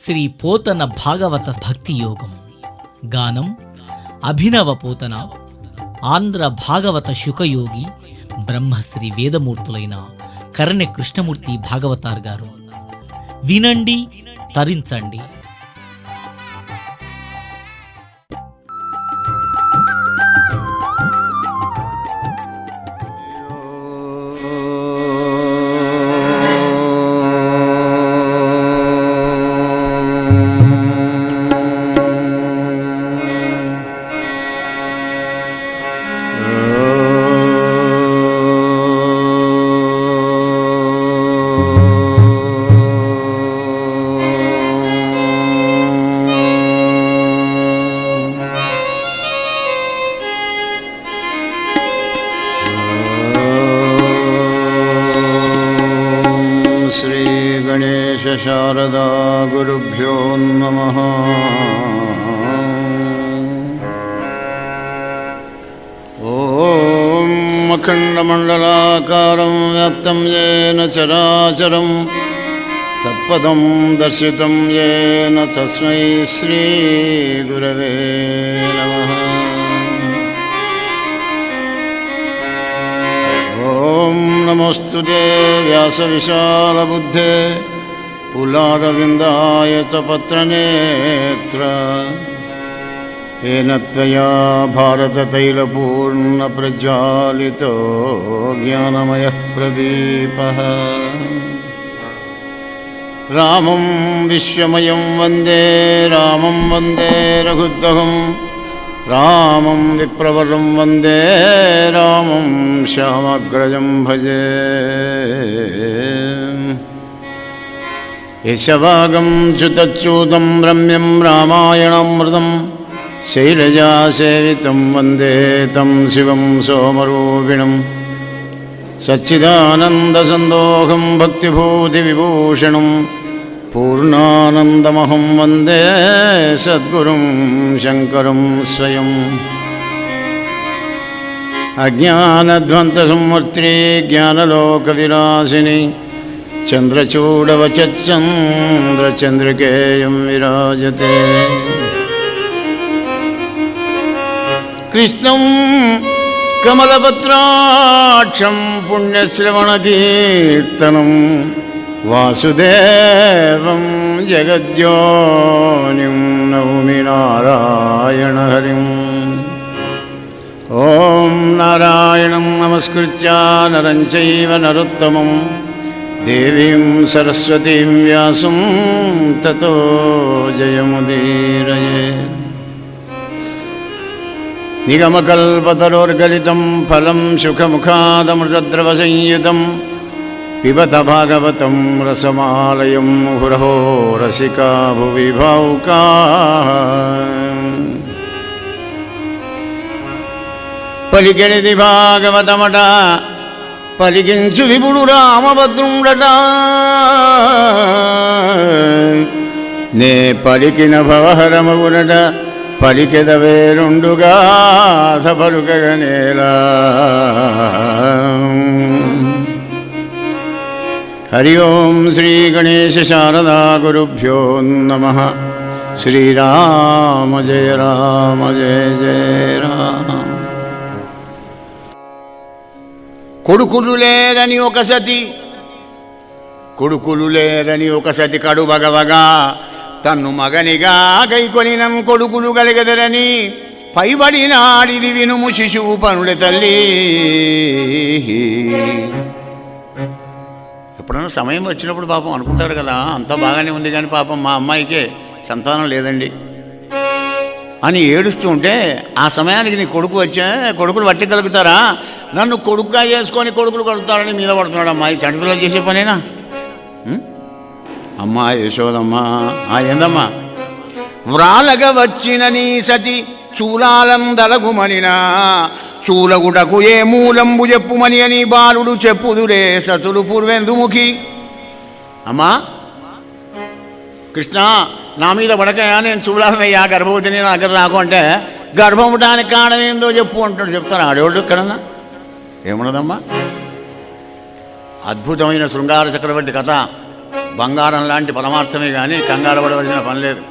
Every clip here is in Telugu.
శ్రీ పోతన భాగవత భక్తి యోగం. గానం అభినవ పోతన. ఆంధ్ర భాగవత శుకయోగి బ్రహ్మశ్రీ వేదమూర్తులైన కరణె కృష్ణమూర్తి భాగవతార్ గారు. వినండి, తరించండి. శారదా గురుభ్యో నమః. ఓం అఖండమండలాకారం వ్యాప్తం యేన చరాచరం తత్పదం దర్శితం యేన తస్మై శ్రీ గురవే నమః. ఓం నమోస్తుతే వ్యాస విశాలబుద్ధే పులారవిందాయ చ పత్రనేత్ర. ఏన త్వయా భారతతైలపూర్ణ ప్రజ్వాలితో జ్ఞానమయః ప్రదీపః. రామం విశ్వమయం వందే రామం వందే రఘుత్వహం. రామం విప్రవరం వందే రామం శ్యామగ్రజం భజే. యశవాగం చ్యుతచ్యూతం రమ్యం రామాయణామృతం శైలజాసేవితం వందే తం శివం సోమరూపిణం. సచ్చిదానందసందోహం భక్తిభూతివిభూషణం పూర్ణానందమహం వందే సద్గురుం శంకరం స్వయం. అజ్ఞానధ్వంతసంవర్త్రే జ్ఞానలోకవిలాసిని చంద్రచూడవచంద్రచంద్రికేయం విరాజతే. కృష్ణం కమలపత్రాక్షం పుణ్యశ్రవణకీర్తనం వాసుదేవం జగద్యోనిం నౌమి నారాయణ హరిం. ఓం నారాయణం నమస్కృత్య నరం చైవ నరోత్తమం దేవీం సరస్వతీం వ్యాసం తతో జయముదీరయే. నిగమకల్పతరోర్గలితం ఫలం సుఖముఖాదమృతద్రవసంయుతం పిబత భాగవతం రసమాలయం ముహురహో రసికా భువి భావుకా. పలికెడిది భాగవతమట పలికించు విపుడు రామభద్రుండట. నే పలికిన భవహరమగునట పలికెదవే రెండుగా పలుకగనేలా. హరి ఓం శ్రీ గణేశ శారదా గురుభ్యో నమః. శ్రీరామ జయ రామ జయ జయ రామ. కొడుకులు లేరని ఒక సతి కడు భగవగా తన్ను మగనిగా గైకొనినం కొడుకులు గలిగదరని పైబడినాడిది వినుము శిశువు పనుడి తల్లి. ఎప్పుడన్నా సమయం వచ్చినప్పుడు పాపం అనుకుంటారు కదా, అంతా బాగానే ఉంది కానీ పాపం మా అమ్మాయికే సంతానం లేదండి అని ఏడుస్తూ ఉంటే, ఆ సమయానికి నీ కొడుకు వచ్చా కొడుకులు పట్టి కలుగుతారా, నన్ను కొడుకుగా చేసుకొని కొడుకులు కలుగుతారని మీద పడుతున్నాడు. అమ్మాయి చంటిపిల్లలు చేసే పనేనా? అమ్మా యశోదమ్మా ఏందమ్మా. వ్రాలగా వచ్చిన నీ సతి చూలాలందలగుమనినా చూలగుటకు ఏ మూలంబు చెప్పుమని అని బాలుడు చెప్పుదురే సతులు పూర్వెందుముఖి. అమ్మా కృష్ణ, నా మీద పడకయా, నేను చూడాలనయ్యా గర్భవతిని నా దగ్గర రాకు అంటే, గర్భం ఉండడానికి కారణం ఏందో చెప్పు అంటాడు. చెప్తాను ఆడేవాళ్ళు ఎక్కడన్నా ఏమన్నదమ్మా. అద్భుతమైన శృంగార చక్రవర్తి కథ బంగారం లాంటి పరమార్థమే కానీ కంగారు పడవలసిన పని లేదు.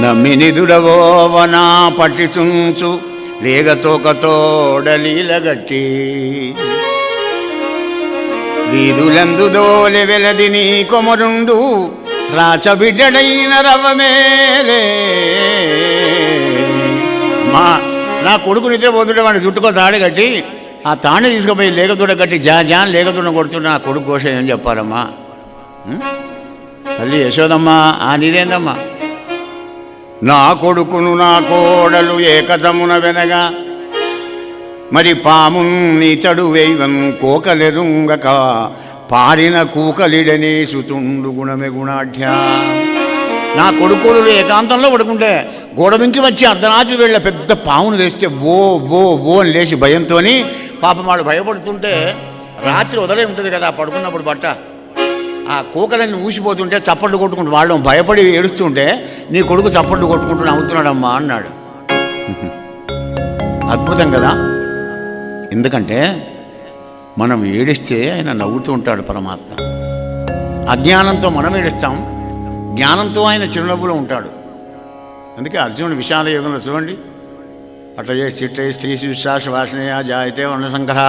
నమ్మినిదుడవోవనా పట్టిచుంచు లేగతోకతోడలీలగట్టి వీధులందు దోలె వెలది నీ కొమరుండు రాచబిడ్డడైన రవ్వమేలే. మా నా కొడుకు నిద్ర పోతుంటే వాడిని చుట్టుకో తాడి కట్టి ఆ తాడిని తీసుకుపోయి లేగతోడ కట్టి జాన్ లేగతోడ కొడుతుంటే నా కొడుకు కోసం ఏం చెప్పారమ్మా? తల్లి యశోదమ్మా, నీదేందమ్మా? నా కొడుకును నా కోడలు ఏకదమున వెనగా మరి పామున్నీతడు వేయవం కోకలెరుంగక పారిన కూకలిడనే సుతుండు గుణమే గుణాఢ్య. నా కొడుకులు ఏకాంతంలో పడుకుంటే గోడ దుంకి వచ్చి అర్ధరాత్రి వేళ పెద్ద పామును వేస్తే ఓ ఓ ఓ అని లేచి భయంతో పాపం వాళ్ళు భయపడుతుంటే రాత్రి వదలే ఉంటుంది కదా పడుకున్నప్పుడు బట్ట ఆ కూకలన్నీ ఊసిపోతుంటే చప్పట్లు కొట్టుకుంటూ వాళ్ళు భయపడి ఏడుస్తుంటే నీ కొడుకు చప్పట్లు కొట్టుకుంటూ నవ్వుతున్నాడమ్మా అన్నాడు. అద్భుతం కదా. ఎందుకంటే మనం ఏడిస్తే ఆయన నవ్వుతూ ఉంటాడు పరమాత్మ. అజ్ఞానంతో మనం ఏడుస్తాం, జ్ఞానంతో ఆయన చిరునవ్వులో ఉంటాడు. అందుకే అర్జునుడు విషాద యోగంలో చూడండి, అట్లయే చిట్టే స్త్రీ విశ్వాస వాసనయ జాయితే వర్ణసంకర,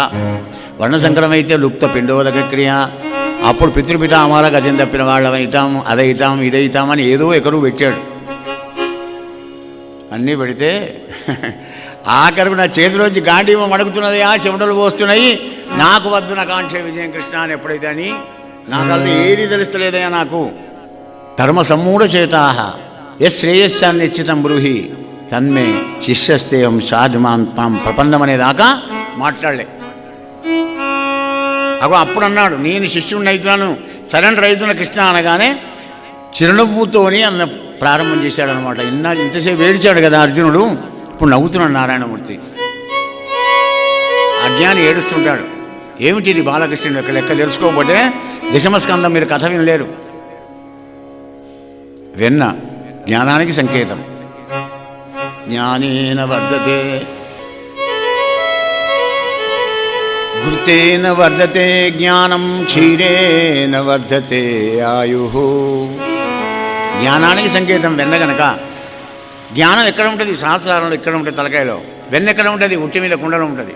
వర్ణసంకరం అయితే లుప్త పిండోదక క్రియ. అప్పుడు పితృపితామాల గతిని తప్పిన వాళ్ళమైతాం, అదైతాం ఇదైతామని ఏదో ఎకరు పెట్టాడు. అన్నీ పెడితే ఆఖరికి నా చేతిలోంచి గాంధీమం మడుగుతున్నది, చెమటలు పోస్తున్నాయి, నాకు వద్దు నా కాంక్ష విజయం కృష్ణ అని ఎప్పుడైతే అని నాకల్లా ఏది తెలుస్తలేదయా నాకు. ధర్మ సమ్మూఢ చేతాహ ఎస్ శ్రేయస్సాన్ని నిశ్చితం బ్రూహి తన్మే శిష్యస్తేహం సాధుమాన్ ప్రపన్నం అనేదాకా మాట్లాడలే. అగో అప్పుడు అన్నాడు, నేను శిష్యుడిని అవుతున్నాను, సరెండర్ అవుతున్న కృష్ణ అనగానే చిరునవ్వుతోని అన్న ప్రారంభం చేశాడనమాట. ఇంతసేపు ఏడిచాడు కదా అర్జునుడు, ఇప్పుడు నవ్వుతున్నాడు నారాయణమూర్తి. అజ్ఞాని ఏడుస్తుంటాడు. ఏమిటి ఇది బాలకృష్ణుడు యొక్క లెక్క తెలుసుకోకపోతే దశమస్కందం మీరు కథ వినలేరు. వెన్న జ్ఞానానికి సంకేతం. జ్ఞానేన వర్ధతే ఘృతేన వర్ధతే జ్ఞానం క్షీరేణ వర్ధతే ఆయు. జ్ఞానానికి సంకేతం వెన్న గనక. జ్ఞానం ఎక్కడ ఉంటుంది? సహస్రారంలో ఎక్కడ ఉంటుంది? తలకాయలో. వెన్న ఎక్కడ ఉంటుంది? ఉట్టి మీద కుండలో ఉంటుంది.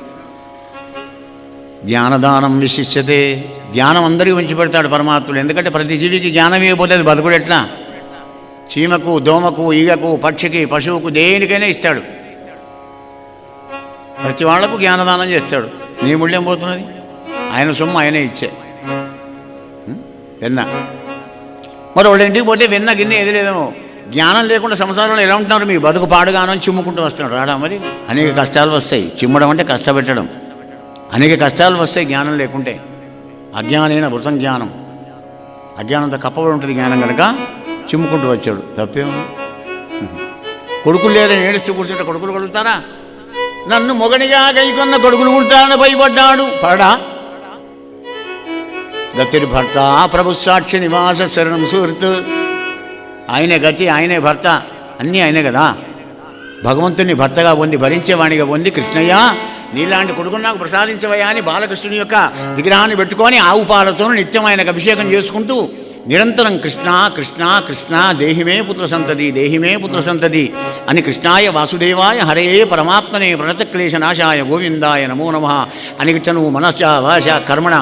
జ్ఞానదానం విశిష్యతే. జ్ఞానం అందరికీ మంచి పెడతాడు పరమాత్ముడు. ఎందుకంటే ప్రతి జీవికి జ్ఞానం ఇవ్వకపోతే అది బతుకుడు ఎట్లా? చీమకు, దోమకు, ఈగకు, పక్షికి, పశువుకు దేనికైనా ఇస్తాడు. ప్రతి వాళ్లకు జ్ఞానదానం చేస్తాడు. నీ మూల్యం పోతున్నది, ఆయన సొమ్ము ఆయనే ఇచ్చే. వెన్న మరి వాళ్ళ ఇంటికి పోతే వెన్న గిన్నె ఏది లేదేమో. జ్ఞానం లేకుండా సంసారంలో ఎలా ఉంటున్నారు? మీ బతుకు పాడుగానో చిమ్ముకుంటూ వస్తున్నాడు. రాడా మరి? అనేక కష్టాలు వస్తాయి. చిమ్మడం అంటే కష్టపెట్టడం. అనేక కష్టాలు వస్తాయి జ్ఞానం లేకుంటే. అజ్ఞానైన వృతం జ్ఞానం. అజ్ఞానంతో కప్పబడి ఉంటుంది జ్ఞానం కనుక చిమ్ముకుంటూ వచ్చాడు. తప్పేమో. కొడుకులు లేరని ఏడుస్తూ కూర్చుంటే కొడుకులు కొడుతారా? నన్ను మొగనిగా గైకొన్న కొడుకులు పుడతారని భయపడ్డాడు. పడా గతిరి భర్త ప్రభు సాక్షి నివాస శరణం సుహృత్. ఆయనే గతి, ఆయనే భర్త, అన్నీ ఆయనే కదా. భగవంతుని భర్తగా పొంది భరించేవాణిగా పొంది కృష్ణయ్య నీలాంటి కొడుకుని నాకు ప్రసాదించవయ్యా అని బాలకృష్ణుని యొక్క విగ్రహాన్ని పెట్టుకొని ఆవు పాలతో నిత్యం ఆయనకు అభిషేకం చేసుకుంటూ నిరంతరం కృష్ణ కృష్ణ కృష్ణ దేహిమే పుత్ర సంతతి దేహిమే పుత్ర సంతతి అని కృష్ణాయ వాసుదేవాయ హరయే పరమాత్మనే ప్రణతక్లేశ నాశాయ గోవిందాయ నమో నమః అని గిట్ట నువ్వు మనస వాచ కర్మణ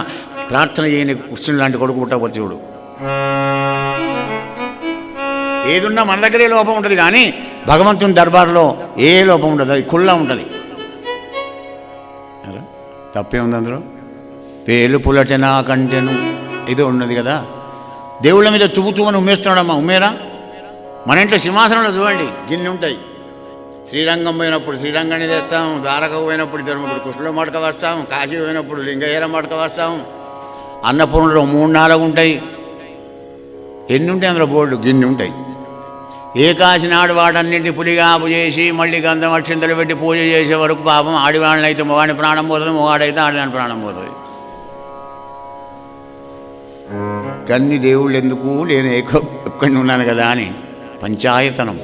ప్రార్థన చేయని కృష్ణుని లాంటి కొడుకు పుట్టవచ్చు. చూడు, ఏదున్నా మన దగ్గరే లోపం ఉంటుంది కానీ భగవంతుని దర్బార్లో ఏ లోపం ఉండదు. అది కుల్లా ఉంటుంది. తప్పే ఉంది అందులో. పేలు పులటెనా కంటెను ఏదో ఉన్నది కదా. దేవుళ్ళ మీద తువ్వు అని ఉమ్మేస్తున్నాడమ్మా. ఉమ్మేరా? మన ఇంట్లో సింహాసనంలో చూడండి గిన్నె ఉంటాయి. శ్రీరంగం పోయినప్పుడు శ్రీరంగాన్ని తెస్తాం, ద్వారక పోయినప్పుడు ఇద్దరు ముగ్గురు కృష్ణులో మడక వస్తాం, కాశీ పోయినప్పుడు లింగయ్యల మడక వస్తాం, అన్నపూర్ణలో 3-4 ఉంటాయి. ఎన్ని ఉంటాయి అందులో? బోర్డు గిన్నె ఉంటాయి. ఏకాశి నాడు వాడన్నింటి పులిగాపు చేసి మళ్ళీ గంధం అక్షింతలు పెట్టి పూజ చేసే వరకు పాపం ఆడివాళ్ళని అయితే మొగాడిని ప్రాణం పోతుంది, మొగాడైతే ఆడిదాని ప్రాణం పోతుంది. కన్ని దేవుళ్ళు ఎందుకు, నేను ఒక్కడిని ఉన్నాను కదా అని పంచాయతనం.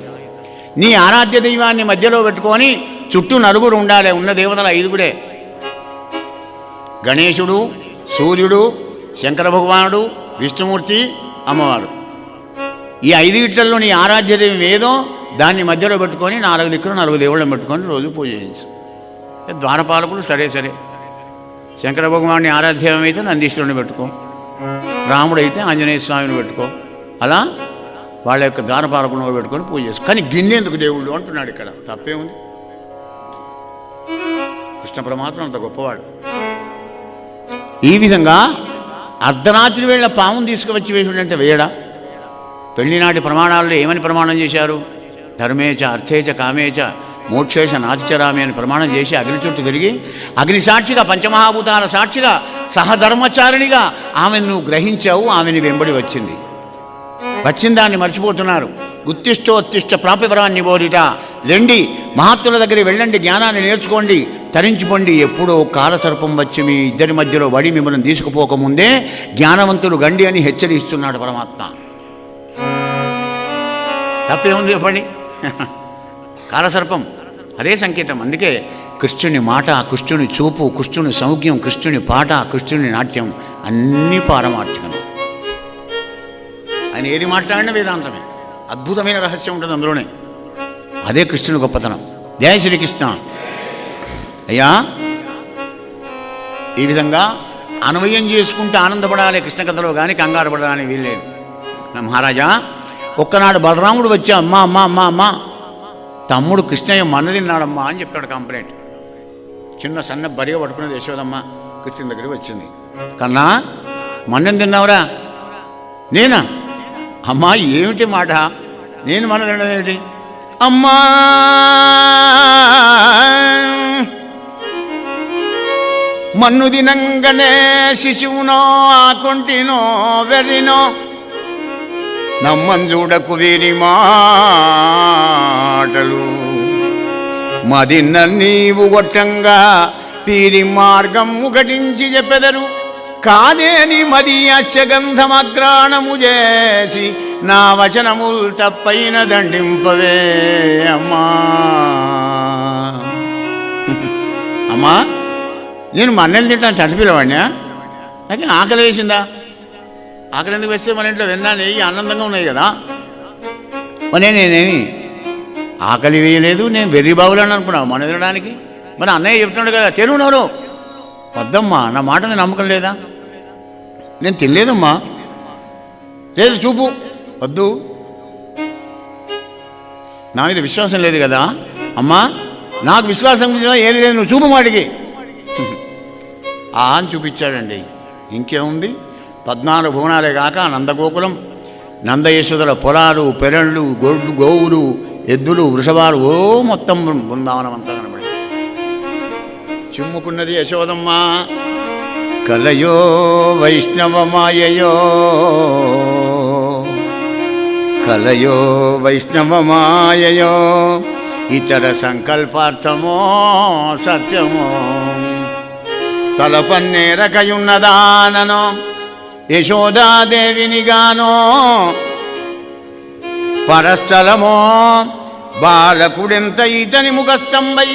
నీ ఆరాధ్య దైవాన్ని మధ్యలో పెట్టుకొని చుట్టూ నలుగురు ఉండాలి. ఉన్న దేవతలు 5గురే: గణేశుడు, సూర్యుడు, శంకర భగవానుడు, విష్ణుమూర్తి, అమ్మవారు. ఈ 5 నీ ఆరాధ్య దైవం ఏదో దాన్ని మధ్యలో పెట్టుకొని 4 దిక్కులు 4 దేవుళ్ళని పెట్టుకొని రోజు పూజ చేయించు. ద్వారపాలకులు సరే శంకర భగవాన్ని ఆరాధ్యం అయితే నందీశ్వరుని పెట్టుకో, రాముడైతే ఆంజనేయ స్వామిని పెట్టుకో. అలా వాళ్ళ యొక్క ద్వారపాలకులను పెట్టుకొని పూజ చేసుకో. కానీ గిన్నెందుకు దేవుళ్ళు అంటున్నాడు ఇక్కడ. తప్పేముంది? కృష్ణ పరమాత్మ అంత గొప్పవాడు. ఈ విధంగా అర్ధరాత్రి వేళ పామును తీసుకువచ్చి వేసుడంటే వేయడా? పెళ్లినాటి ప్రమాణాల్లో ఏమని ప్రమాణం చేశారు? ధర్మేచ అర్థేచ కామేచ మోక్షేష నాతిచరామి అని ప్రమాణం చేసి అగ్ని చుట్టూ తిరిగి అగ్ని సాక్షిగా పంచమహాభూతాల సాక్షిగా సహధర్మచారిణిగా ఆమెను గ్రహించావు. ఆమెను వెంబడి వచ్చింది. వచ్చిన దాన్ని మర్చిపోతున్నారు. ఉత్తిష్టోత్తిష్ట ప్రాప్యపరాన్ని బోధిత. లెండి, మహాత్ముల దగ్గర వెళ్ళండి, జ్ఞానాన్ని నేర్చుకోండి, తరించిపోండి. ఎప్పుడో కాలసర్పం వచ్చి మీ ఇద్దరి మధ్యలో వడి మిమ్మల్ని తీసుకుపోకముందే జ్ఞానవంతులు గండి అని హెచ్చరిస్తున్నాడు పరమాత్మ. తప్పేముంది చెప్పండి? కాలసర్పం అదే సంకేతం. అందుకే కృష్ణుని మాట, కృష్ణుని చూపు, కృష్ణుని సౌఖ్యం, కృష్ణుని పాట, కృష్ణుని నాట్యం అన్నీ పారమార్థికం. ఆయన ఏది మాట్లాడినా వేదాంతమే. అద్భుతమైన రహస్యం ఉంటుంది అందులోనే. అదే కృష్ణుని గొప్పతనం. జయ శ్రీకృష్ణ. అయ్యా, ఈ విధంగా అన్వయం చేసుకుంటూ ఆనందపడాలి కృష్ణ కథలో, కానీ కంగారు పడాలని వీల్లేదు. మహారాజా, ఒక్కనాడు బలరాముడు వచ్చి అమ్మా తమ్ముడు కృష్ణయ్య మన్ను తిన్నాడమ్మా అని చెప్పాడు కంప్లైంట్. చిన్న సన్న బరిగా పట్టుకునేది యశోదమ్మ కృష్ణుని దగ్గరికి వచ్చింది. కన్నా, మన్నెని తిన్నావురా? నేనా? అమ్మా, ఏమిటి మాట? నేను మన్ను తినడం ఏమిటి? అమ్మా, మన్ను తినంగానే శిశువునో ఆకుంటినో వెర్రినో నమ్మంజూడకు వీరి మాటలు మదిన్న నీవు గొట్టంగా వీరి మార్గం ఘటించి చెప్పెదరు. కాదేని మది అశ్యగంధమగ్రాణము చేసి నా వచనముల్ తప్పైన దండింపవే అమ్మా. అమ్మా, నేను మన్నెలు తింటాను చంటిపిల్లవాడినా? నాకు ఆకలి వేసిందా? ఆకలి ఎందుకు వేస్తే మన ఇంట్లో వెన్నా నెయ్యి ఆనందంగా ఉన్నాయి కదా. మరి నేనేమి ఆకలి వేయలేదు, నేను వెర్రి బాబులని అనుకున్నావు మన ఎదరడానికి. మరి అన్నయ్య చెప్తున్నాడు కదా, తెరువునవరు వద్దమ్మా, నా మాట మీద నమ్మకం లేదా? నేను తినలేదమ్మా. లేదు, చూపు వద్దు, నా మీద విశ్వాసం లేదు కదా. అమ్మా, నాకు విశ్వాసం ఏది లేదు, నువ్వు చూపు మాటికి అని చూపించాడండి. ఇంకేముంది? 14 భువనాలే కాక నందగోకులం, నందయశోదల పొలాలు, పెరళ్ళు, గోవులు, ఎద్దులు, వృషభాలు, ఓ మొత్తం బృందావనం అంతా కనబడి చిమ్ముకున్నది యశోదమ్మ. కలయో వైష్ణవమాయయో, కలయో వైష్ణవమాయయో, ఇతర సంకల్పార్థమో సత్యమో, తలపన్నేరకయున్నదాననో యశోదాదేవినిగానో, పరస్థలమో బాలకుడెంత ఈతని ముఖస్తంభై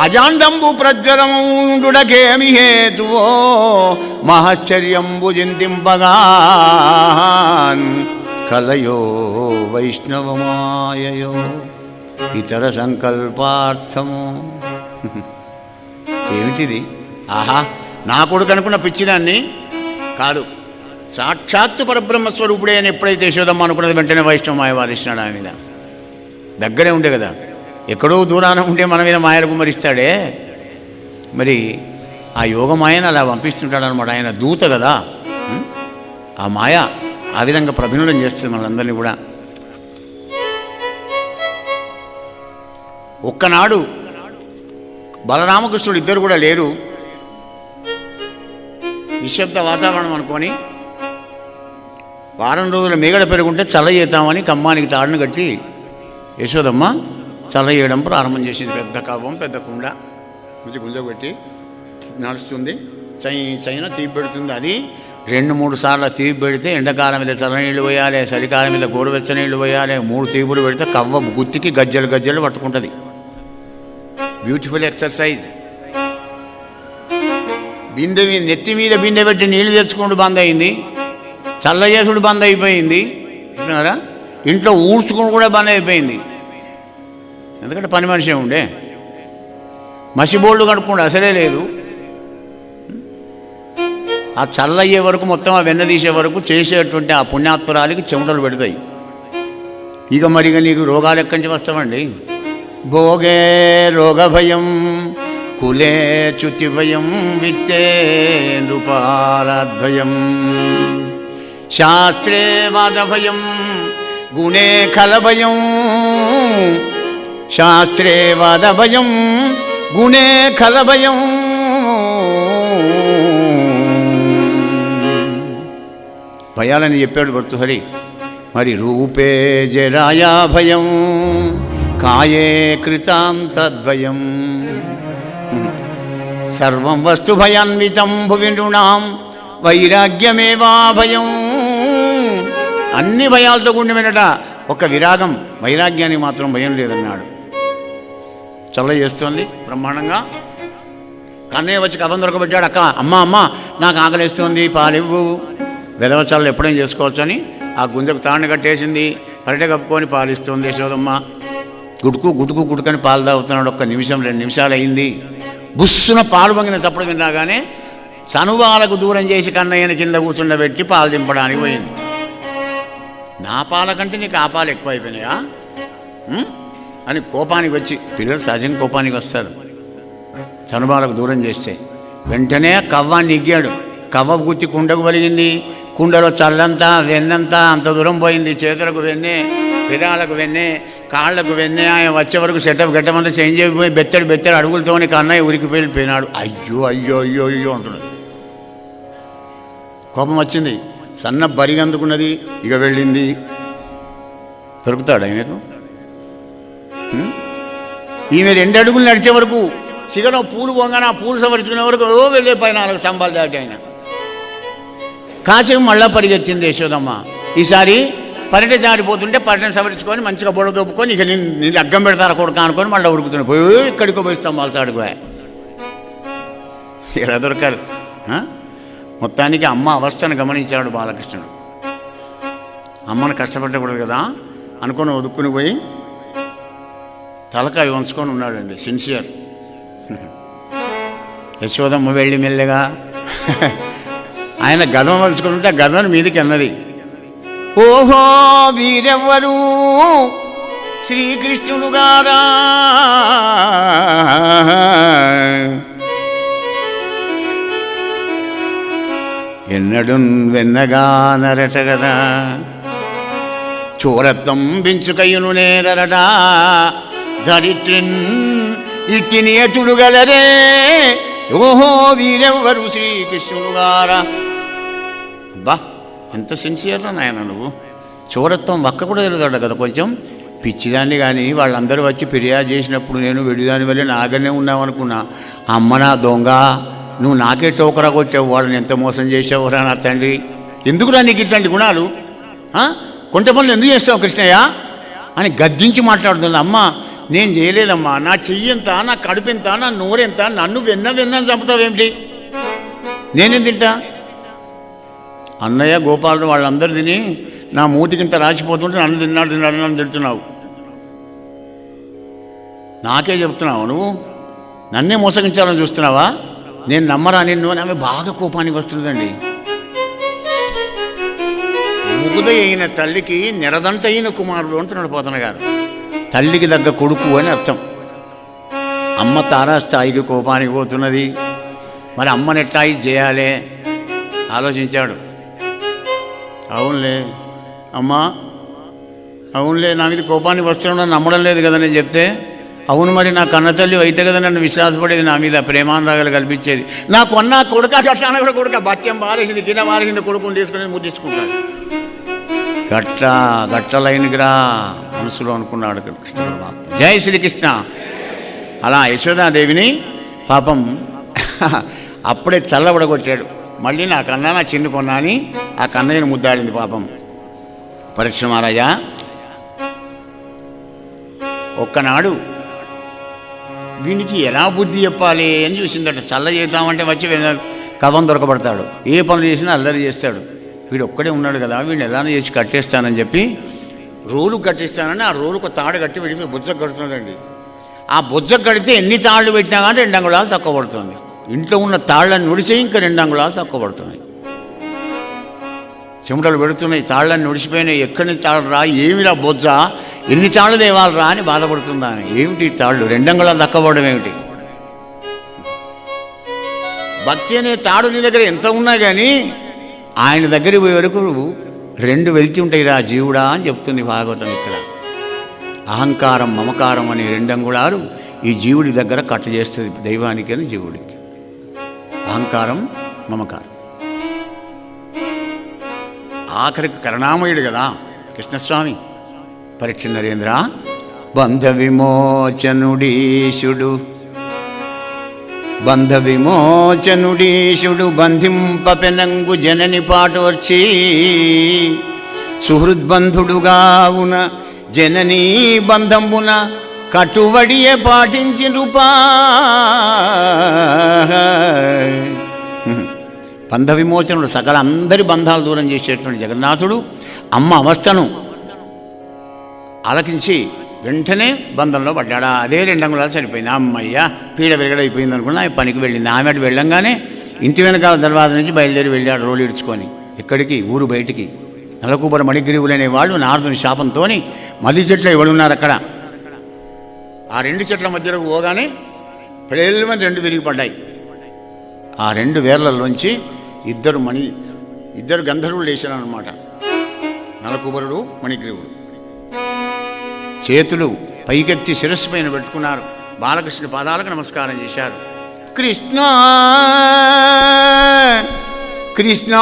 అజాండంబు ప్రజ్వలముండుడకేమి హేతువో మహశ్చర్యంబు చింతింపగా. కలయో వైష్ణవమాయయో, ఇతర సంకల్పార్థము. ఏమిటిది? ఆహా, నా కొడుకు అనుకున్న పిచ్చిదాన్ని కాదు, సాక్షాత్తు పరబ్రహ్మస్వరూపుడే అని ఎప్పుడైతే యశోదమ్మ అనుకున్నది వెంటనే వైష్ణవమాయ వారిస్తున్నాడు ఆమె మీద. దగ్గరే ఉండే కదా, ఎక్కడో దూరాన ఉంటే మన మీద మాయలు కుమరిస్తాడే. మరి ఆ యోగమాయను అలా పంపిస్తుంటాడు అనమాట. ఆయన దూత కదా, ఆ మాయ ఆ విధంగా ప్రభిన్నం చేస్తుంది మనందరినీ కూడా. ఒక్కనాడు బలరామకృష్ణుడు ఇద్దరు కూడా లేరు. నిశ్శబ్ద వాతావరణం అనుకొని వారం రోజుల మేగడ పెరుగుంటే చల్ల చేద్దామని కమ్మానికి తాడును కట్టి యశోదమ్మ చల్ల చేయడం ప్రారంభం చేసింది. పెద్ద కవ్వం, పెద్ద కుండ గుంజ పెట్టి నడుస్తుంది. చైన తీపి పెడుతుంది. అది 2-3 సార్లు తీపి పెడితే ఎండాకాలం మీద చల్లనీళ్ళు పోయాలి, చలికాలం మీద గోరువెచ్చ నీళ్ళు పోయాలి. 3 తీపులు పెడితే కవ్వ గుత్తికి గజ్జలు గజ్జలు పట్టుకుంటుంది. Beautiful exercise. నెత్తి మీద బిందె పెట్టి నీళ్ళు తెచ్చుకుంటూ బంద్ అయింది, చల్ల చేసుడు బంద్ అయిపోయింది. చూస్తున్నారా, ఇంట్లో ఊడ్చుకుని కూడా బంద్ అయిపోయింది. ఎందుకంటే పని మనిషి ఉండే, మసిబోళ్ళు కడుక్కుండా అసలే లేదు. ఆ చల్లయ్యే వరకు మొత్తం ఆ వెన్న తీసే వరకు చేసేటువంటి ఆ పుణ్యాత్పరాలకి చెమటలు పెడతాయి. ఇక మరిగా నీకు రోగాలు ఎక్కడి నుంచి వస్తామండి? భోగే రోగ భయం కులే చ్యుతి భయం విత్తే నృపాలద్వయం శాస్త్రే వాద భయం గుణే ఖల భయం శాస్త్రే వాద భయం గుణే ఖల భయం భయాలని చెప్పాడు భర్తృహరి. మరి రూపే జరాయా భయం కాయే కృతాంతద్వయం సర్వం వస్తు భయాన్వితం భువి నృణాం వైరాగ్యమేవా భయం. అన్ని భయాలతో కూడి వినట, ఒక విరాగం వైరాగ్యానికి మాత్రం భయం లేదన్నాడు. చల్ల చేస్తోంది బ్రహ్మాండంగా. కన్నయ్య వచ్చి కథం దొరకబెట్టాడు. అమ్మ నాకు ఆకలిస్తుంది, పాలివ్వు. వెదవచాలు ఎప్పుడైనా చేసుకోవచ్చని ఆ గుంజకు తాణ్ణి కట్టేసింది. పరిట కప్పుకొని పాలిస్తుంది యశోదమ్మ. గుటుకని పాలు తాగుతున్నాడు. 1 నిమిషం 2 నిమిషాలు అయింది. బుస్సున పాలు పొంగిన చప్పుడు విన్నాగానే చనువాలకు దూరం చేసి కన్నయ్యని కింద కూర్చుండబెట్టి పాలు దింపడానికి పోయింది. నా పాల కంటే నీకు ఆ పాలు ఎక్కువ అయిపోయినాయా అని కోపానికి వచ్చి, పిల్లలు సహజంగా కోపానికి వస్తారు, చనుబాలకు దూరం చేస్తే వెంటనే కవ్వాన్ని ఇగ్గాడు. కవ్వ గుత్తి కుండకు వలిగింది. కుండలో చల్లంతా వెన్నంతా అంత దూరం పోయింది. చేతులకు వెన్నే, పిరాలకు వెన్నే, కాళ్లకు వెన్నే. ఆయన వచ్చే వరకు సెటప్ గట్టమంతా చేంజ్ అయిపోయి బెత్తడి అడుగులతోని కన్నయ్య ఉరికిపోయిపోయినాడు. అయ్యో అంటున్నాడు. కోపం వచ్చింది. సన్న బరిగందుకున్నది. ఇక వెళ్ళింది. దొరుకుతాడు ఆయనకు. ఈమె 2 అడుగులు నడిచే వరకు సిగలో పూలు పొంగన పూలు సవరించుకునే వరకు వెళ్ళే 4 స్తంభాలు దాటి ఆయన. కాసేపు మళ్ళా పరిగెత్తింది యశోదమ్మ. ఈసారి పరిట జారిపోతుంటే పరిటను సవరించుకొని మంచిగా బొడ దొప్పుకొని ఇక నేను అగ్గం పెడతారా కొడుకు అనుకొని మళ్ళీ ఉరుకుతున్నాడు. పోయి ఇక్కడికో పోయి స్తంభాలు తాడుకోయా. ఇలా దొరకాలి. మొత్తానికి అమ్మ అవస్థను గమనించాడు బాలకృష్ణుడు. అమ్మను కష్టపడకూడదు కదా అనుకొని ఒదుక్కుని పోయి తలకాయ వంచుకొని ఉన్నాడండి. సిన్సియర్. యశోదమ్మ వెళ్ళి మెల్లగా ఆయన గదం వలుచుకొని ఉంటే ఆ గదం మీదికి అన్నది. ఓహో వీరెవ్వరు శ్రీకృష్ణుడు గారా, ఎన్నడు వెన్నగా నరట గదా, చోరత్వం పెంచుకయును నేరట, దరిద్రిన్ ఇట్టి నియతులు గలరే. ఓహో వీరెవ్వరు శ్రీకృష్ణుడు గారా. అబ్బా ఎంత సిన్సియర్గా నాయన నువ్వు. చోరత్వం ఒక్క కూడా తెలుదాడు కదా, కొంచెం పిచ్చిదాన్ని. కానీ వాళ్ళందరూ వచ్చి ఫిర్యాదు చేసినప్పుడు నేను వెడిదాని వల్ల నాగనే ఉన్నావనుకున్నా. అమ్మ నా దొంగ, నువ్వు నాకే టోకరా కొట్టావు, వాళ్ళని ఎంత మోసం చేసావురా నా తండ్రి. ఎందుకురా నీకు ఇట్లాంటి గుణాలు? కొంట పనులు ఎందుకు చేస్తావు కృష్ణయ్య అని గద్దించి మాట్లాడుతుంది. అమ్మ నేను చేయలేదమ్మా, నా చెయ్యంత, నా కడుపెంత, నా నోరెంత, నన్ను వెన్న చంపుతావేమిటి? నేనేం తింటా? అన్నయ్య గోపాలు వాళ్ళందరూ తిని నా మూతికింత రాసిపోతుంటే నన్ను తిన్నాడు నన్ను తిడుతున్నావు. నాకే చెప్తున్నావు నువ్వు, నన్నే మోసగించాలని చూస్తున్నావా? నేను నమ్మరా నిన్ను అని ఆమె బాగా కోపానికి వస్తుందండి. ముగుదై అయిన తల్లికి నిరదంట అయిన కుమారుడు అంటున్నాడు పోతన గారు. తల్లికి దగ్గ కొడుకు అని అర్థం. అమ్మ తారాస్థాయికి కోపానికి పోతున్నది. మరి అమ్మని ఎట్లా ఇది చేయాలి ఆలోచించాడు. అవునులే అమ్మా, అవునులే నా మీద కోపానికి వస్తున్నాడు, నమ్మడం లేదు కదా నేను చెప్తే. అవును మరి నా కన్న తల్లి అయితే కదా నన్ను విశ్వాసపడేది, నా మీద ప్రేమానురాగాలు కల్పించేది. నా కొన్న కొడుక అట్లా కూడా కొడుక బత్యం బారేసింది, కింద బారేసింది, కొడుకుని తీసుకుని ముద్దించుకుంటాడు. గట్టలైనగిరా మనసులో అనుకున్నాడు కృష్ణ పరమాత్మ. జై శ్రీకృష్ణ. అలా యశోదాదేవిని పాపం అప్పుడే చల్లబడగొట్టాడు. మళ్ళీ నా కన్నా నా చిన్ను కొన్నా అని ఆ కన్నయ్యను ముద్దాడింది పాపం. పరీక్ష మహారాజా ఒక్కనాడు వీనికి ఎలా బుద్ధి చెప్పాలి అని చూసిందట. చల్ల చేద్దామంటే వచ్చి కవం దొరకబడతాడు, ఏ పనులు చేసినా అల్లరి చేస్తాడు. వీడు ఒక్కడే ఉన్నాడు కదా, వీడిని ఎలా చేసి కట్టేస్తానని చెప్పి రోలు కట్టేస్తానని ఆ రోలుకు తాడు కట్టి వీడికి బుజ్జకు కడుతున్నాడండి. ఆ బుజ్జకు కడితే ఎన్ని తాళ్ళు పెట్టినా కానీ 2 అంగుళాలు తక్కువ పడుతుంది. ఇంట్లో ఉన్న తాళ్ళని నుడిచే ఇంకా 2 అంగుళాలు తక్కువ పడుతున్నాయి. చెమటలు పెడుతున్నాయి, తాళ్ళని నుడిచిపోయినాయి. ఎక్కడి నుంచి తాళ్ళు రా, ఏమిరా బొజ్జ, ఎన్ని తాళ్ళు దేవాలి రా అని బాధపడుతుందా. ఏమిటి తాళ్ళు 2 అంగుళాలు తక్కువ పడడం ఏమిటి? భక్తి అనే తాడు నీ దగ్గర ఎంత ఉన్నా కానీ ఆయన దగ్గరికి పోయే వరకు 2 వెళ్తూ ఉంటాయి రా జీవుడా అని చెప్తుంది భాగవతం. ఇక్కడ అహంకారం మమకారం అనే 2 అంగుళాలు ఈ జీవుడి దగ్గర కట్ట చేస్తుంది, దైవానికి అని జీవుడికి. అహంకారం మమకారం. ఆఖరికి కరుణామయుడు కదా కృష్ణస్వామి. పరీక్ష నరేంద్ర బంధ విమోచనుడీశుడు, బంధ విమోచనుడీశుడు బంధింపపెనంగు జనని పాటోర్చి సుహృద్బంధుడుగావున జననీ బంధంబున కట్టుబడియే పాటించి రూపా. బంధ విమోచనుడు, సకల అందరి బంధాలు దూరం చేసేటువంటి జగన్నాథుడు అమ్మ అవస్థను ఆలకించి వెంటనే బంధంలో పడ్డాడా. అదే 2 అంగుళాలు సరిపోయింది. అమ్మయ్య పీడ విరగడైపోయింది అనుకున్నా పనికి వెళ్ళింది. ఆమె అటు వెళ్ళంగానే ఇంటి వెనకాల దర్వాజ నుంచి బయలుదేరి వెళ్ళాడు రోలు ఇడ్చుకొని. ఎక్కడికి? ఊరు బయటికి. నలకూబర మణిగ్రీవులు అనేవాళ్ళు నారదుని శాపంతో మది చెట్లు ఎవడున్నారు అక్కడ. ఆ 2 చెట్ల మధ్యలో పోగానే పెళ్ళమని 2 విరిగి పడ్డాయి. ఆ 2 వేర్లలోంచి ఇద్దరు గంధర్వులు లేచారు అన్నమాట. నలకూబరుడు మణిగ్రీవుడు చేతులు పైకెత్తి శిరస్సు పైన పెట్టుకున్నారు. బాలకృష్ణ పాదాలకు నమస్కారం చేశారు. కృష్ణ కృష్ణ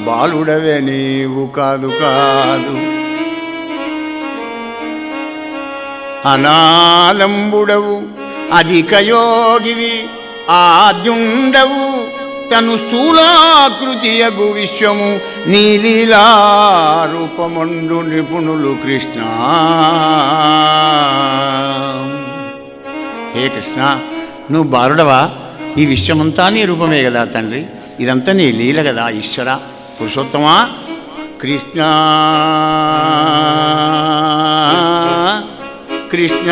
బాలుడవే నీవు కాదు కాదు, అనాలంబుడవు అధిక యోగివి ఆద్యుండవు, తను స్థూలాకృతియగు విశ్వము నీలీలారూపమండు నిపుణులు కృష్ణ. హే కృష్ణ, నువ్వు బాలుడవా? ఈ విశ్వమంతా నీ రూపమే కదా తండ్రి, ఇదంతా నీ లీల కదా ఈశ్వర పురుషోత్తమా. కృష్ణ కృష్ణ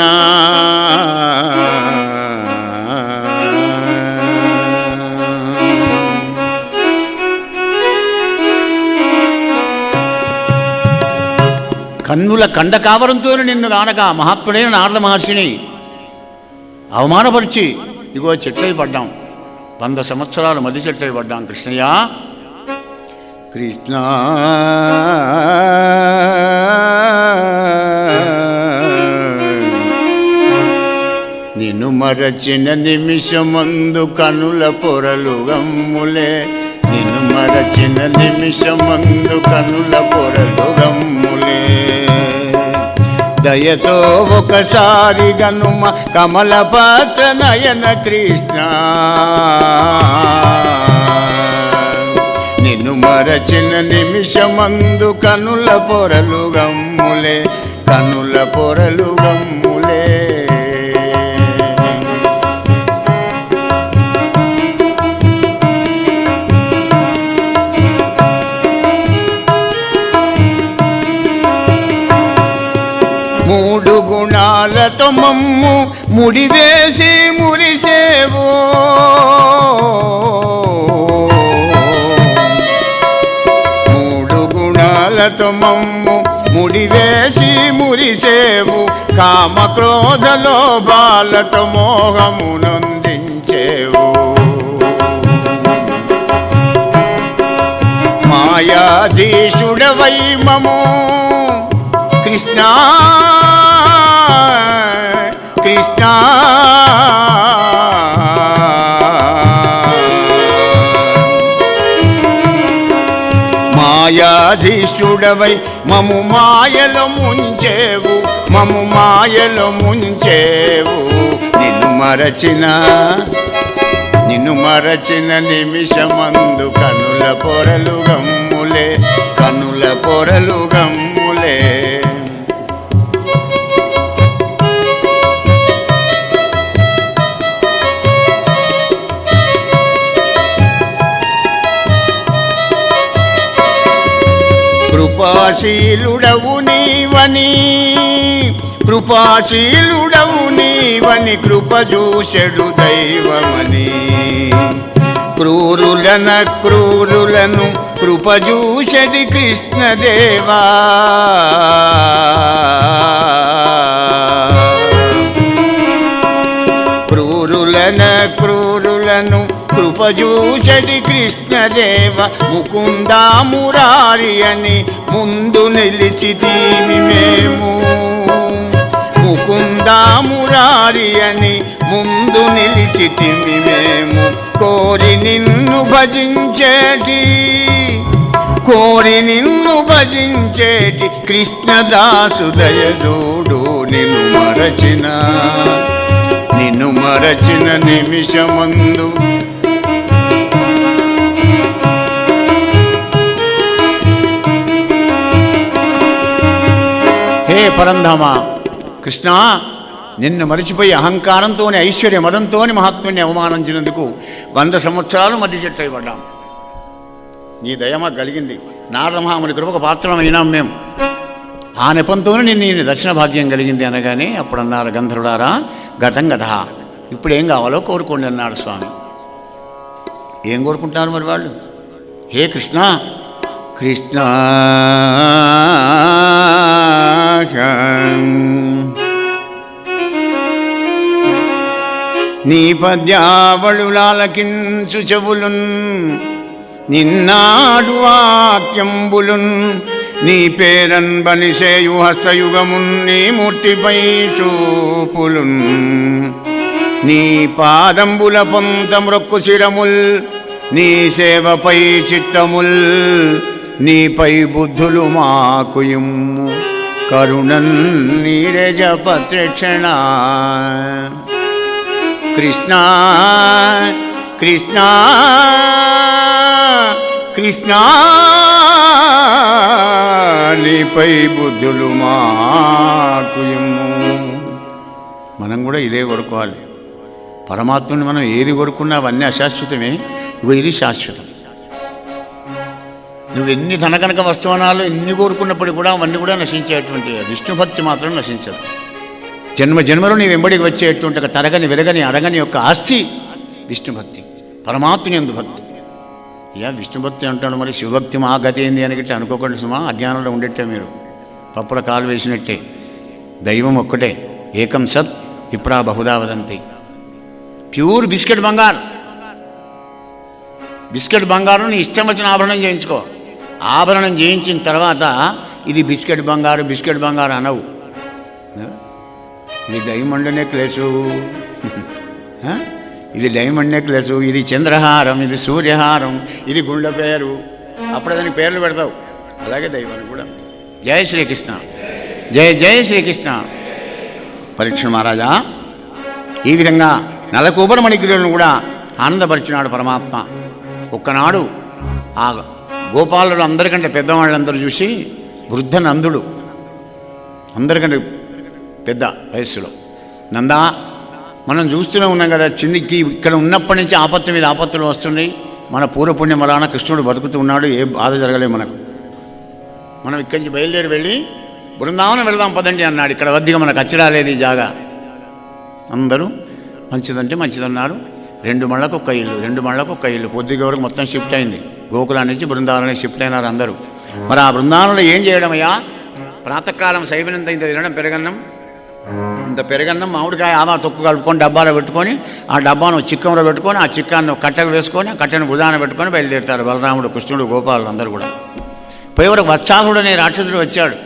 కన్నుల కండ కావరంతో నిన్ను కానక మహాత్ముడైన నారద మహర్షిని అవమానపరిచి ఇగో చెట్లై పడ్డాం. 100 సంవత్సరాలు మధ్య చెట్లై పడ్డాం కృష్ణయ్య. కృష్ణ నిన్ను మరచిన నిమిషమందు కనుల పొరలు గమ్ములే, నిన్ను మరచిన నిమిషమందు కనుల పొరలు గమ్ములే, దయతో ఒకసారి గనుమ కమలపాత్ర నయన కృష్ణ. నిన్ను మరచిన నిమిషమందు కనుల పొరలు గమ్ములే, కనుల పొరలు గమ్ములే. మూడు గుణాలతో మమ్ము ముడివేసి మురిసేవో, మూడు గుణాలతో మమ్ము ముడివేసి మురిసేవు, కామక్రోధ లోభాలతో మోహమునందించేవు, మాయాధీశుడవై మము కృష్ణ కృష్ణ. మాయాధీశుడవై మము మాయలో ముంచేవు, మము మాయలో ముంచేవు, నిన్ను మరచిన నిమిషమందు కనుల పొరలు గమ్ములే, కనుల పొరలు గమ్ములే. కృపాశీలుడవు నీవని, కృపాశీలుడవు నీవని, కృప చూసెడు దైవమని. క్రూరులను కృప చూసెడి కృష్ణదేవా. క్రూరులను కృప చూసెడి కృష్ణదేవ. ముకుందా మురారి అని ముందు నిలిచితీమి మేము, ముకుందా మురారి అని ముందు నిలిచితిమి మేము. కోరి నిన్ను భజించేటి కృష్ణదాసు దయజోడు. నిన్ను మరచిన నిమిషమందు హే పరంధామ కృష్ణ, నిన్ను మరిచిపోయి అహంకారంతోని ఐశ్వర్య మదంతోని మహాత్ముని అవమానించినందుకు 100 సంవత్సరాలు మధ్య చెట్టు పడ్డాం. నీ దయమ కలిగింది. నారద మహాముని కృపకు పాత్రమైనాం మేము. ఆ నెపంతోనే నిన్ను దర్శన భాగ్యం కలిగింది అనగానే అప్పుడన్నారు గంధర్వులారా గతం గత, ఇప్పుడు ఏం కావాలో కోరుకోండి అన్నాడు స్వామి. ఏం కోరుకుంటారు మరి వాళ్ళు? హే కృష్ణ, కృష్ణ నీ పద్యావళులాలకించు చెవులున్, నిన్నాడు వాక్యంబులున్, నీ పేరన్ బనిసేయు హస్తయుగమున్, నీ మూర్తిపై చూపులున్, నీ పాదంబుల పొంత మ్రొక్కు శిరముల్, నీ సేవపై చిత్తముల్, నీపై బుద్ధులు మాకు ఇమ్ము, కరుణన్ నీరజ పత్రక్షణ. కృష్ణ కృష్ణ కృష్ణ నీపై బుద్ధులు మాకు ఇమ్ము. మనం కూడా ఇదే కోరుకోవాలి. పరమాత్మని మనం ఏది కోరుకున్నా అవన్నీ అశాశ్వతమే, ఇది శాశ్వతం. నువ్వు ఎన్ని ధనకనక వస్తువనాలు ఎన్ని కోరుకున్నప్పటికీ కూడా అవన్నీ కూడా నశించేటువంటి విష్ణు భక్తి మాత్రం నశించదు. జన్మ జన్మలో నీ వెంబడికి వచ్చేటువంటి ఒక తరగని వెరగని అరగని యొక్క ఆస్తి విష్ణుభక్తి, పరమాత్మని యందు భక్తి. విష్ణుభక్తి అంటాడు, మరి శివభక్తి మా గతి ఏంది అని గిట్ట అనుకోకండి సుమా. అజ్ఞానంలో ఉండేట్టే మీరు, పప్పుల కాలు వేసినట్టే. దైవం ఒక్కటే, ఏకం సత్ విప్రా బహుదా వదంతి. ప్యూర్ బిస్కెట్ బంగారు, బిస్కెట్ బంగారం నీ ఇష్టం వచ్చిన ఆభరణం చేయించుకో. ఆభరణం చేయించిన తర్వాత ఇది బిస్కెట్ బంగారు అనవు. ఇది డైమండ్ నెక్లెసు, ఇది డైమండ్ నెక్లెసు, ఇది చంద్రహారం, ఇది సూర్యహారం, ఇది గుండె పేరు. అప్పుడు దానికి పేర్లు పెడతావు. అలాగే దైవానికి కూడా. జయ శ్రీకృష్ణ, జయ జయ శ్రీకృష్ణ. పరీక్ష మహారాజా ఈ విధంగా నలకూబర మణిగిరులను కూడా ఆనందపరిచినాడు పరమాత్మ. ఒక్కనాడు ఆ గోపాలుడు అందరికంటే పెద్దవాళ్ళందరూ చూసి, వృద్ధ నందుడు అందరికంటే పెద్ద వయస్సులో, నందా మనం చూస్తూనే ఉన్నాం కదా, చిన్నికి ఇక్కడ ఉన్నప్పటి నుంచి ఆపత్తి మీద ఆపత్తులు వస్తున్నాయి. మన పూర్వపుణ్యం వలన కృష్ణుడు బతుకుతూ ఉన్నాడు, ఏ బాధ జరగలేదు మనకు. మనం ఇక్కడి నుంచి బయలుదేరి వెళ్ళి బృందావనం వెళదాం పదండి అన్నాడు. ఇక్కడ వద్దిగా మనకు అచ్చడాలేదు ఈ జాగా. అందరూ మంచిదంటే మంచిదన్నారు. 2 మళ్ళకు ఒక్క ఇల్లు పొద్దుగా వరకు మొత్తం షిఫ్ట్ అయింది. గోకులా నుంచి బృందావనానికి షిఫ్ట్ అయినారు అందరూ. మరి ఆ బృందావనంలో ఏం చేయడం అయ్యా? ప్రాతకాలం సైబినంత ఇంత తినడం, పెరగన్నం, ఇంత పెరగన్నం మామిడికాయ ఆవా తొక్కు కలుపుకొని డబ్బాలో పెట్టుకొని, ఆ డబ్బాను చిక్కంలో పెట్టుకొని, ఆ చిక్కాన్ని కట్టకు వేసుకొని, ఆ కట్టెను భుజాన పెట్టుకొని బయలుదేరుతారు బలరాముడు, కృష్ణుడు, గోపాలు అందరూ కూడా. పోయి వరకు వత్సాసుడు అనే రాక్షసుడు వచ్చాడు.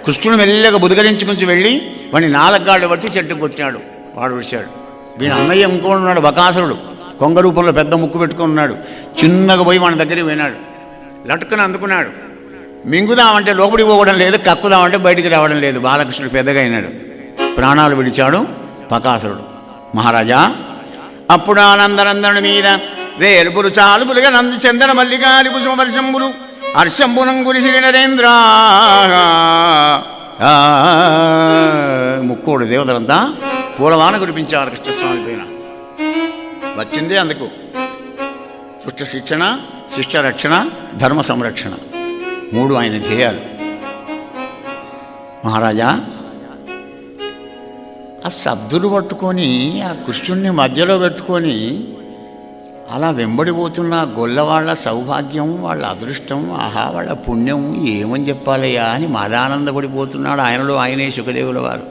కృష్ణుడు మెల్లగా బుధకరించుకుంటూ వెళ్ళి వాడిని 4 గాళ్ళు పట్టి చెట్టుకు కొట్టాడు. వాడు విడిచాడు. వీని అన్నయ్య ఇంకోడు ఉన్నాడు బకాసురుడు, కొంగ రూపంలో పెద్ద ముక్కు పెట్టుకుని ఉన్నాడు. చిన్నగా పోయి వాడి దగ్గరికి పోయినాడు. లటుకుని అందుకున్నాడు. మింగుదామంటే లోపలికి పోవడం లేదు, కక్కుదామంటే బయటికి రావడం లేదు. బాలకృష్ణుడు పెద్దగా అయినాడు. ప్రాణాలు విడిచాడు బకాసురుడు. మహారాజా, అప్పుడు ఆనందనందనుడి మీద వేలుపులు చాలుపులుగా నంది చందన మల్లికాది కుసుమ వర్షంబులు హర్షంబునం గురిసిరి నరేంద్ర. ముక్కోడు దేవతలంతా పూలవాన కురిపించారు కృష్ణస్వామి పైన. వచ్చిందే అందుకు దుష్ట శిక్షణ, శిష్ట రక్షణ, ధర్మ సంరక్షణ, 3 ఆయన ధ్యేయాలు. మహారాజా, ఆ సద్దులు పట్టుకొని ఆ కృష్ణుణ్ణి మధ్యలో పెట్టుకొని అలా వెంబడిపోతున్న గొల్లవాళ్ల సౌభాగ్యం, వాళ్ళ అదృష్టం, ఆహా వాళ్ళ పుణ్యం ఏమని చెప్పాలయ్యా అని మదానందపడిపోతున్నాడు. ఆయనలో ఆయనే శుకదేవుల వారు.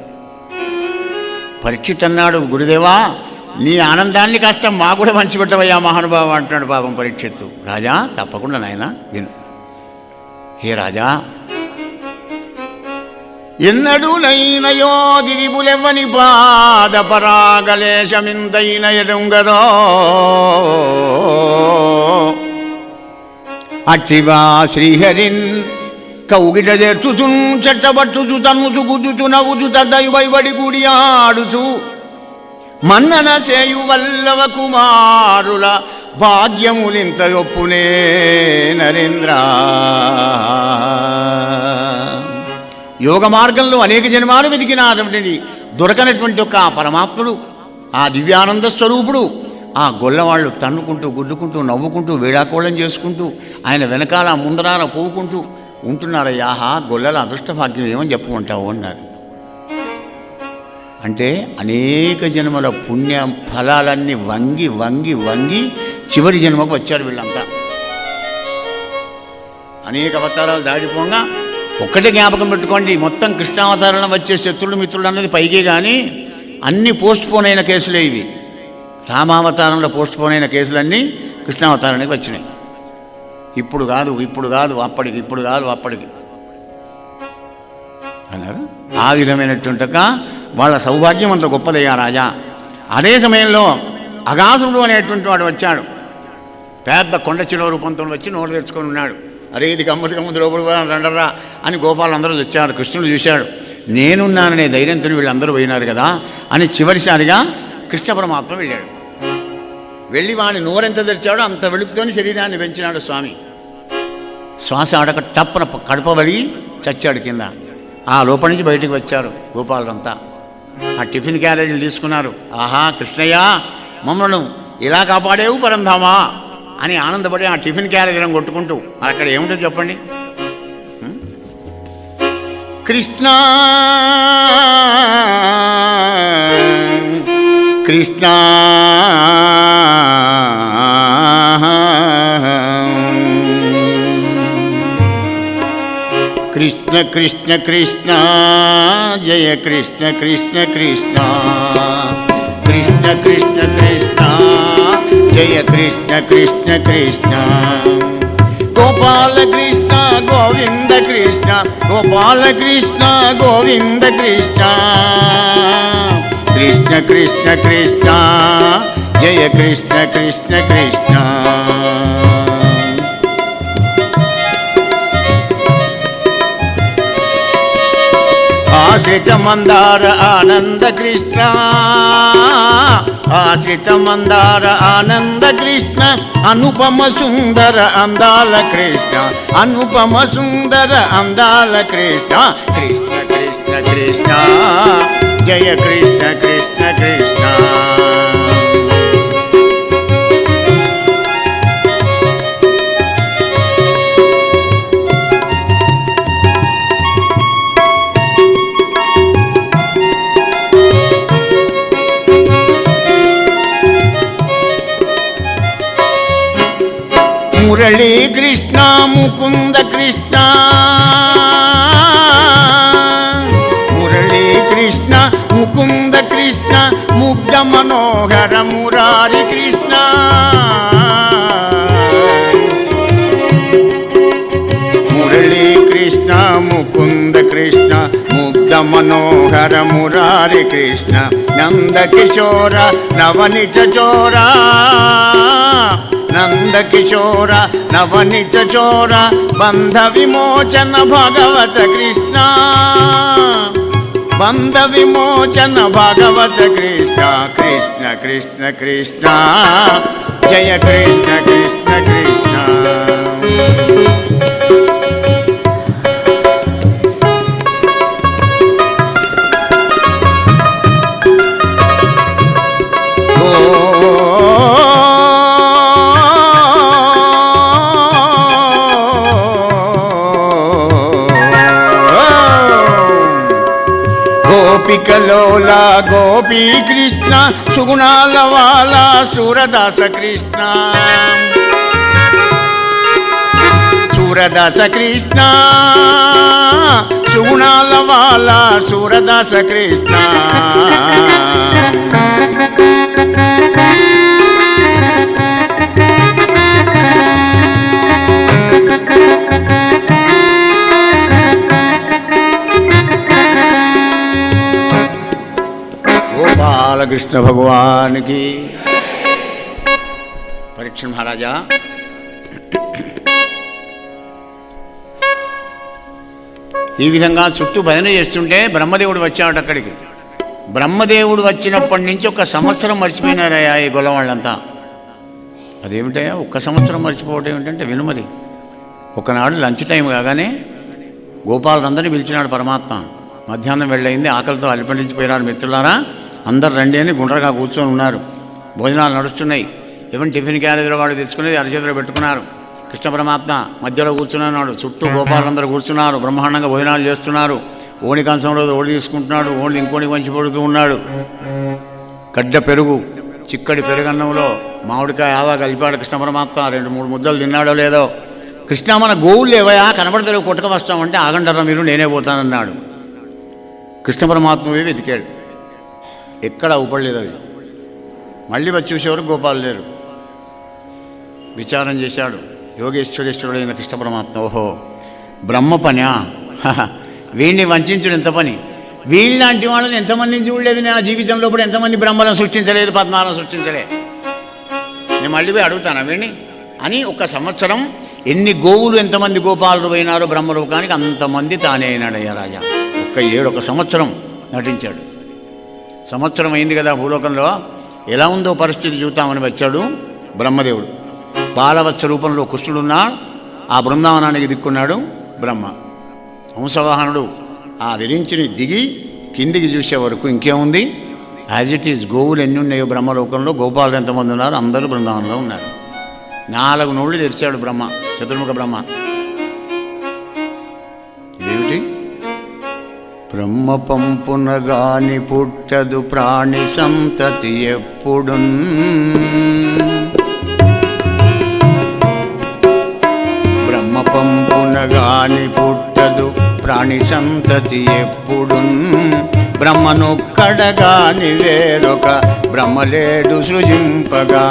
పరీక్షిత్ అన్నాడు, గురుదేవా నీ ఆనందాన్ని కాస్త మా కూడా పంచిపెట్టవయ్యా మహానుభావ అంటున్నాడు పాపం పరీక్షిత్తు. రాజా, తప్పకుండా నాయన విను. హే రాజా, ఎన్నడూ నైన యోగిబులెవ్వని పాద పరాగలేశమింతైన ఎడుంగరో అట్టివా శ్రీహరిన్ కౌగిట చేర్చుచున్ చెట్టబట్టుచు తన్నుచు గుద్దుచు నవ్వుచు తద్దయుబడి గుడి ఆడుచు మన్నన చేయు వల్లవ కుమారుల భాగ్యములింత యొప్పునే నరేంద్ర. యోగ మార్గంలో అనేక జన్మాలు వెతికినటువంటి దొరకనటువంటి ఒక ఆ పరమాత్ముడు, ఆ దివ్యానంద స్వరూపుడు, ఆ గొల్లవాళ్ళు తన్నుకుంటూ గుద్దుకుంటూ నవ్వుకుంటూ వేళాకోళం చేసుకుంటూ ఆయన వెనకాల ముందరాన పోవుకుంటూ ఉంటున్నారయ్యాహా గొల్లల అదృష్ట భాగ్యం ఏమని చెప్పుకుంటావు అన్నారు. అంటే అనేక జన్మల పుణ్య ఫలాలన్నీ వంగి వంగి వంగి చివరి జన్మకు వచ్చారు వీళ్ళంతా. అనేక అవతారాలు దాడిపోగా ఒక్కటే జ్ఞాపకం పెట్టుకోండి, మొత్తం కృష్ణావతారంలో వచ్చే శత్రుడు మిత్రుడు అన్నది పైకే, కానీ అన్నీ పోస్ట్ పోన్ అయిన కేసులే ఇవి. రామావతారంలో పోస్ట్ పోన్ అయిన కేసులన్నీ కృష్ణావతారానికి వచ్చినాయి. ఇప్పుడు కాదు అప్పటికి, ఇప్పుడు కాదు అప్పటికి అన్నారు. ఆ విధమైనటువంటి వాళ్ళ సౌభాగ్యం అంత గొప్పదయ్యా రాజా. అదే సమయంలో అగాసురుడు అనేటువంటి వాడు వచ్చాడు. పెద్ద కొండ చిలో రూపంతో వచ్చి నోరు తెచ్చుకొని ఉన్నాడు. అరే ఇది గమ్మతి లోపల రండరా అని గోపాలందరూ వచ్చారు. కృష్ణుడు చూశాడు, నేనున్నాననే ధైర్యంతో వీళ్ళందరూ పోయినారు కదా అని చివరిసారిగా కృష్ణ పరమాత్మ వెళ్ళాడు. వెళ్ళి వాడిని నోరెంత తెరిచాడో అంత వెలుపుతోని శరీరాన్ని పెంచినాడు స్వామి. శ్వాస ఆడక టప్పన కడుప వలిగి చచ్చాడు కింద. ఆ లోపల నుంచి బయటికి వచ్చారు గోపాలంతా. ఆ టిఫిన్ క్యారేజీలు తీసుకున్నారు. ఆహా కృష్ణయ్య, మమ్మల్ని ఇలా కాపాడేవు పరంధామా అని ఆనందపడి ఆ టిఫిన్ క్యారేజీలను కొట్టుకుంటూ అక్కడ ఏముంటుంది చెప్పండి. కృష్ణ కృష్ణ కృష్ణ కృష్ణ కృష్ణ జయ కృష్ణ కృష్ణ కృష్ణ కృష్ణ కృష్ణ కృష్ణ జయ కృష్ణ కృష్ణ కృష్ణ గోపాల కృష్ణ గోవింద కృష్ణ గోపాల కృష్ణ గోవింద కృష్ణ కృష్ణ కృష్ణ కృష్ణ జయ కృష్ణ కృష్ణ కృష్ణ ఆశ్రిత మందార ఆనంద కృష్ణ ఆశ్రిత మందార ఆనంద కృష్ణ అనుపమ సుందర అందాల కృష్ణ అనుపమ సుందర అందాల కృష్ణ కృష్ణ కృష్ణ కృష్ణ జయ కృష్ణ కృష్ణ కృష్ణ మురళీ కృష్ణ ముకుంద కృష్ణ మురళీ కృష్ణ ముకుంద కృష్ణ ముగ్ధ మనోహర మురారి కృష్ణ మురళీ కృష్ణ ముకుంద కృష్ణ ముగ్ధ మనోహర మురారి కృష్ణ నంద కిశోర నవనిత చోరా నంద కిశోర నవనిత చోర బంధ విమోచన భగవత కృష్ణ బంధ విమోచన భాగవత కృష్ణ కృష్ణ కృష్ణ కృష్ణ జయ కృష్ణ కృష్ణ కృష్ణ. గోపికలోలా గోపీ కృష్ణ సుగుణాల వాలా సూరదాస కృష్ణ సూరదాస కృష్ణ సుగుణాల వాలా సూరదాస కృష్ణ. బాలకృష్ణ భగవానికి. పరీక్ష మహారాజా, ఈ విధంగా చుట్టూ భజన చేస్తుంటే బ్రహ్మదేవుడు వచ్చాడు అక్కడికి. బ్రహ్మదేవుడు వచ్చినప్పటి నుంచి 1 సంవత్సరం మర్చిపోయినారయ్యా ఈ గొల్ల వాళ్ళంతా. అదేమిటయ్యా 1 సంవత్సరం మర్చిపోవడం ఏమిటంటే విను మరి. ఒకనాడు లంచ్ టైం కాగానే గోపాలందరినీ పిలిచినాడు పరమాత్మ. మధ్యాహ్నం వెళ్ళయింది, ఆకలితో అలిపండించిపోయినారు. మిత్రులారా అందరు రండి అని గుండ్రగా కూర్చొని ఉన్నారు. భోజనాలు నడుస్తున్నాయి. ఎవరిని టిఫిన్ క్యారేజీలో వాళ్ళు తెచ్చుకునేది అరచేతిలో పెట్టుకున్నారు. కృష్ణ పరమాత్మ మధ్యలో కూర్చున్నాడు. చుట్టూ గోపాలందరూ కూర్చున్నారు. బ్రహ్మాండంగా భోజనాలు చేస్తున్నారు. ఓణి కంచంలో ఓడి తీసుకుంటున్నాడు. ఓణి ఇంకోనికి వంచి పడుతూ ఉన్నాడు. గడ్డ పెరుగు, చిక్కడి పెరుగన్నంలో మామిడికాయ ఆవా కలిపాడు కృష్ణ పరమాత్మ. 2-3 ముద్దలు తిన్నాడో లేదో. కృష్ణ మన గోవులు ఏవయా కనబడతలేవు, కొట్టుక వస్తామంటే ఆగండరా మీరు, నేనే పోతానన్నాడు. కృష్ణ పరమాత్మవే వెతికాడు, ఎక్కడ ఊపడలేదు అది. మళ్ళీ వచ్చి చూసేవారు గోపాలు లేరు. విచారం చేశాడు యోగేశ్వరేశ్వరుడైన కృష్ణ పరమాత్మ. ఓహో బ్రహ్మ పనా, వీడిని వంచడం ఎంత పని. వీళ్ళలాంటి వాళ్ళని ఎంతమందిని చూడలేదు నా జీవితంలో. కూడా ఎంతమంది బ్రహ్మలను సృష్టించలేదు, పద్మాలను సృష్టించలే. నేను మళ్ళీ పోయి అడుగుతాను వీడిని అని. 1 సంవత్సరం ఎన్ని గోవులు ఎంతమంది గోపాలు పోయినారో బ్రహ్మలోకానికి అంతమంది తానే అయినాడయ్యా రాజా. 1 సంవత్సరం నటించాడు. సంవత్సరం అయింది కదా భూలోకంలో, ఎలా ఉందో పరిస్థితి చూద్దామని వచ్చాడు బ్రహ్మదేవుడు. బాలవత్స రూపంలో కృష్ణుడున్నా ఆ బృందావనానికి దిక్కున్నాడు బ్రహ్మ. హంసవాహనుడు ఆ విరించిని దిగి కిందికి చూసే వరకు ఇంకేముంది, యాజ్ ఇట్ ఈజ్. గోవులు ఎన్ని ఉన్నాయో బ్రహ్మలోకంలో, గోపాలు ఎంతమంది ఉన్నారు, అందరూ బృందావనంలో ఉన్నారు. 4 నోళ్ళు తెరిచాడు బ్రహ్మ, చతుర్ముఖ బ్రహ్మ. ఇదేమిటి? బ్రహ్మ పంపునగాని పుట్టదు ప్రాణి సంతతి ఎప్పుడు. బ్రహ్మ పంపునగాని పుట్టదు ప్రాణి సంతతి ఎప్పుడు. బ్రహ్మనొక్కడగాని వేరొక బ్రహ్మలేడు సృజింపగా.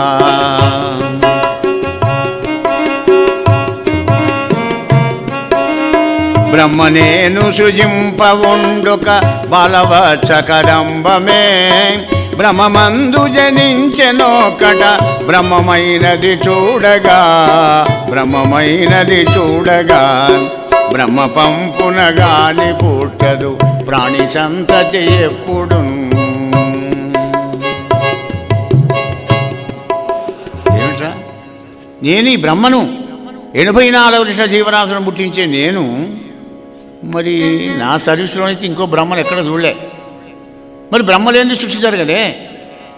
బ్రహ్మనేను సృజింపవుండుక బాలవత్స కదంబమే. బ్రహ్మమందు జనించెనోకట బ్రహ్మమైనది చూడగా, బ్రహ్మమైనది చూడగా. బ్రహ్మ పంపునగాని పుట్టదు ప్రాణి సంతతి ఎప్పుడు. ఏమిట్రా, నేను ఈ బ్రహ్మను 84 లక్షల జీవరాశులను పుట్టించే నేను, మరి నా సర్వీస్లో అయితే ఇంకో బ్రహ్మను ఎక్కడ చూడలే. మరి బ్రహ్మలేంది సృష్టించారు కదే,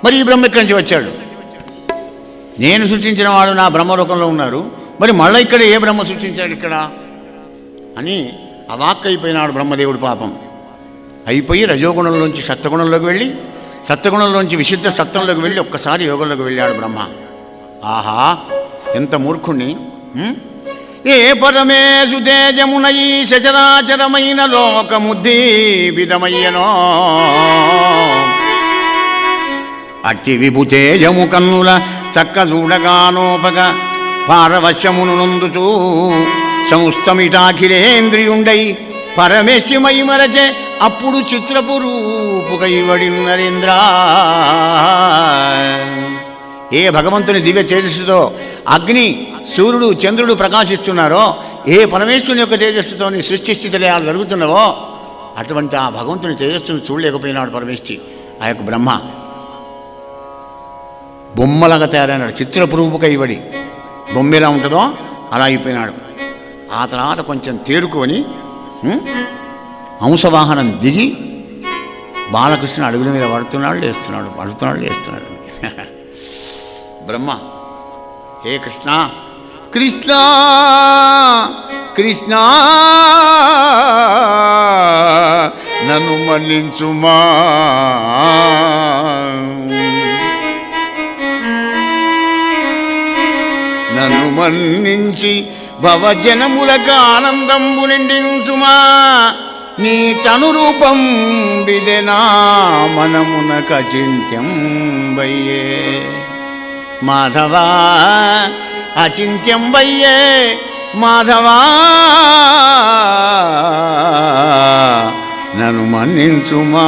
మరి ఈ బ్రహ్మ ఎక్కడి నుంచి వచ్చాడు? నేను సృష్టించిన వాడు నా బ్రహ్మలోకంలో ఉన్నారు, మరి మళ్ళీ ఇక్కడ ఏ బ్రహ్మ సృష్టించాడు ఇక్కడ అని అవాక్కైపోయినాడు బ్రహ్మదేవుడు. పాపం అయిపోయి రజోగుణంలోంచి సత్వగుణంలోకి వెళ్ళి, సత్వగుణంలోంచి విశుద్ధ సత్వంలోకి వెళ్ళి ఒక్కసారి యోగంలోకి వెళ్ళాడు బ్రహ్మ. ఆహా ఎంత మూర్ఖుణ్ణి! ఏ పరమేశు తేజమున ఈ సచరాచరమైన లోకముద్దీపితమయ్యనో, అట్టి విభుతేజము కన్నుల చక్క చూడగానోపగ పారవశ్యమును నొందుచూ సంస్థమితాఖిలేంద్రియుండై పరమేశ్వమై మరచే అప్పుడు చిత్రపు రూపుకైవడి నరేంద్ర. ఏ భగవంతుని దివ్య తేజస్సుతో అగ్ని, సూర్యుడు, చంద్రుడు ప్రకాశిస్తున్నారో, ఏ పరమేశ్వరుని యొక్క తేజస్సుతో సృష్టి స్థితిలయాలు జరుగుతున్నావో, అటువంటి ఆ భగవంతుని తేజస్సును చూడలేకపోయినాడు పరమేష్ఠి. ఆ యొక్క బ్రహ్మ బొమ్మలాగా తయారైనాడు, చిత్రపురూపక ఇవ్వడి బొమ్మ ఎలా ఉంటుందో అలా అయిపోయినాడు. ఆ తర్వాత కొంచెం తేరుకొని హంసవాహనం దిగి బాలకృష్ణ అడుగుల మీద పడుతున్నాడు, లేస్తున్నాడు. బ్రహ్మ, హే కృష్ణ కృష్ణ కృష్ణ నన్ను మన్నించుమా, నన్ను మన్నించి భవజనములకు ఆనందంబు నిండించుమా, నీ తనురూపం బిదెనా మనమునక చింత్యం వయ్యే మాధవా, అచింత్యం వయ్యే మాధవా, నన్ను మన్నించుమా.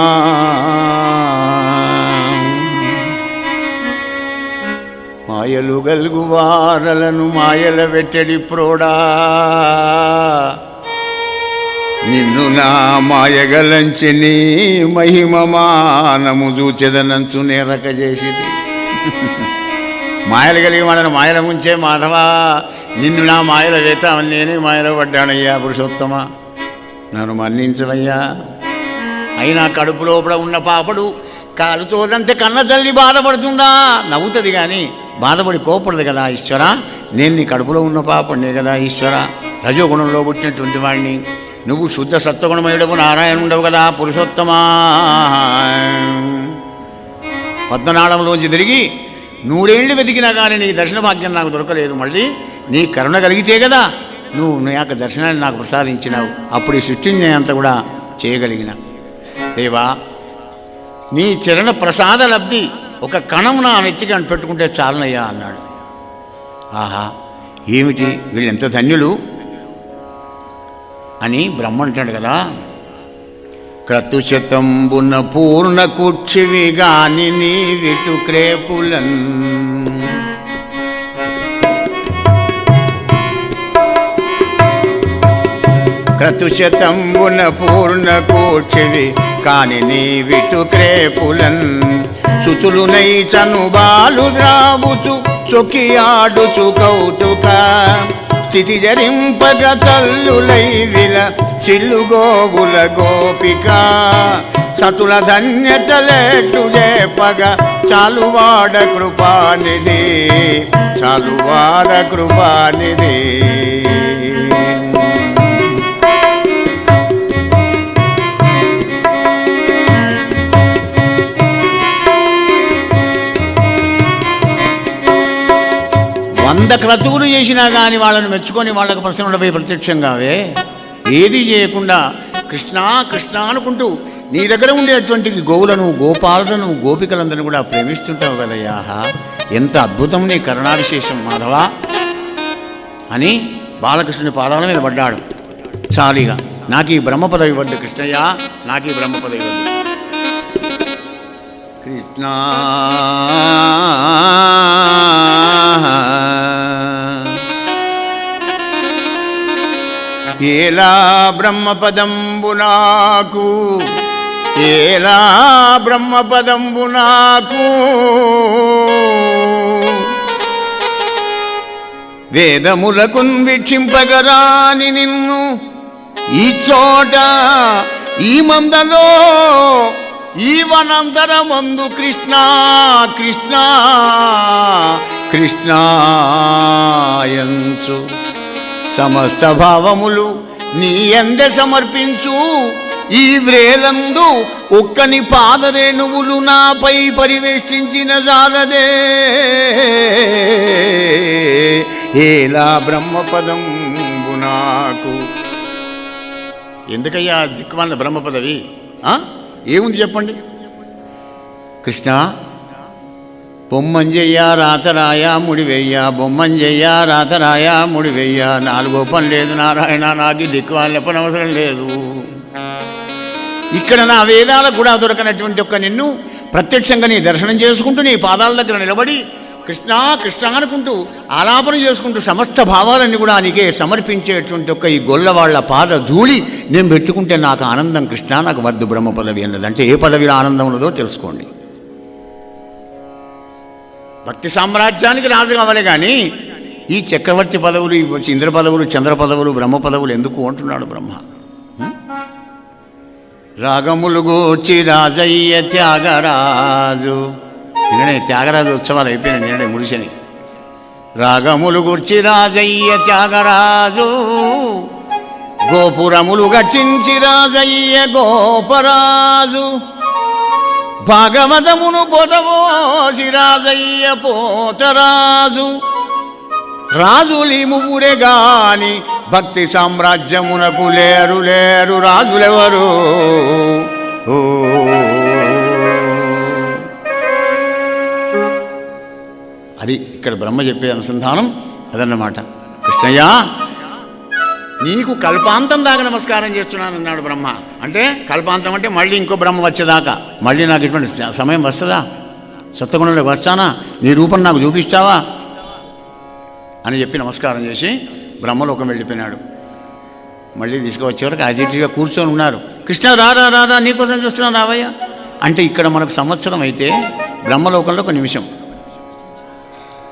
మాయలు గల్గువారలను మాయల వెట్టడి ప్రోడా, నిన్ను నా మాయగలంచి నీ మహిమమానము చూచెదనంచు నేరక చేసిది. మాయలు కలిగి వాళ్ళని మాయల ముంచే మాధవా, నిన్ను నా మాయల వేత నేనే మాయలో పడ్డానయ్యా పురుషోత్తమ, నన్ను మన్నించవయ్యా. అయినా కడుపు లోపల ఉన్న పాపడు కాలుతోదంతే కన్న తల్లి బాధపడుతుందా? నవ్వుతుంది కానీ బాధపడి కోపడదు కదా ఈశ్వర. నేను నీ కడుపులో ఉన్న పాపడినే కదా ఈశ్వర. రజోగుణంలో పుట్టినటువంటి వాడిని, నువ్వు శుద్ధ సత్వగుణమయుడవు నారాయణుండవు కదా పురుషోత్తమా. పద్మనాళంలోంచి తిరిగి 100 ఏళ్ళు వెతికినా కానీ నీకు దర్శన భాగ్యం నాకు దొరకలేదు. మళ్ళీ నీ కరుణ కలిగితే కదా నువ్వు నీ యొక్క దర్శనాన్ని నాకు ప్రసాదించినావు. అప్పుడు ఈ సృష్టిని అంతా కూడా చేయగలిగిన దేవా, నీ చరణ ప్రసాద లబ్ధి ఒక కణం నా నెత్తికి అని పెట్టుకుంటే చాలనయ్యా అన్నాడు. ఆహా, ఏమిటి వీళ్ళెంత ధన్యులు అని బ్రహ్మ అంటాడు కదా. క్రతుశతంబున పూర్ణ కుక్షివి గాని నీ విటు క్రేపులన్, క్రతుశతంబున పూర్ణ కుక్షివి కాని నీ విటు క్రేపులన్, సుతులునై చనుబాలు ద్రావుచు చొక్కియాడుచు కౌతుక, స్థితి జరింపగ తల్లులై విల సిల్లుగోవుల గోపిక, సతుల ధన్యతలేట్లు చేపగ చాలువాడ కృపానిధి, చాలువాడ కృపానిధి. వంద క్రతువులు చేసినా కానీ వాళ్ళని మెచ్చుకొని వాళ్ళకు ప్రసన్నుడపై ప్రత్యక్షంగావే ఏది చేయకుండా కృష్ణ కృష్ణ అనుకుంటూ నీ దగ్గర ఉండేటువంటి గోవులను గోపాలను గోపికలందరినీ కూడా ప్రేమిస్తుంటావు కదయ్యా. ఎంత అద్భుతం నీ కరుణా విశేషం మాధవా అని బాలకృష్ణుని పాదాల మీద పడ్డాడు. చాలిగా నాకు ఈ బ్రహ్మ పదవి వద్దు కృష్ణయ్య, నాకు ఈ బ్రహ్మ పదవి వద్దు కృష్ణ. ఏలా బ్రహ్మపదంబు నాకు, ఏలా బ్రహ్మపదంబు నాకు, వేదములకున్ వీక్షింపగరాని నిన్ను ఈ చోట ఈ మందలో ఈ వనంతరమందు కృష్ణ కృష్ణ కృష్ణాయంచు సమస్త భావములు నీ ఎందే సమర్పించు. ఈ వ్రేలందు ఒక్కని పాదరేణువులు నాపై పరివేష్టించిన జాలదే. ఏలా బ్రహ్మపదంబు నాకు. ఎందుకయ్యా దిక్కుమాలిన బ్రహ్మ పదవి? ఏముంది చెప్పండి. కృష్ణ బొమ్మంజయ్య రాతరాయ ముడివెయ్య, బొమ్మంజయ్య రాతరాయ ముడివెయ్య, 4 పని లేదు నారాయణ, నాకు దిక్కుమాలిన పని అవసరం లేదు. ఇక్కడ నా వేదాలకు కూడా దొరకనటువంటి ఒక్క నిన్ను ప్రత్యక్షంగా నీ దర్శనం చేసుకుంటూ నీ పాదాల దగ్గర నిలబడి కృష్ణ కృష్ణ అనుకుంటూ ఆలాపన చేసుకుంటూ సమస్త భావాలన్నీ కూడా నీకే సమర్పించేటువంటి ఒక ఈ గొల్లవాళ్ల పాద ధూళి నేను పెట్టుకుంటే నాకు ఆనందం కృష్ణ, నాకు వద్దు బ్రహ్మ పదవి అన్నది. అంటే ఏ పదవిలో ఆనందం ఉన్నదో తెలుసుకోండి. భక్తి సామ్రాజ్యానికి రాజు కావాలి కానీ ఈ చక్రవర్తి పదవులు, ఈ ఇంద్ర పదవులు, చంద్ర పదవులు, బ్రహ్మ పదవులు ఎందుకు అంటున్నాడు బ్రహ్మ. రాగములు గూర్చి రాజయ్య త్యాగరాజు, నిన్ననే త్యాగరాజు ఉత్సవాలు అయిపోయినాయి, నిన్ననే ముడిసని. రాగములు గూర్చి రాజయ్య త్యాగరాజు, గోపురములు గట్టించి రాజయ్య గోపరాజు, భాగవతమును పోతవోసి రాజయ్య పోతరాజు. రాజులి ముగ్గురే గాని భక్తి సామ్రాజ్యమునకు లేరు లేరు రాజులెవరు. అది ఇక్కడ బ్రహ్మ చెప్పే అనుసంధానం అదన్నమాట. కృష్ణయ్య నీకు కల్పాంతం దాకా నమస్కారం చేస్తున్నాను అన్నాడు బ్రహ్మ. అంటే కల్పాంతం అంటే మళ్ళీ ఇంకో బ్రహ్మ వచ్చేదాకా, మళ్ళీ నాకు ఇటువంటి సమయం వస్తుందా, సత్వగుణంలోకి వస్తానా, నీ రూపం నాకు చూపిస్తావా అని చెప్పి నమస్కారం చేసి బ్రహ్మలోకం వెళ్ళిపోయినాడు. మళ్ళీ తీసుకువచ్చేవరకు అజిటిగా కూర్చొని ఉన్నారు. కృష్ణ రారా రారా నీకోసం చూస్తున్నాను రావయ్య అంటే ఇక్కడ మనకు సంవత్సరం అయితే బ్రహ్మలోకంలో ఒక నిమిషం.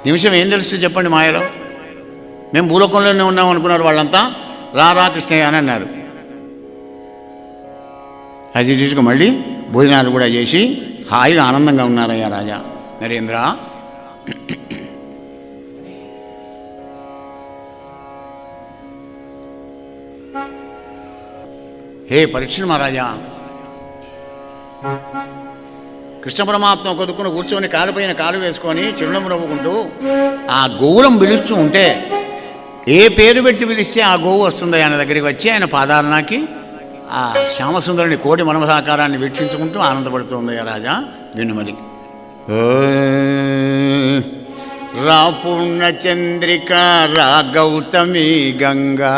నిమిషం ఏం తెలుస్తుంది చెప్పండి మాయలో. మేము భూలోకంలోనే ఉన్నాం అనుకున్నారు వాళ్ళంతా. రారా కృష్ణయ్య అని అన్నారు. అజిటిగా మళ్ళీ భోజనాలు కూడా చేసి హాయిగా ఆనందంగా ఉన్నారయ్యా రాజా నరేంద్ర. హే పరీక్ష మహారాజా, కృష్ణ పరమాత్మ కొదుకుని కూర్చొని కాలుపైన కాలు వేసుకొని చిరునవ్వు నవ్వుకుంటూ ఆ గోవులం పిలుస్తూ ఉంటే ఏ పేరు పెట్టి పిలిస్తే ఆ గోవు వస్తుంది ఆయన దగ్గరికి వచ్చి ఆయన పాదాలనాకి ఆ శ్యామసుందరుని కోటి మనమసాకారాన్ని వీక్షించుకుంటూ ఆనందపడుతుంది రాజా. వినుమలి రా పూర్ణచంద్రిక రా గౌతమి గంగా,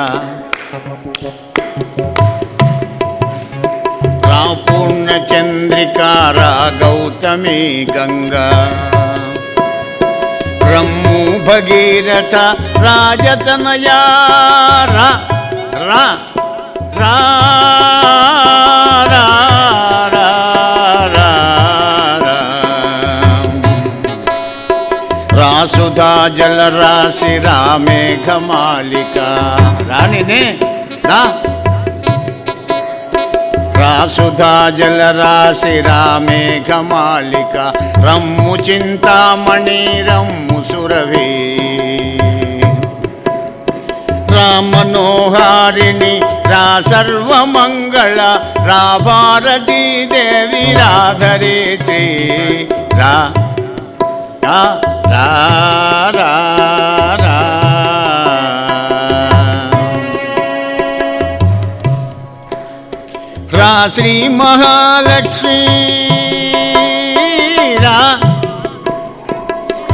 రా పూర్ణచంద్రిక రా గౌతమి గంగా, రమ్ము భగీరథ రాజతనయా రా రా రా రా రా రా రాసుధా జల రాశి రామేఘమాలిక రాణినే రా రాసుధా జల రాశి రామేఘమాలిక, రమ్ము చింతామణి రమ్ము సురభి, రామనోహారిణి రా సర్వమంగళ, రా భారతీ దేవి రాధరిత్రి రా రా రా రా రా. రా శ్రీ మహాలక్ష్మీ రా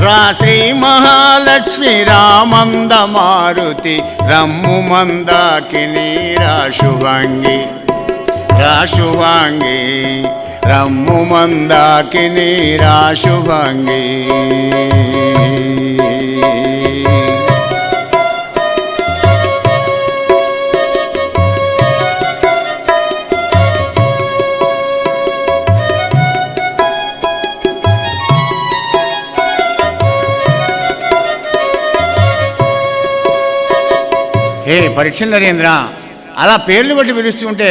రా శ్రీ మహాలక్ష్మి రామంద మారుతి, రమ్ము మందాకిని రా శుభంగి రా శుభంగి, రమ్ము మందాకిని రా శుభంగి. హే పరీక్ష నరేంద్ర, అలా పేర్లు బట్టి పిలుస్తూ ఉంటే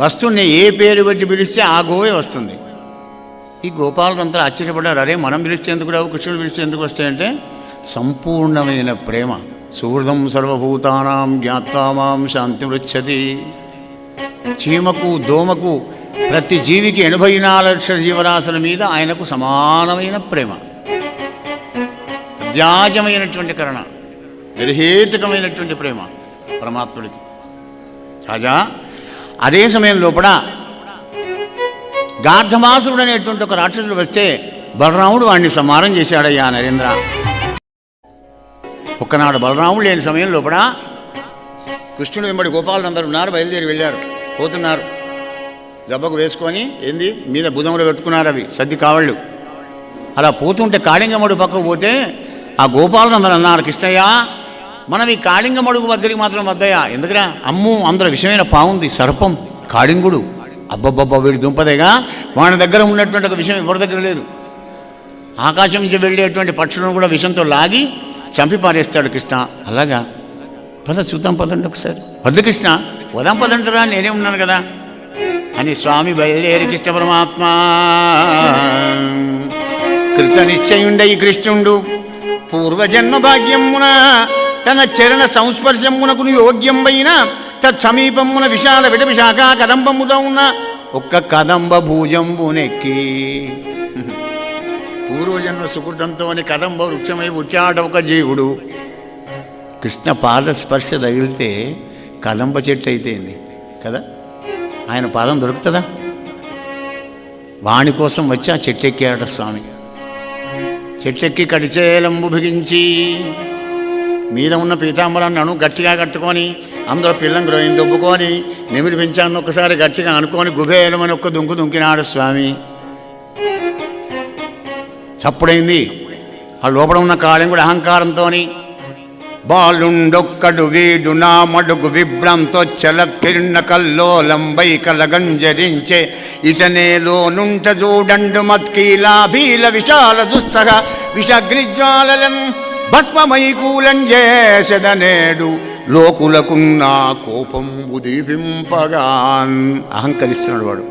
వస్తుంది. ఏ పేరు బట్టి పిలిస్తే ఆ గోవే వస్తుంది. ఈ గోపాలంతా ఆశ్చర్యపడ్డారు. అరే మనం పిలిస్తే ఎందుకు రావు, కృష్ణుడు పిలిస్తే ఎందుకు వస్తాయంటే సంపూర్ణమైన ప్రేమ. సుహృదం సర్వభూతానాం జ్ఞాత్వా మాం శాంతి మృచ్చతి. చీమకు దోమకు ప్రతి జీవికి 84 లక్షల జీవరాశుల మీద ఆయనకు సమానమైన ప్రేమ, అవ్యాజమైనటువంటి కరుణ, నిర్హేతుకమైనటువంటి ప్రేమ పరమాత్ముడికి. రాజా అదే సమయం లోపల గార్ధమాసుడు అనేటువంటి ఒక రాక్షసుడు వస్తే బలరాముడు వాడిని సంహారం చేశాడయ్యా నరేంద్ర. ఒక్కనాడు బలరాముడు లేని సమయం లోపల కృష్ణుడు వెంబడి గోపాలను అందరూ ఉన్నారు, బయలుదేరి వెళ్ళారు. పోతున్నారు, జబ్బకు వేసుకొని ఏంది మీద భుజంలో పెట్టుకున్నారు అవి సద్ది కావళ్ళు. అలా పోతుంటే కాళింగమడుగు పక్కకు పోతే ఆ గోపాలనందరూ అన్నారు, కృష్ణయ్య మనం ఈ కాళింగమడుగు దగ్గరికి మాత్రం వద్దయ్యా, ఎందుకురా అమ్ము అందులో విషమైన పావుంది, సర్పం కాళింగుడు, అబ్బబ్బబ్బా వీడి దుంపదేగా, వాడి దగ్గర ఉన్నటువంటి ఒక విషయం ఎవరి దగ్గర లేదు. ఆకాశం నుంచి వెళ్ళేటువంటి పక్షులను కూడా విషంతో లాగి చంపి పారేస్తాడు కృష్ణ. అలాగా పద చూద్దాం పదండి ఒకసారి, వద్దు కృష్ణ వదాం పదంటరా నేనే ఉన్నాను కదా అని స్వామి బయలుదేరి కృష్ణ పరమాత్మ కృత నిశ్చయుండై కృష్ణుండు పూర్వజన్మ భాగ్యమున తన చరణ సంస్పర్శమునకు యోగ్యంబైన తత్సమీపమున విశాల విషాఖ కదంబముతో ఉన్న ఒక్క కదంబ భూజంబునెక్కి పూర్వజన్మ సుకృతంతో కదంబ వృక్షమై పుట్టాడు ఒక జీవుడు. కృష్ణ పాద స్పర్శ తగిలితే కదంబ చెట్టు అయితేంది కదా, ఆయన పాదం దొరుకుతుందా? వాణి కోసం వచ్చి ఆ చెట్టు ఎక్కాడట స్వామి. చెట్టెక్కి కడిచేలంబు బిగించి మీద ఉన్న పీతాంబరాన్ని అణు గట్టిగా కట్టుకొని అందులో పిల్లం గ్రోయిని దుబ్బుకొని నెమిలి పెంచాన్ని ఒక్కసారి గట్టిగా అనుకొని గుబేలమని ఒక్క దుంకు దుంకినాడు స్వామి. చప్పుడైంది. ఆ లోపల ఉన్న కాళింగుడు అహంకారంతో బాలుండొక్కడు వీడు నా మడుగు విభ్రంతో చలత్కిర్ణ కల్లోలంబై కలగంజరించే ఇటనేలో నుంట చూడండు మత్కీలాభీల విశాల దుస్సహ విషగ్నిజ్వాలలను భస్మమై కూలం చేసెదనేడు లోకులకున్న కోపం ఉదీపింపగాన్. అహంకరిస్తున్నాడు వాడు.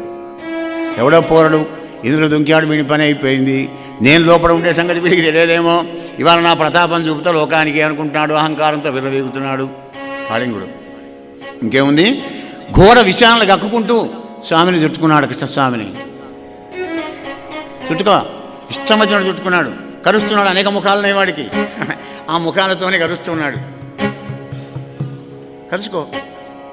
ఎవడో పోరడు ఇందులో దుంకాడు, వీడి పని అయిపోయింది, నేను లోపల ఉండే సంగతి వీడికి తెలియదేమో, ఇవాళ నా ప్రతాపం చూపుతా లోకానికి అనుకుంటున్నాడు. అహంకారంతో విర్రవీగుతున్నాడు కాళింగుడు. ఇంకేముంది, ఘోర విషయాలను కక్కుకుంటూ స్వామిని చుట్టుకున్నాడు. కృష్ణస్వామిని చుట్టుకో ఇష్టం వచ్చినట్టు చుట్టుకున్నాడు. కరుస్తున్నాడు. అనేక ముఖాలున్నాయి వాడికి, ఆ ముఖాలతోనే కరుస్తున్నాడు. కరుచుకో.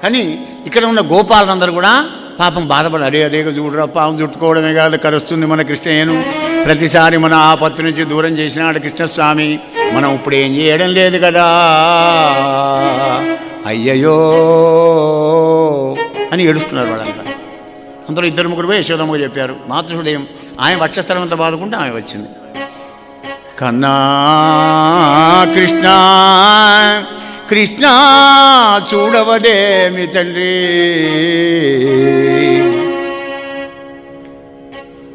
కానీ ఇక్కడ ఉన్న గోపాలందరూ కూడా పాపం బాధపడి అరేక చూడరా, పాపం చుట్టుకోవడమే కాదు కరుస్తుంది మన కృష్ణయ్యను. ప్రతిసారి మన ఆపత్తు నుంచి దూరం చేసినాడు కృష్ణస్వామి, మనం ఇప్పుడు ఏం చేయడం లేదు కదా, అయ్యయ్యో అని ఏడుస్తున్నారు వాళ్ళంతా. అందులో ఇద్దరు ముగ్గురు పోయి యశోదమ్మగా చెప్పారు. మాతృహృదయం ఆయన వక్షస్థలం అంతా బాదుకుంటే ఆమె వచ్చింది. కన్నా కృష్ణ కృష్ణ చూడవదేమి తండ్రి,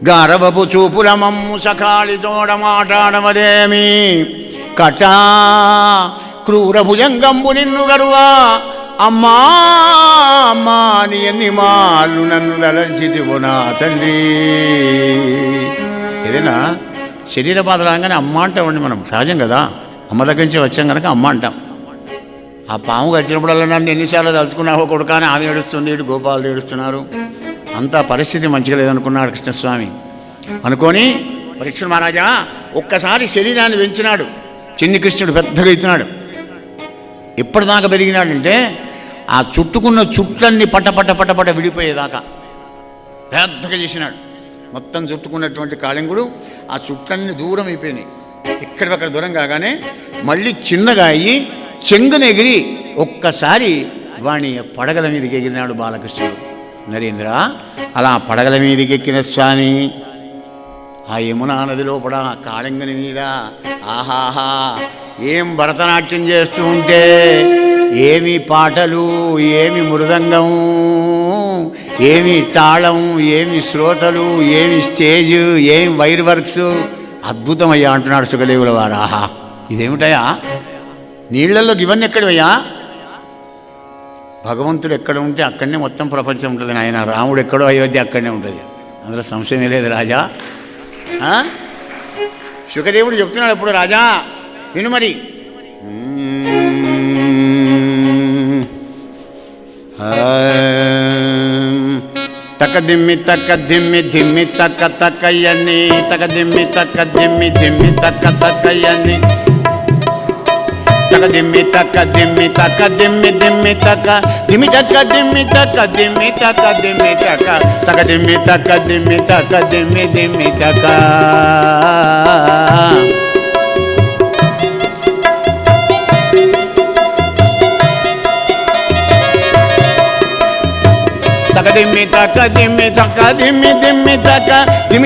గారవపు చూపుల మమ్ము సకాళి తోడ మాట్లాడవదేమి, కటా క్రూర భుజంగంబు నిన్ను గరువా, అమ్మా అమ్మా నీ ఎన్ని మాళ్ళు నన్ను దలంచితివు నా తండ్రి. ఏదైనా శరీర బాధ రాగానే అమ్మ అంటామండి మనం, సహజం కదా. అమ్మ దగ్గర నుంచి వచ్చాం కనుక అమ్మ అంటాం. ఆ పాము వచ్చినప్పుడల్లా నన్ను ఎన్నిసార్లు తలుచుకున్నావో కొడుకు అని ఆమె ఏడుస్తుంది, ఇటు గోపాలు ఏడుస్తున్నారు. అంతా పరిస్థితి మంచిగా లేదనుకున్నాడు కృష్ణస్వామి. అనుకొని పరీక్ష మహారాజా ఒక్కసారి శరీరాన్ని పెంచినాడు. చిన్ని కృష్ణుడు పెద్దగా అవుతున్నాడు. ఎప్పటిదాకా పెరిగినాడంటే ఆ చుట్టుకున్న చుట్లన్నీ పటపట విడిపోయేదాకా పెద్దగా చేసినాడు. మొత్తం చుట్టుకున్నటువంటి కాళింగుడు ఆ చుట్లన్నీ దూరం అయిపోయినాయి. ఎక్కడికక్కడ దూరం కాగానే మళ్ళీ చిన్నగా అయ్యి చెంగున ఎగిరి ఒక్కసారి వాణి పడగల మీదకి ఎగిరినాడు బాలకృష్ణుడు. నరేంద్ర అలా పడగల మీదకి ఎక్కిన స్వామి ఆ యమునా నది లోపల కాళింగుని మీద ఆహాహా ఏం భరతనాట్యం చేస్తూ ఉంటే, ఏమి పాటలు, ఏమి మృదంగం, ఏమి తాళం, ఏమి శ్రోతలు, ఏమి స్టేజ్, ఏమి వైర్ వర్క్స్, అద్భుతమయ్యా అంటున్నాడు సుఖదేవుల వారు. ఆహా ఇదేమిటయ్యా, నీళ్లలోకి ఇవన్నీ ఎక్కడవయ్యా? భగవంతుడు ఎక్కడ ఉంటే అక్కడనే మొత్తం ప్రపంచం ఉంటుంది నాయన. రాముడు ఎక్కడో అయోధ్య అక్కడనే ఉంటుంది, అందులో సంశయమే లేదు రాజా. సుఖదేవుడు చెప్తున్నాడు ఎప్పుడు, రాజా విను మరి, తక్కదిమ్మి తక్కదిమ్మి దిమ్మి తక్క తక్కయ్యని, తక్కదిమ్మి తక్కదిమ్మి దిమ్మి తక్క తక్కయ్యని, తక్కదిమ్మి తక్కదిమ్మి తక్కదిమ్మి దిమ్మి తక్క దిమ్మి తక్క దిమ్మి తక్క దిమ్మి తక్క దిమ్మి తక్క తక్కదిమ్మి తక్కదిమ్మి తక్కదిమ్మి దిమ్మి తక్క. తకదిమ్మి తక్క దిమ్మి తక్క దిమ్మి దిమ్మి తక్క దిమ్మి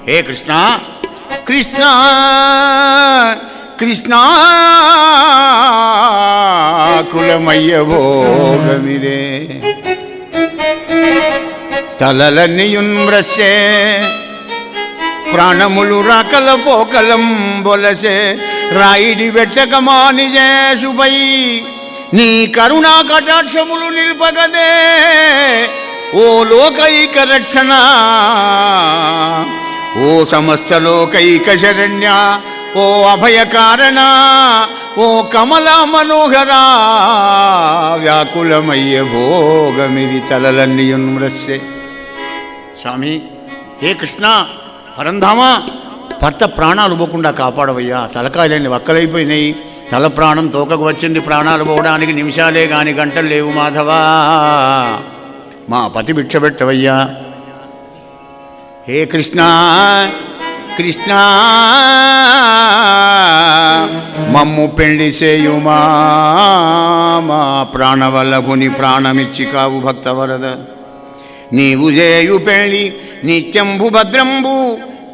హే కృష్ణ కృష్ణ కృష్ణ కులమయ్య భోగమిరే తలలనియున్మ్రస్సే ప్రాణములు రాకల పోకలం బొలసే రాయిడి వెట్టకమానిజేసుపై నీ కరుణా కటాక్షములు నిల్పగదే ఓ లోకైక రక్షణ ఓ సమస్త లోకైక శరణ్య ఓ అభయకారణ ఓ కమల మనోహర వ్యాకులమయ్య భోగమిది తలలన్నీయున్మ్రస్సే. స్వామి హే కృష్ణ పరంధామ భర్త ప్రాణాలు పోకుండా కాపాడవయ్యా. తలకాయలన్నీ వక్కలైపోయినాయి, తల ప్రాణం తోకకు వచ్చింది, ప్రాణాలు పోవడానికి నిమిషాలే గాని గంటలు లేవు మాధవా, మా పతి భిక్షపెట్టవయ్యా. హే కృష్ణ కృష్ణ మమ్ము పెళ్లి చేయుమా, మా ప్రాణవల్లభుని ప్రాణమిచ్చి కావు భక్తవరద. నీవు చేయు పెళ్ళి నిత్యంబు భద్రంబు,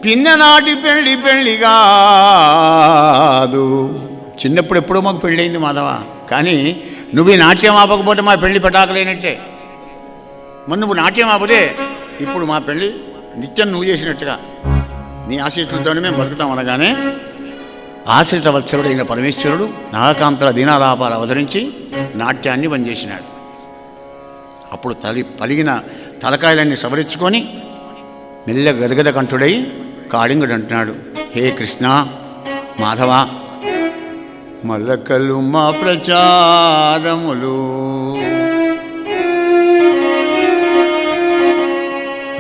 పిన్ననాటి పెళ్ళి పెళ్ళి కాదు. చిన్నప్పుడు ఎప్పుడో మాకు పెళ్ళయింది మాధవ, కానీ నువ్వు ఈ నాట్యం ఆపకపోతే మా పెళ్ళి పటాకలేనట్టే. మరి నువ్వు నాట్యం ఆపదే ఇప్పుడు మా పెళ్ళి నిత్యం నువ్వు చేసినట్టుగా నీ ఆశీస్సులతోనే మేము బతుకుతాం అనగానే ఆశ్రిత వత్సరుడైన పరమేశ్వరుడు నాగకాంతల దీనాలాపాలు అవతరించి నాట్యాన్ని పనిచేసినాడు. అప్పుడు పలిగిన తలకాయలన్నీ సవరించుకొని మెల్ల గదగద కంఠుడై కాళింగుడు అంటున్నాడు, హే కృష్ణ మాధవ మలకలు మా ప్రచారములు,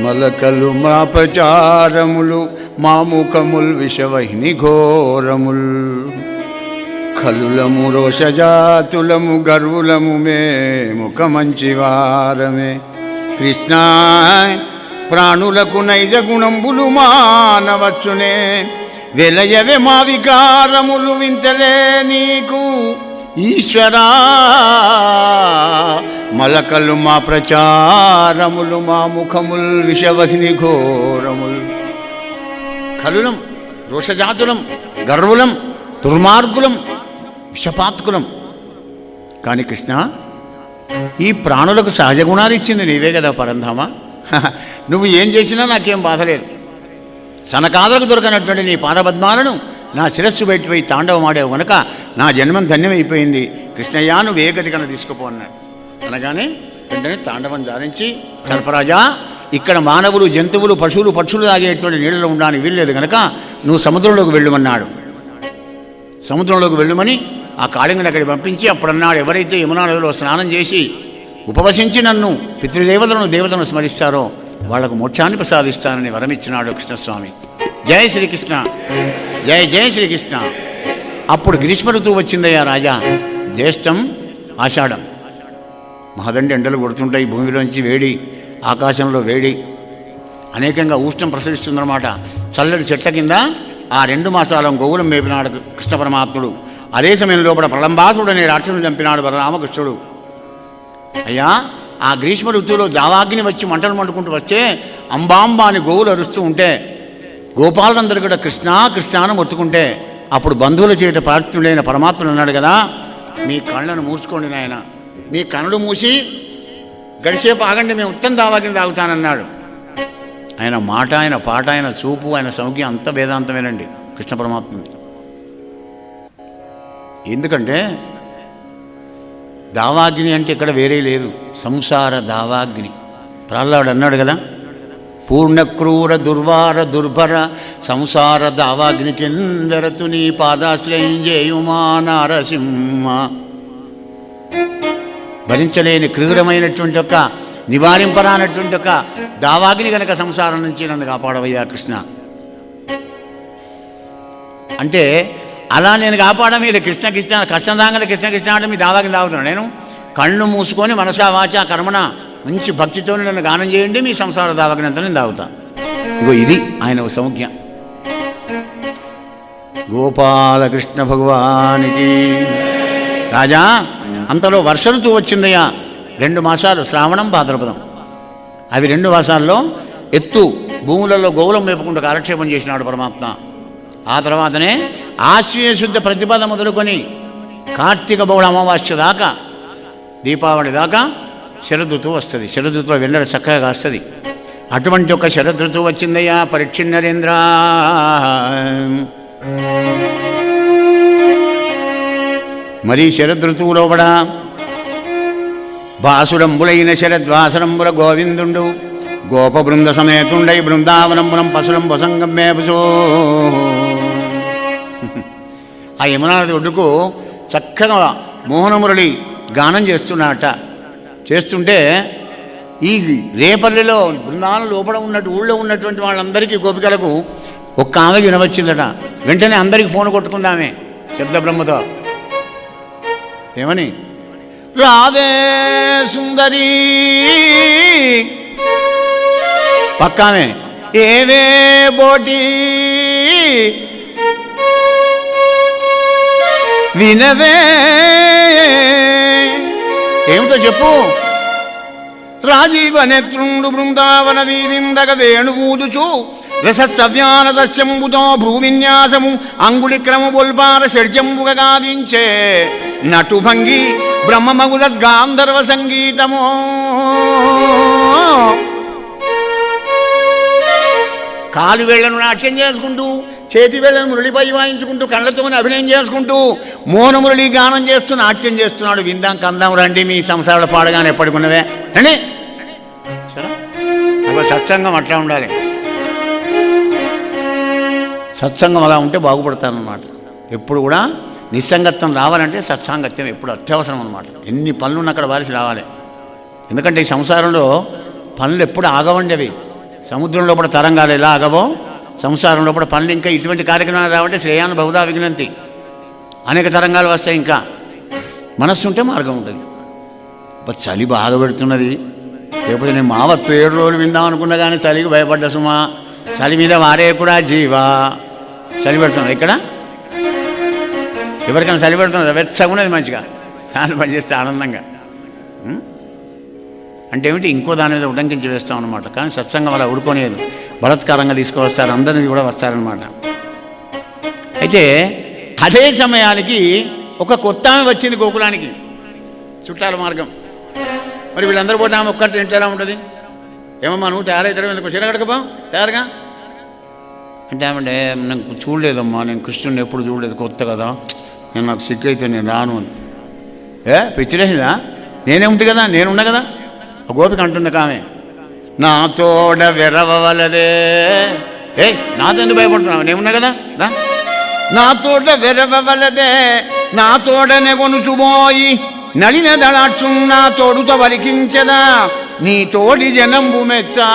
మలకలు మా ప్రచారములు, మా ముఖముల్ విషవహిని ఘోరముల్, ఖలులము రోషజాతులము గర్వులము మే ముఖ మంచివారమే. కృష్ణ ప్రాణులకు నైజ గుణంబులు మానవచ్చునే, వెలయవే మా వికారములు వింతలే నీకు ఈశ్వరా. మలకలు మా ప్రచారములు, మా ముఖముల్ విషవహిని ఘోరముల్, ఖలులం రోషజాతులం గర్వులం దుర్మార్గులం విషపాత్కులం. కానీ కృష్ణ ఈ ప్రాణులకు సహజ గుణాలు ఇచ్చింది నీవే కదా పరంధామ. నువ్వు ఏం చేసినా నాకేం బాధలేదు. సనకాదులకు దొరకనటువంటి నీ పాదపద్మాలను నా శిరస్సు బయటపై తాండవమాడావు కనుక నా జన్మం ధన్యమైపోయింది. కృష్ణయ్య నువ్వు ఏ గతి కన్నా తీసుకోపో అన్నాడు. అనగానే వెంటనే తాండవం జారించి, సర్పరాజా ఇక్కడ మానవులు జంతువులు పశువులు పక్షులు తాగేటువంటి నీళ్ళలో ఉండడానికి వీల్లేదు కనుక నువ్వు సముద్రంలోకి వెళ్ళమన్నాడు. సముద్రంలోకి వెళ్ళమని ఆ కాళింగుని అక్కడికి పంపించి అప్పుడన్నాడు, ఎవరైతే యమునా నదిలో స్నానం చేసి ఉపవసించి నన్ను పితృదేవతలను దేవతలను స్మరిస్తారో వాళ్లకు మోక్షాన్ని ప్రసాదిస్తానని వరమిచ్చినాడు కృష్ణస్వామి. జయ శ్రీకృష్ణ, జయ జయ శ్రీకృష్ణ. అప్పుడు గ్రీష్మ ఋతువు వచ్చిందయ్యా రాజా. జ్యేష్టం ఆషాఢం, మహదండి ఎండలు కొడుతుంటాయి, భూమిలోంచి వేడి, ఆకాశంలో వేడి, అనేకంగా ఉష్ణం ప్రసరిస్తుందన్నమాట. చల్లటి చెట్ల కింద ఆ 2 మాసాల గోవులం మేపినాడు కృష్ణ పరమాత్ముడు. అదే సమయం లోపల ప్రళంబాసుడు అనే రాక్షసుడు చంపినాడు బలరామకృష్ణుడు. అయ్యా ఆ గ్రీష్మ ఋతువులో దావాగ్ని వచ్చి మంటలు మండుకుంటూ వస్తే అంబాంబా అని గోవులు అరుస్తూ ఉంటే గోపాలందరూ కూడా కృష్ణ కృష్ణాను మొత్తుకుంటే అప్పుడు బంధువుల చేత ప్రార్థుడైన పరమాత్ముడు అన్నాడు కదా, మీ కళ్ళను మూసుకోండి నాయన, మీ కనులు మూసి గడిసేపు ఆగండి, మేము ఉత్తమ దావాగ్ని తాగుతానన్నాడు. ఆయన మాట, ఆయన పాట, ఆయన చూపు, ఆయన సౌఖ్యం అంత వేదాంతమేనండి కృష్ణ పరమాత్ముడు. ఎందుకంటే దావాగ్ని అంటే ఇక్కడ వేరే లేదు, సంసార దావాగ్ని. ప్రహ్లాడు అన్నాడు కదా, పూర్ణక్రూర దుర్వార దుర్భర సంసార దావాగ్ని కిందరతు నీ పాదాశ్రయం చేయుమా నారసింహ. భరించలేని క్రూరమైనటువంటి ఒక నివారింపరానటువంటి ఒక దావాగ్ని కనుక సంసారం నుంచి నన్ను కాపాడవయ్యా కృష్ణ అంటే, అలా నేను కాపాడ మీరు కృష్ణ కృష్ణ కష్టం రాగానే కృష్ణ కృష్ణ అంటే మీ దావాగ్ని తాగుతున్నాను. నేను కళ్ళు మూసుకొని మనసా వాచా కర్మణ మంచి భక్తితో నన్ను గానం చేయండి, మీ సంసార దావాగ్ని అంతా నేను తాగుతా. ఇగో ఇది ఆయన సౌజ్ఞ. గోపాలకృష్ణ భగవానికి. రాజా అంతలో వర్ష ఋతువు వచ్చిందయ్యా. 2 మాసాలు శ్రావణం భాద్రపదం. అవి 2 మాసాల్లో ఎత్తు భూములలో గోవులం మేపుకుంటూ కాలక్షేపం చేసినాడు పరమాత్మ. ఆ తర్వాతనే ఆశ్వీయ శుద్ధ ప్రతిపద మొదలుకొని కార్తీక బహుళ అమావాస్య దాకా, దీపావళి దాకా శరదృతువు వస్తుంది. శరదృతువులో వెన్నడ చక్కగా కాస్తుంది. అటువంటి ఒక శరదృతువు వచ్చిందయ్యా పరీక్ష నరేంద్ర. మరి శరదృతువులో కూడా బాసుడంబులైన శరద్వాసరంబుల గోవిందుండు గోప బృంద సమేతుండై బృందావనంబునం పశులం వసంగం మేపుసో. ఆ యమునా నది ఒడ్డుకు చక్కగా మోహనమురళి గానం చేస్తున్నాడట. చేస్తుంటే ఈ రేపల్లిలో బృందావనం లోపల ఉన్నట్టు ఊళ్ళో ఉన్నటువంటి వాళ్ళందరికీ గోపికలకు ఒక్క ఆమె వినవచ్చిందట. వెంటనే అందరికీ ఫోన్ కొట్టుకుందామే శబ్ద బ్రహ్మతో. ఏమని? రావే సుందరి పక్కామే ఏవే బోటి వినవే. ఏమిటో చెప్పు. రాజీవ నేత్రుండు బృందావన వీరిందగ వేణువూదుచు రసవ్యానదస్యంబుతో భూవిన్యాసము అంగుళిక్రము బొల్పార షడ్జంబుగా గావించే నటుభంగి బ్రహ్మమగుదద్గాంధర్వ సంగీతము. కాలు వేళ్లను నాట్యం చేసుకుంటూ, చేతి వేళ్లను మురళిపై వాయించుకుంటూ, కళ్ళతోనే అభినయం చేసుకుంటూ మోహన మురళి గానం చేస్తూ నాట్యం చేస్తున్నాడు. విందాం కందాం రండి మీ సంసారాలు పాడగానే ఎప్పటికున్నవే అండి. సరే, ఒక సత్సంగం అట్లా ఉండాలి. సత్సంగం అలా ఉంటే బాగుపడతారన్నమాట. ఎప్పుడు కూడా నిస్సంగత్వం రావాలంటే సత్సాంగత్యం ఎప్పుడు అత్యవసరం అన్నమాట. ఎన్ని పనులున్న అక్కడ వారిసి రావాలి. ఎందుకంటే ఈ సంసారంలో పనులు ఎప్పుడు ఆగవండి. అవి సముద్రంలో కూడా తరంగాలు ఎలా ఆగవో సంసారంలో కూడా పనులు ఇంకా ఇటువంటి కార్యక్రమాలు రావంటే శ్రేయాన్ని బహుదా విజ్ఞంతి అనేక తరంగాలు వస్తాయి. ఇంకా మనస్సు ఉంటే మార్గం ఉంటుంది. చలి బాగా పెడుతున్నది. లేకపోతే నేను మావత్తు 7 రోజులు విందాం అనుకున్నా కానీ చలికి భయపడ్డా సుమా. చలి మీద వారే కూడా జీవా. చలి పెడుతున్నది ఇక్కడ ఎవరికైనా చలి పెడుతున్నది వెచ్చగా ఉన్నది మంచిగా ఫ్యాన్ పనిచేస్తే ఆనందంగా. అంటే ఏమిటి? ఇంకో దాని మీద ఉడంకించి వేస్తాం అనమాట. కానీ సత్సంగం అలా ఉడుకోలేదు, బలత్కారంగా తీసుకువస్తారు. అందరినీ కూడా వస్తారనమాట. అయితే అదే సమయానికి ఒక కొత్త ఆమె వచ్చింది గోకులానికి, చుట్టాల మార్గం. మరి వీళ్ళందరూ పోతే ఆమె ఒక్కరితో ఇంట్లో ఎలా ఉంటుంది? ఏమమ్మా నువ్వు తయారవుతారు, ఎందుకు చీరగడకపో తయారుగా అంటే ఆమె నాకు చూడలేదమ్మా, నేను కృష్ణుడిని ఎప్పుడు చూడలేదు, కొత్త కదా, నేను నాకు సిగ్గు అయితే నేను రాను అని. పిచ్చిరేసిందా? నేనే ఉంటుంది కదా, నేనున్నా కదా. ఒక గోపిక అంటుంది ఆమె, నా తోడ వెరవలదే. నాతో ఎందుకు భయపడుతున్నావు? నేనున్నా కదా. నా తోట వెరవలదే, నా తోడనే కొనుచుబోయి నలిన దళాక్షు నా తోడుతో వలికించదా. నీ తోడి జనంబు మెచ్చా,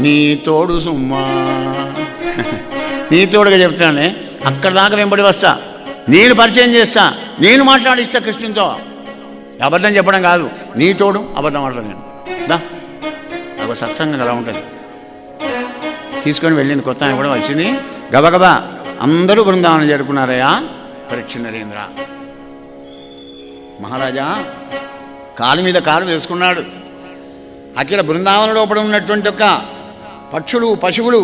నీ తోడు సుమ్మా. నీ తోడుగా చెప్తానే, అక్కడ దాకా వెంబడి వస్తా, నేను పరిచయం చేస్తా, నేను మాట్లాడిస్తా కృష్ణునితో. అబద్ధం చెప్పడం కాదు, నీ తోడు అబద్ధం ఆడతాను నేను. ఒక సత్సంగం అలా ఉంటుంది. తీసుకొని వెళ్ళింది. కొత్త ఆమె కూడా వచ్చింది. గబగబా అందరూ బృందావనం చేరుకున్నారయ్యా. పరీక్ష నరేంద్ర మహారాజా కాలు మీద కాలు వేసుకున్నాడు. అఖిల బృందావన లోపల ఉన్నటువంటి ఒక పక్షులు పశువులు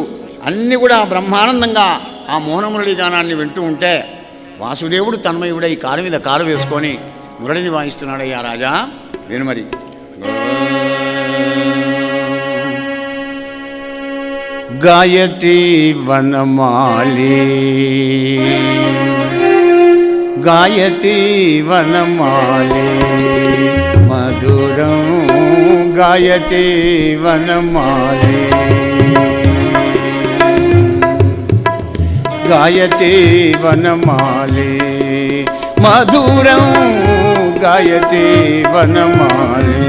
అన్నీ కూడా బ్రహ్మానందంగా ఆ మోహనమురళి గానాన్ని వింటూ ఉంటే వాసుదేవుడు తన్మయుడై కాలు మీద కాలు వేసుకొని మురళిని వాయిస్తున్నాడయ్యా రాజా. విను మరి. గాయతి వనమాలి గాయతి వనమాలి మధురం గాయతి వనమాలి గాయతి వనమాలి మధురం గాయతి వనమాలి.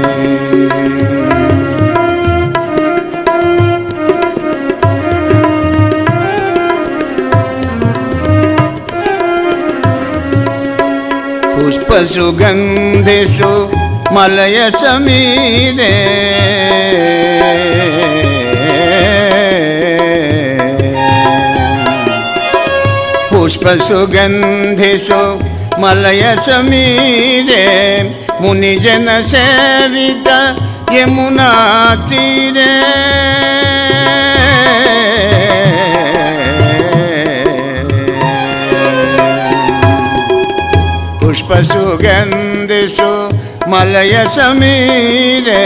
పుష్పసుగంధిషు మలయ సమీరే పుష్పసుగంధిషు మలయ సమీరే మునిజన సేవిత యమునా తీరే పుష్పసుగంధిషు మలయ సమీరే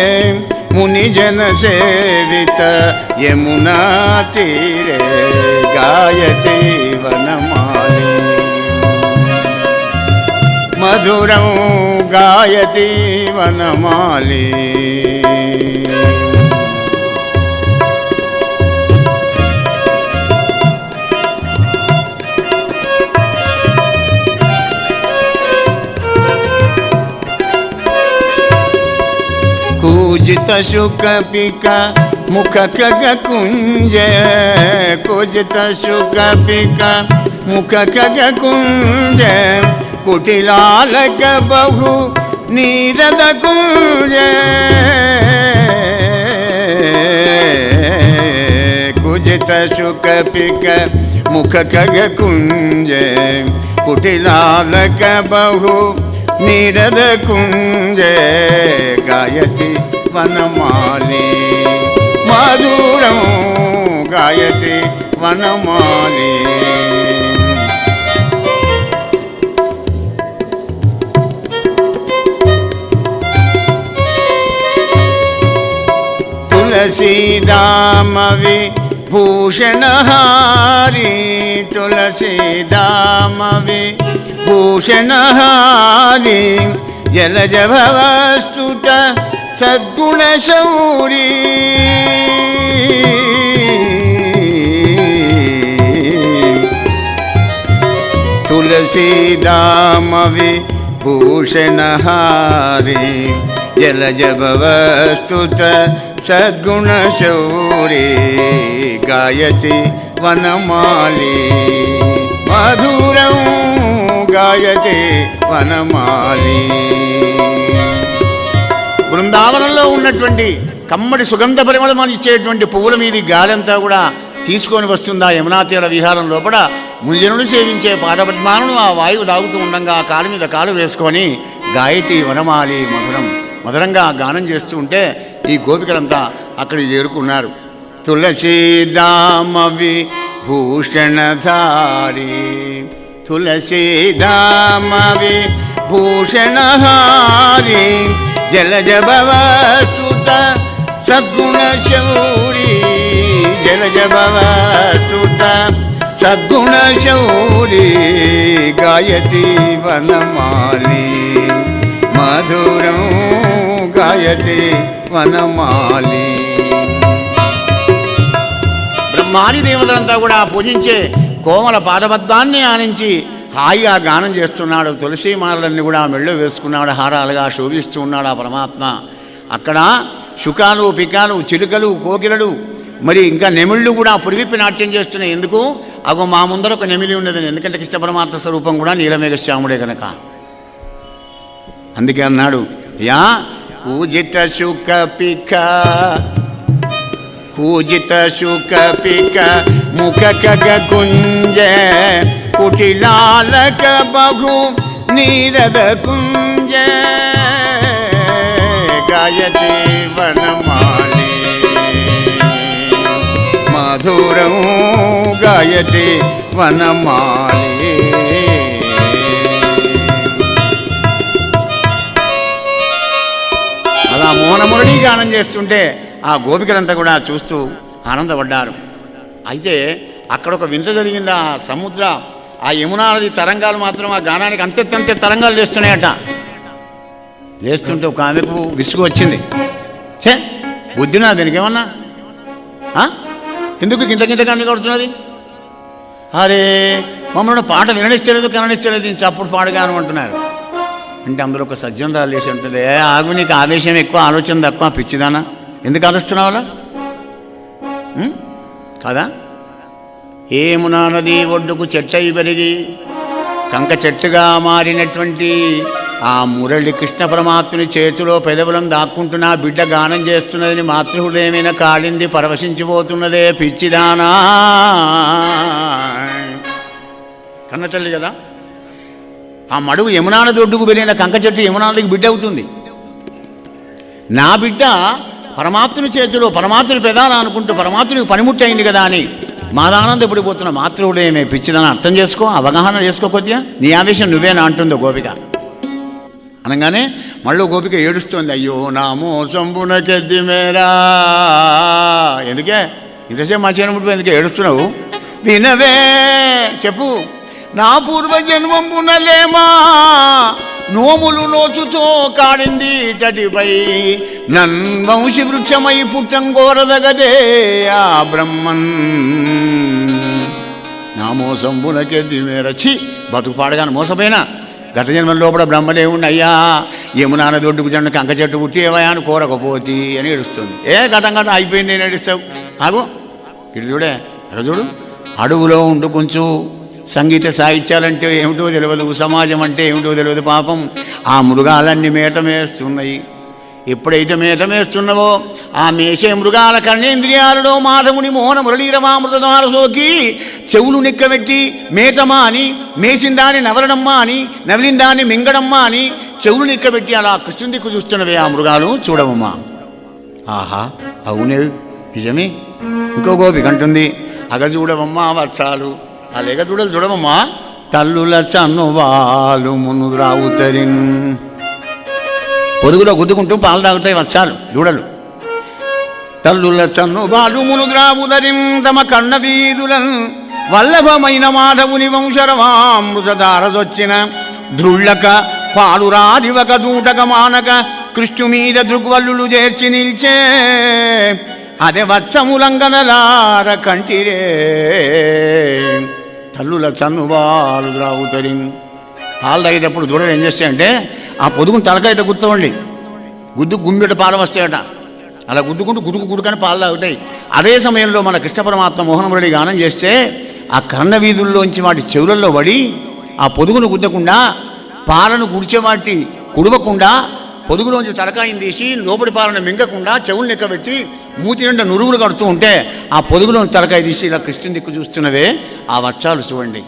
మునిజన సేవిత యమునా తీరే గాయతి వనమాలి మధురం గాయతి వనమాలి కూజిత శుకపిక ముఖ ఖగ కుంజ కూజిత శుకపిక ముఖ ఖగ కుంజ కుటిలాలక బహు నీరద కుంజ కుజిత శుకపిక ముఖ ఖగ కుంజ కుటిలాలక బహు నీరద కుంజ గాయతి వనమాలి మధురం గాయతి వనమాలి తులసీదామవి భూషణహారి తులసీదామవి భూషణహారి జలజ భవస్తుత సద్గుణ శౌరీ తులసీదామవి భూషణహారి జలజ భవస్తుత సద్గుణ శౌరీ గాయతి వనమాలి మధురం గాయతి వనమాలి. బృందావనంలో ఉన్నటువంటి కమ్మడి సుగంధ పరిమళం ఇచ్చేటువంటి పువ్వుల మీది గాలంతా కూడా తీసుకొని వస్తుందా యమునా తీర విహారం లోపల మునిజనులు సేవించే పాదపద్మాలను ఆ వాయువు లాగుతూ ఉండగా ఆ కాలు మీద కాలు వేసుకొని గాయతి వనమాలి మధురం మధురంగా గానం చేస్తూ ఉంటే ఈ గోపికలంతా అక్కడికి చేరుకున్నారు. తులసీదామవి భూషణధారి తులసీదామవి భూషణహారి జలజ భవస్తుత సద్గుణ శౌరీ జలజ భవస్తుత సద్గుణ శౌరీ గాయతి వనమాలి మధురం గాయతి వనమాలి. బ్రహ్మాది దేవతలంతా కూడా పూజించే కోమల పాదబద్ధాన్ని ఆనించి హాయిగా గానం చేస్తున్నాడు. తులసి మాలలన్నీ కూడా మెళ్ళో వేసుకున్నాడు, హారాలుగా శోభిస్తూ ఉన్నాడు ఆ పరమాత్మ. అక్కడ శుకాలు పికాలు చిలుకలు కోకిలలు మరి ఇంకా నెమిళ్ళు కూడా పురివిప్పి నాట్యం చేస్తున్నాయి. ఎందుకు? అగో మా ముందర ఒక నెమిలి ఉన్నదని. ఎందుకంటే కృష్ణ పరమాత్మ స్వరూపం కూడా నీలమేఘశ్యాముడే కనుక. అందుకే అన్నాడు యా కూజిత శుక పిక కూజిత శుక పిక ముఖ ఖగ కుంజ కుటిలాలక బహు నీరద కుంజ గాయతి వనమాలి మధురం గాయతి వనమాలి. అలా మోనమురళి గానం చేస్తుంటే ఆ గోపికలంతా కూడా చూస్తూ ఆనందపడ్డారు. అయితే అక్కడ ఒక వింత జరిగింది. ఆ సముద్ర ఆ యమునా నది తరంగాలు మాత్రం ఆ గానానికి అంతే తరంగాలు లేస్తున్నాయట. లేస్తుంటే ఒక ఆమెకు విసుగు వచ్చింది. చే బుద్ధినా దీనికి ఏమన్నా? ఎందుకు గింత కన్ను కొడుతున్నది? అరే మమ్మల్ని పాట విననిస్తలేదు కననిస్తలేదు, ఇంక అప్పుడు పాడగాను అంటున్నారు. అంటే అందులో ఒక సజ్జనరాలు లేచి ఉంటుంది, ఆగు నీకు ఆవేశం ఎక్కువ ఆలోచన తక్కువ పిచ్చిదానా, ఎందుకు ఆలోచిస్తున్నావులా కదా? యమునా నది ఒడ్డుకు చెట్టయి పెరిగి కంక చెట్టుగా మారినటువంటి ఆ మురళి కృష్ణ పరమాత్ముని చేతిలో పెదవులను దాక్కుంటున్నా బిడ్డ గానం చేస్తున్నదని మాతృహృదయమైన కాళింది పరవశించిపోతున్నదే పిచ్చిదానా. కన్న తల్లి కదా. ఆ మడుగు యమునా నది ఒడ్డుకు పెరిగిన కంక చెట్టు యమునా నదికి బిడ్డ అవుతుంది. నా బిడ్డ పరమాత్ముని చేతిలో పరమాత్ముని పెదాన అనుకుంటూ పరమాత్మునికి పనిముట్టి అయింది కదా అని మాదానందపడిపోతున్న మాతృడేమే పిచ్చిదని అర్థం చేసుకో, అవగాహన చేసుకో కొద్దిగా. నీ ఆవేశం నువ్వేనా అంటుందో గోపిక. అనగానే మళ్ళీ గోపిక ఏడుస్తోంది, అయ్యో నా మోసంబునకెద్ది మేరా. ఎందుకే ఇంతసేపు మా చేయనప్పుడు ఎందుకే ఏడుస్తున్నావు? వినవే చెప్పు. నా పూర్వజన్మంబునలేమా నోములు నోచుతో కాడింది తటిపై నన్వంశి వృక్షమై పుట్టం కోరదగదే ఆ బ్రహ్మన్. నా మోసంబునకెద్ది మేరచి బతుకు పాడగాను మోసపోయినా గత జన్మల లోపల బ్రహ్మదేవుణ్ణి అయ్యా యమునా నది ఒడ్డుకు జన్మ కంక చెట్టు పుట్టి ఏవయా అని కోరకపోతి అని ఏడుస్తుంది. గతం అయిపోయింది అని ఏడుస్తావు. ఆగు, ఇటు చూడే అక్కడ చూడు. అడవులో ఉండు కొంచెం సంగీత సాహిత్యాలంటే ఏమిటో తెలియదు, సమాజం అంటే ఏమిటో తెలియదు. పాపం ఆ మృగాలన్నీ మేతమేస్తున్నాయి. ఎప్పుడైతే మేతమేస్తున్నావో ఆ మేసే మృగాల కర్ణేంద్రియాలలో మాధవుని మోహన మురళీరమామృత ద్వారా సోకి చెవులు నిక్కబెట్టి మేతమా అని, మేసిన దాన్ని నవలడమ్మా అని, నవిలిన దాన్ని మింగడమ్మా అని చెవులు నిక్కబెట్టి అలా కృష్ణుని దిక్కు చూస్తున్నవే ఆ మృగాలు చూడవమ్మా. ఆహా అవునే నిజమే. ఇంకో గోపిక అంటుంది, అగ చూడవమ్మా వచ్చాలు. ఆ లేక చూడలు చూడవమ్మా తల్లుల చన్నువాలు మునురావుతరిన్. పొదుగులో గుద్దుకుంటూ పాలు తాగుతాయి వచ్చాలు దూడలు. తల్లుల చన్నువాలు మునుద్రావుదరిన్ తమ కన్న వీధులన్ వల్లభమైన మాధవుని వంశరవామృతధారదొచ్చిన ధృళ్ళక పాలురాదివక దూటక మానక కృష్ణు మీద దృగ్వల్లులు చేర్చి నిల్చే అదే వత్సములంగనలార కంటిరే. తల్లుల చన్నువాలు ద్రావుతరి. పాలు తాగేటప్పుడు దూడలు ఏం చేస్తాయంటే ఆ పొదుగును తలకాయట గుర్తవండి, గుమ్మిట పాలు వస్తాయట. అలా గుద్దుకుంటూ గుడుకని పాలు తాగుతాయి. అదే సమయంలో మన కృష్ణ పరమాత్మ మోహనమురళి గానం చేస్తే ఆ కర్ణ వీధుల్లోంచి వాటి చెవులలో పడి ఆ పొదుగును గుద్దకుండా, పాలను గుడిచేవాటి కుడవకుండా, పొదుగులోంచి తలకాయని తీసి లోపలి పాలను మింగకుండా చెవులు నెక్కబెట్టి మూతి నిండా నురుగులు కడుతూ ఉంటే ఆ పొదుగులోని తలకాయ తీసి ఇలా కృష్ణుని దిక్కు చూస్తున్నవే ఆ వచ్చాలు చూడండి.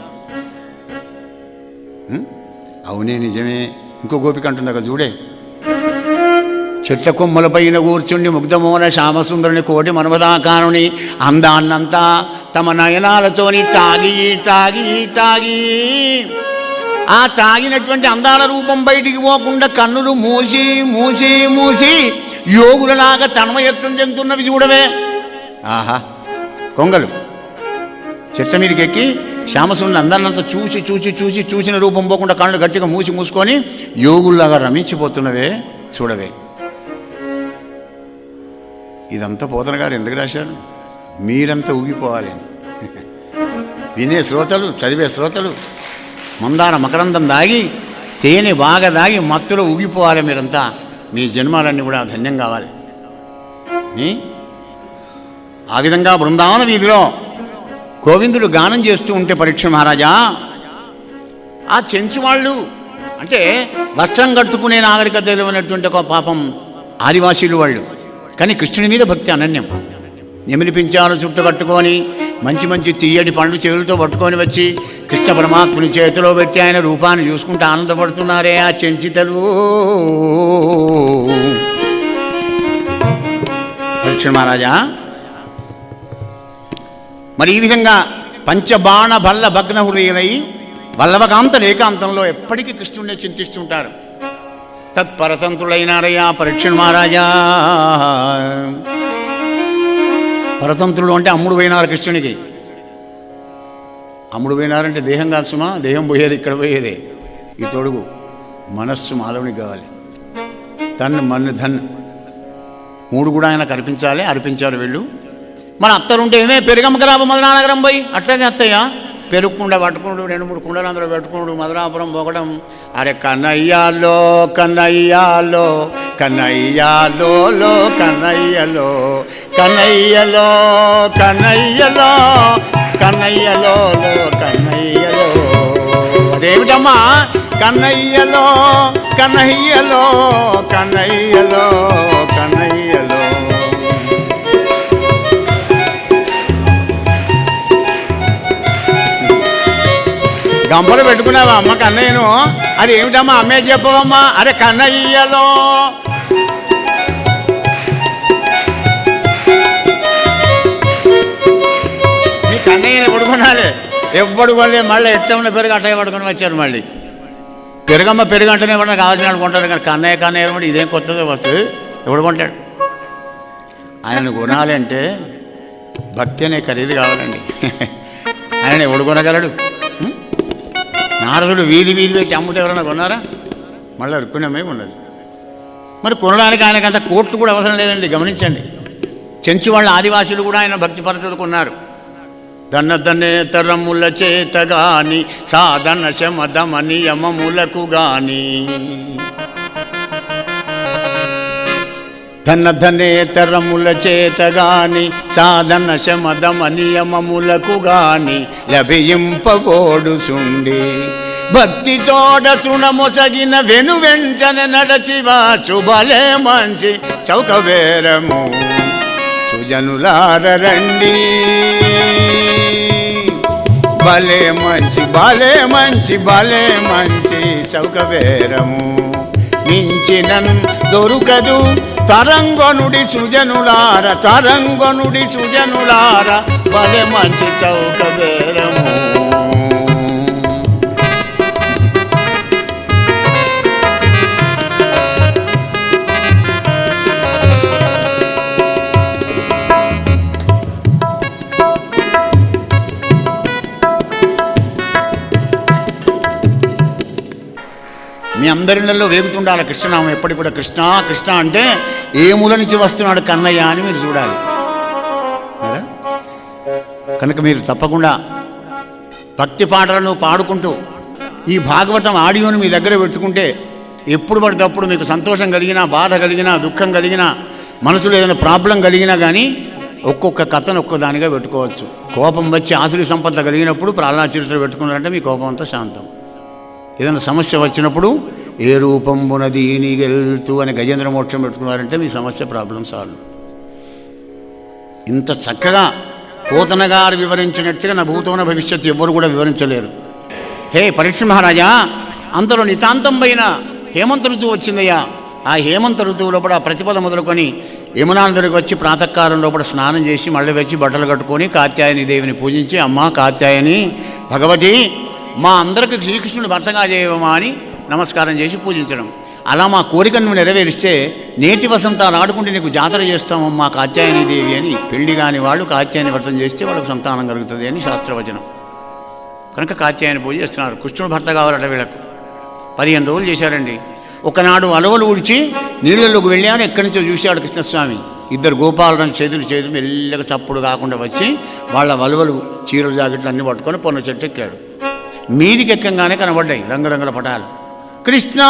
అవునే నిజమే. ఇంకో గోపిక అంటుంది అక్కడ చూడే. చెట్ల కొమ్మలపైన కూర్చుండి ముగ్ధమోన శ్యామసుందరుని కోటి మనవదాకారుని అందాన్నంతా తమ నయనాలతోని తాగి తాగి తాగి ఆ తాగినటువంటి అందాల రూపం బయటికి పోకుండా కన్నులు మూసి మూసి మూసి యోగులలాగా తన్మయత్వం చెందుతున్నవి చూడవే. ఆహా కొంగలు చెట్ల మీదకి ఎక్కి శ్యామసుందరుని అందాన్నంతా చూసి చూసి చూసి చూసిన రూపం పోకుండా కళ్ళు గట్టిగా మూసుకొని యోగుల్లాగా రమించిపోతున్నవే చూడవే. ఇదంతా పోతన గారు ఎందుకు రాశారు? మీరంతా ఊగిపోవాలి. వినే శ్రోతలు, చదివే శ్రోతలు మందార మకరందం దాగి తేనె బాగా దాగి మత్తులో ఊగిపోవాలి. మీరంతా మీ జన్మాలన్నీ కూడా ధన్యం కావాలి. ఆ విధంగా బృందావన వీధిలో గోవిందుడు గానం చేస్తూ ఉంటే పరీక్ష మహారాజా ఆ చెంచు వాళ్ళు అంటే వస్త్రం కట్టుకునే నాగరికత తెలియనటువంటి ఒక పాపం ఆదివాసీలు వాళ్ళు, కానీ కృష్ణుని మీద భక్తి అనన్యం. నెమిలిపించాలు చుట్టు కట్టుకొని మంచి మంచి తీయటి పండ్లు చెవులతో పట్టుకొని వచ్చి కృష్ణ పరమాత్ముని చేతిలో పెట్టి ఆయన రూపాన్ని చూసుకుంటూ ఆనందపడుతున్నారే ఆ చెంచితలు. పరీక్ష మహారాజా మరి ఈ విధంగా పంచబాణ భల్ల భగ్న హృదయులై వల్లభకాంత ఏకాంతంలో ఎప్పటికీ కృష్ణుడిని చింతిస్తుంటారు. తత్పరతంత్రులైనారయ్యా పరీక్ష మహారాజా. పరతంత్రుడు అంటే అమ్ముడు పోయినారు కృష్ణునికి. అమ్ముడు పోయినారంటే దేహం కాదు సుమా, దేహం పోయేది ఇక్కడ పోయేదే. ఈ తొడుగు మనస్సు మాధవునికి కావాలి. తన్ మన్ను ధన్ మూడు కూడా ఆయన అర్పించాలి వీళ్ళు. మన అత్తలుంటే ఏమే పెరుగమ్మకరాబు మధురానగరం పోయి అట్లాగే అత్తయ్య పెరుగుకుండా పట్టుకున్నాడు, 2-3 కుండలు అందులో పెట్టుకున్నాడు, మధురాపురం పోకడం. అరే కన్నయ్యాలో కన్నయ్యాలో కన్నయ్యాలో కన్నయ్యలో కన్నయ్యలో కన్నయ్యలో కన్నయ్యలో కన్నయ్యలో. అదేమిటమ్మా కన్నయ్యలో కన్నయ్యలో కన్నయ్యలో కన్నయ్యలో. గంపలు పెట్టుకున్నావా అమ్మ కన్నయ్యను? అది ఏమిటమ్మా అమ్మే చెప్పవమ్మా. అరే కన్నయ్యలో కన్నయ్యని పడుకున్నాలే ఎప్పుడు కొనలే, మళ్ళీ ఎట్ట ఉన్న పెరుగు అట్టయ్య పడుకొని వచ్చారు. మళ్ళీ పెరుగమ్మ పెరుగు అంటేనే పడిన కావాల్సిన వాళ్ళు కొంటారు, కానీ కన్నయ్య ఏమంటే ఇదేం కొత్తదో వస్తుంది, ఎవడు కొంటాడు? ఆయనను కొనాలి అంటే భక్తి అనే ఖరీదు కావాలండి. ఆయన ఎవడు కొనగలడు? నారదుడు వీధి పెట్టి అమ్ముతే ఎవరైనా కొన్నారా? మళ్ళీ రుక్కునమే ఉన్నది. మరి కొనడానికి ఆయనకంత కోట్లు కూడా అవసరం లేదండి. గమనించండి, చెంచు వాళ్ళ ఆదివాసీలు కూడా ఆయన భక్తి పద్ధతులకు ఉన్నారు. దన్నదన్నే తరముల చేత గాని సాధన శమదమ నియమములకు గాని, దన్నదన్నే తరముల చేత గాని సాధన శమదమ నియమములకు గాని లభింపబోడుచుండి భక్తితోడ తృణమొసగిన వెను వెంటనే నడచివా శుభలే మంచి చౌకబేరము సుజనులార రండి. భలే మంచి చౌకబేరము మించినన్ దొరుకదు తరంగనుడి సుజనులార భలే మంచి చౌకబేరము. మీ అందరిలో వేగుతుండాలి కృష్ణనామం ఎప్పటికి కూడా. కృష్ణ కృష్ణ అంటే ఏ మూల నుంచి వస్తున్నాడు కన్నయ్య అని మీరు చూడాలి కదా. కనుక మీరు తప్పకుండా భక్తి పాటలను పాడుకుంటూ ఈ భాగవతం ఆడియోని మీ దగ్గర పెట్టుకుంటే ఎప్పుడు పడితే అప్పుడు మీకు సంతోషం కలిగినా, బాధ కలిగినా, దుఃఖం కలిగినా, మనసులో ఏదైనా ప్రాబ్లం కలిగినా కానీ ఒక్కొక్క కథను ఒక్కదానిగా పెట్టుకోవచ్చు. కోపం వచ్చి ఆసురి సంపద కలిగినప్పుడు ప్రహ్లాద చరిత్ర పెట్టుకున్నారంటే మీ కోపం అంతా శాంతం. ఏదైనా సమస్య వచ్చినప్పుడు ఏ రూపంబున దీని గెలుతూ అని గజేంద్ర మోక్షం పెట్టుకున్నారంటే మీ సమస్య ప్రాబ్లం సాల్వ్. ఇంత చక్కగా పోతన గారు వివరించినట్టుగా నా భూతోన భవిష్యత్తు ఎవ్వరు కూడా వివరించలేరు. హే పరీక్ష మహారాజా, అంతలో నితాంతం పైన హేమంత ఋతువు వచ్చిందయ్యా. ఆ హేమంత ఋతువు లోపల ప్రతిపద మొదలుకొని యమునా నదికి వచ్చి ప్రాతకాలం లోపల స్నానం చేసి మళ్ళీ వచ్చి బట్టలు కట్టుకొని కాత్యాయని దేవిని పూజించి, అమ్మ కాత్యాయని భగవతి మా అందరికి శ్రీకృష్ణుని భర్తగా చేయమా అని నమస్కారం చేసి పూజించడం. అలా మా కోరికను నువ్వు నెరవేరిస్తే నేటి వసంతాలు ఆడుకుంటే నీకు జాతర చేస్తామమ్మా కాత్యాయని దేవి అని పెళ్లి కాని వాళ్ళు కాత్యాయని వ్రతం చేస్తే వాళ్ళకు సంతానం కలుగుతుంది అని శాస్త్రవచనం. కనుక కాత్యాయని పూజ చేస్తున్నారు. కృష్ణుడు భర్త కావాలట వీళ్ళకు. 15 రోజులు చేశారండి. ఒకనాడు అలవలు ఊడ్చి నీళ్ళలోకి వెళ్ళాను, ఎక్కడి నుంచో చూశాడు కృష్ణస్వామి. 2 గోపాలను చేతులు మెల్లగా చప్పుడు కాకుండా వచ్చి వాళ్ళ వలవలు చీరలు జాకెట్లు అన్నీ పట్టుకొని పొన్న చెట్టు ఎక్కాడు. మీదికి ఎక్కంగానే కనబడ్డాయి రంగురంగుల పటాలు. కృష్ణ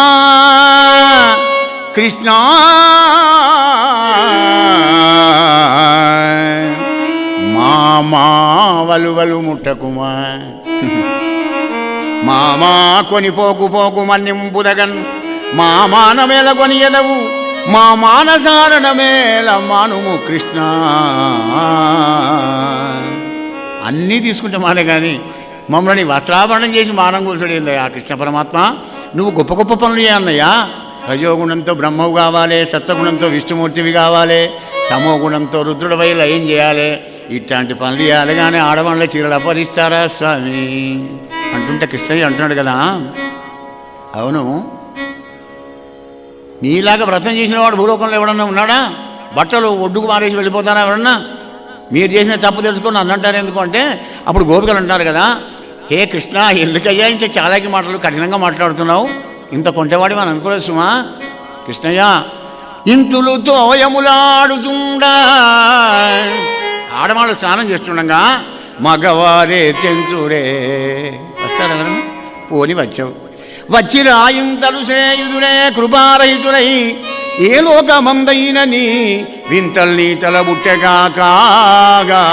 కృష్ణ మామా వలువలు ముట్టకుమా మామా కొనిపోకు మన్నింపుదగన్ మా మానమేల కొని ఎదవు మా మానసారణమేల మానుము కృష్ణ. అన్నీ తీసుకుంటే మానే కానీ మమ్మల్ని వస్త్రాభరణం చేసి మానం కూర్చోడేందయ్యా ఆ కృష్ణ పరమాత్మ. నువ్వు గొప్ప గొప్ప పనులు చేయన్నయ్యా. రజోగుణంతో బ్రహ్మవు కావాలి, సత్వగుణంతో విష్ణుమూర్తివి కావాలి, తమో గుణంతో రుద్రుడవై లయం చేయాలి. ఇట్లాంటి పనులు చేయాలి కానీ ఆడవాళ్ళ చీరలు అపహరిస్తారా స్వామి అంటుంటే కృష్ణయ్య అంటున్నాడు కదా. అవును, మీలాగా వ్రతం చేసిన వాడు భూలోకంలో ఎవడన్నా ఉన్నాడా? బట్టలు ఒడ్డుకు మారేసి వెళ్ళిపోతారా ఎవరన్నా? మీరు చేసిన తప్పు తెలుసుకొని అన్నంటారు ఎందుకు అంటే అప్పుడు గోపికలు అంటారు కదా, హే కృష్ణ ఎందుకయ్యా ఇంత చాలాకి మాటలు కఠినంగా మాట్లాడుతున్నావు, ఇంత కొంటేవాడి అని అనుకోలేదు సుమా. కృష్ణయ్య ఇంతులు తోయములాడుచుండా ఆడవాళ్ళు స్నానం చేస్తుండగా మగవారే చెంచురే వస్తారు ఎవరు పోని వచ్చావు వచ్చి రాయింతలు శ్రేయుదురే కృపారహితుడై ఏ లోకమందైనని వింతల్ని తలబుట్టగా కాగా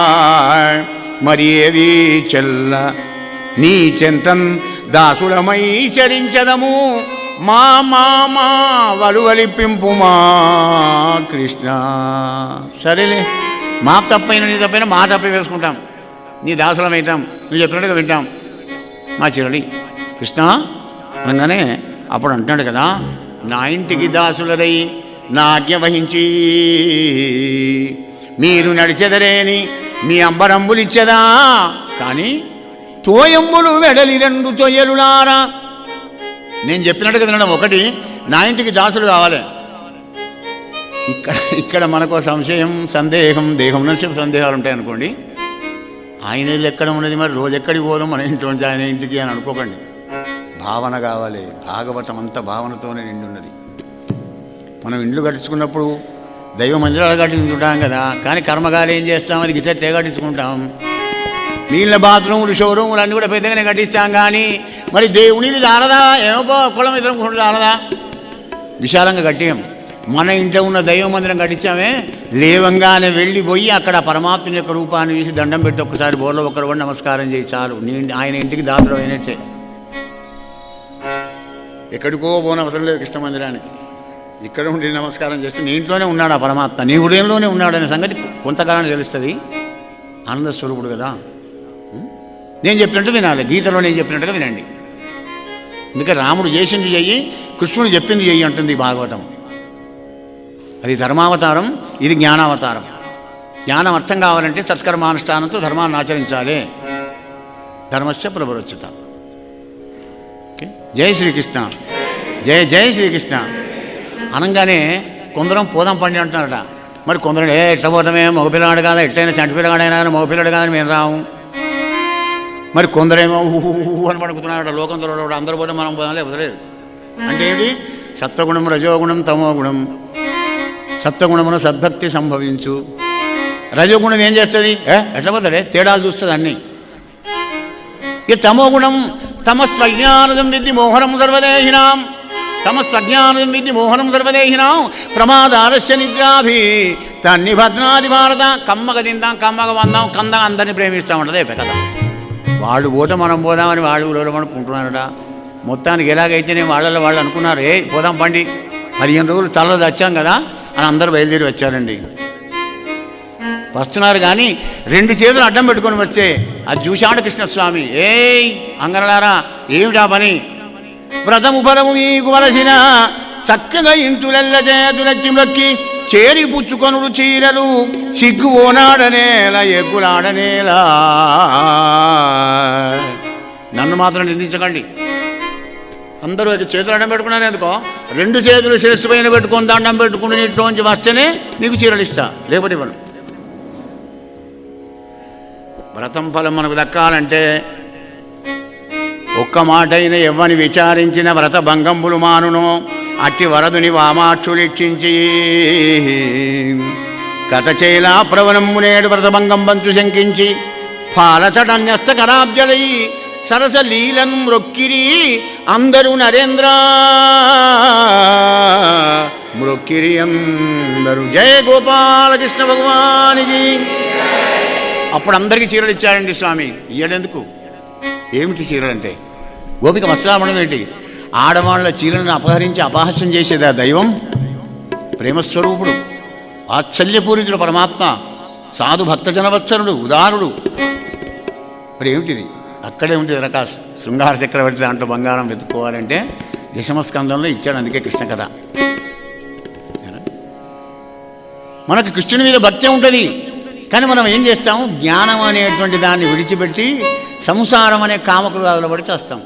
మరి ఏవి చెల్ల నీ చెంతన్ దాసులమై చరించదము మా మామా వలువలిప్పింపు మా కృష్ణ. సరేలే, మా తప్పైన నీ తప్పైనా మా తప్పే వేసుకుంటాం, నీ దాసులమైతాం, నువ్వు చెప్పినట్టుగా వింటాం, మా చిరళి కృష్ణ అనగానే అప్పుడు అంటున్నాడు కదా, నా ఇంటికి దాసులరై నా ఆజ్ఞ వహించి మీరు నడిచెదరేని మీ అంబరంబులు ఇచ్చదా కానీ తోయంబులు వెడలి రెండు తొయ్యలులారా. నేను చెప్పినట్టుగా తినడం ఒకటి, నా ఇంటికి దాసులు కావాలి. ఇక్కడ మనకు సంశయం సందేహం దేహం నుంచి సందేహాలు ఉంటాయనుకోండి. ఆయన ఇల్లు ఎక్కడ ఉన్నది, మరి రోజు ఎక్కడికి పోదాం మన ఇంటి ఆయన ఇంటికి అని అనుకోకండి. భావన కావాలి. భాగవతం అంతా భావనతోనే నిండి ఉన్నది. మనం ఇండ్లు కట్టించుకున్నప్పుడు దైవ మందిరాలు కట్టించుకుంటాం కదా, కానీ కర్మకాలు ఏం చేస్తాం, అది గిట్టే కట్టించుకుంటాం. నీళ్ళ బాత్రూములు షోరూములు అన్నీ కూడా పెద్దగానే కట్టిస్తాం. కానీ మరి దేవునిది దానదా, ఏమో కులం ఇద్దరం కూడా దానదా, విశాలంగా కట్టాం. మన ఇంట్లో ఉన్న దైవ మందిరం కట్టించామే, లేవంగానే వెళ్ళిపోయి అక్కడ పరమాత్మ యొక్క రూపాన్ని చూసి దండం పెట్టి ఒక్కసారి బోర్లో ఒకరు కూడా నమస్కారం చేయి చాలు, ఆయన ఇంటికి దాతలు అయినట్టే. ఎక్కడికో పోనవసరం లేదు కృష్ణ మందిరానికి. ఇక్కడ ఉండి నమస్కారం చేస్తే నీ ఇంట్లోనే ఉన్నాడు ఆ పరమాత్మ, నీ హృదయంలోనే ఉన్నాడు అనే సంగతి కొంతకాలానికి తెలుస్తుంది. ఆనంద స్వరూపుడు కదా. నేను చెప్పినట్టు వినాలి, గీతలో నేను చెప్పినట్టుగా వినండి. అందుకే రాముడు చేసింది చెయ్యి, కృష్ణుడు చెప్పింది చెయ్యి అంటుంది భాగవతం. అది ధర్మావతారం, ఇది జ్ఞానావతారం. జ్ఞానం అర్థం కావాలంటే సత్కర్మానుష్ఠానంతో ధర్మాన్ని ఆచరించాలి. ధర్మస్య ప్రభరోచ్యత. ఓకే, జై శ్రీకృష్ణ, జయ జయ శ్రీకృష్ణ అనగానే కొందరం పోదాం పండి అంటున్నారట. మరి కొందరు ఎట్లా పోతామే, మగపిల్లగాడు కాదా, ఎట్లయినా చంటి పిల్లగాడైనా మగపిల్లడు కాదని మేము రాము. మరి కొందరేమో ఊహు అని పడుకుతున్నారట. లోకంలో అందరూ పోతే మనం పోదాంలే వదలేదు. అంటే ఏంటి? సత్వగుణం, రజోగుణం, తమోగుణం. సత్వగుణమున సద్భక్తి సంభవించు. రజోగుణం ఏం చేస్తుంది? ఎట్లా పోతాడే, తేడాలు చూస్తుంది అన్నీ. ఇక తమోగుణం తమస్వజ్ఞానం విద్ది మోహనం సర్వదేహినాం. తమస్వజ్ఞానం విద్ది మోహనం సర్వదేహినాం. ప్రమాదాలస్య నిద్రాభి తన్ని భద్రాది భారత. కమ్మగా తిందాం, కమ్మగా వందాం, కందగా అందరినీ ప్రేమిస్తామంటదే కదా. వాళ్ళు పోతే మనం పోదామని వాళ్ళు అనుకుంటున్నారట. మొత్తానికి ఎలాగైతేనే వాళ్ళలో వాళ్ళు అనుకున్నారు, పోదాం పండి, 15 రోజులు చల్లది వచ్చాం కదా అని అందరూ బయలుదేరి వచ్చారండి. వస్తున్నారు కానీ 2 చేతులు అడ్డం పెట్టుకొని వస్తే అది చూశాడు కృష్ణస్వామి. అంగనలారా ఏమిటా పని? వ్రతము ఫలము మీకు వలసిన చక్కగా ఇంతులెల్ల చేతులెత్తి మొక్కి చేరి పుచ్చుకొనుడు చీరలు సిగ్గు ఓనాడనేలా ఎగ్గులాడనేలా. నన్ను మాత్రం నిందించకండి. అందరూ చేతులు అడ్డం పెట్టుకున్నారు. ఎందుకో 2 చేతులు శిరస్సు పైన పెట్టుకొని దండం పెట్టుకుని నీటిలోంచి వస్తేనే నీకు చీరలు ఇస్తా, లేకపోతే ఇవ్వను. వ్రతం ఫలం మనకు దక్కాలంటే ఒక్క మాటైన ఎవ్వని విచారించిన వ్రత భంగంబులు మానును. అట్టి వరదుని వామాక్షులిక్షించి కథచేలా ప్రవణమ్మునేడు వ్రతభంగం బంచు శంకించి పాలతటన్యస్త కరాబ్జలై సరస లీలన్ మ్రొక్కిరి అందరూ నరేంద్ర మ్రొక్కిరి అందరూ. జయ గోపాలకృష్ణ భగవానికి. అప్పుడు అందరికీ చీరలు ఇచ్చాడండి స్వామి. ఇయ్యడెందుకు? ఏమిటి చీరలు అంటే? గోపిక వస్త్రామణం ఏంటి? ఆడవాళ్ల చీరలను అపహరించి అపహాస్యం చేసేది ఆ దైవం. ప్రేమస్వరూపుడు, వాత్సల్యపూరితుడు పరమాత్మ, సాధు భక్తజనవత్సరుడు, ఉదారుడు. మరి ఏమిటిది? అక్కడే ఉంటుంది రకాసు. శృంగార చక్రవర్తి దాంట్లో బంగారం వెతుక్కోవాలంటే దశమస్కందంలో ఇచ్చాడు. అందుకే కృష్ణ కథ. మనకు కృష్ణుని మీద భక్తి ఉంటుంది, కానీ మనం ఏం చేస్తాము? జ్ఞానం అనేటువంటి దాన్ని విడిచిపెట్టి సంసారం అనే కామక్రోధాలు పడి చేస్తాం.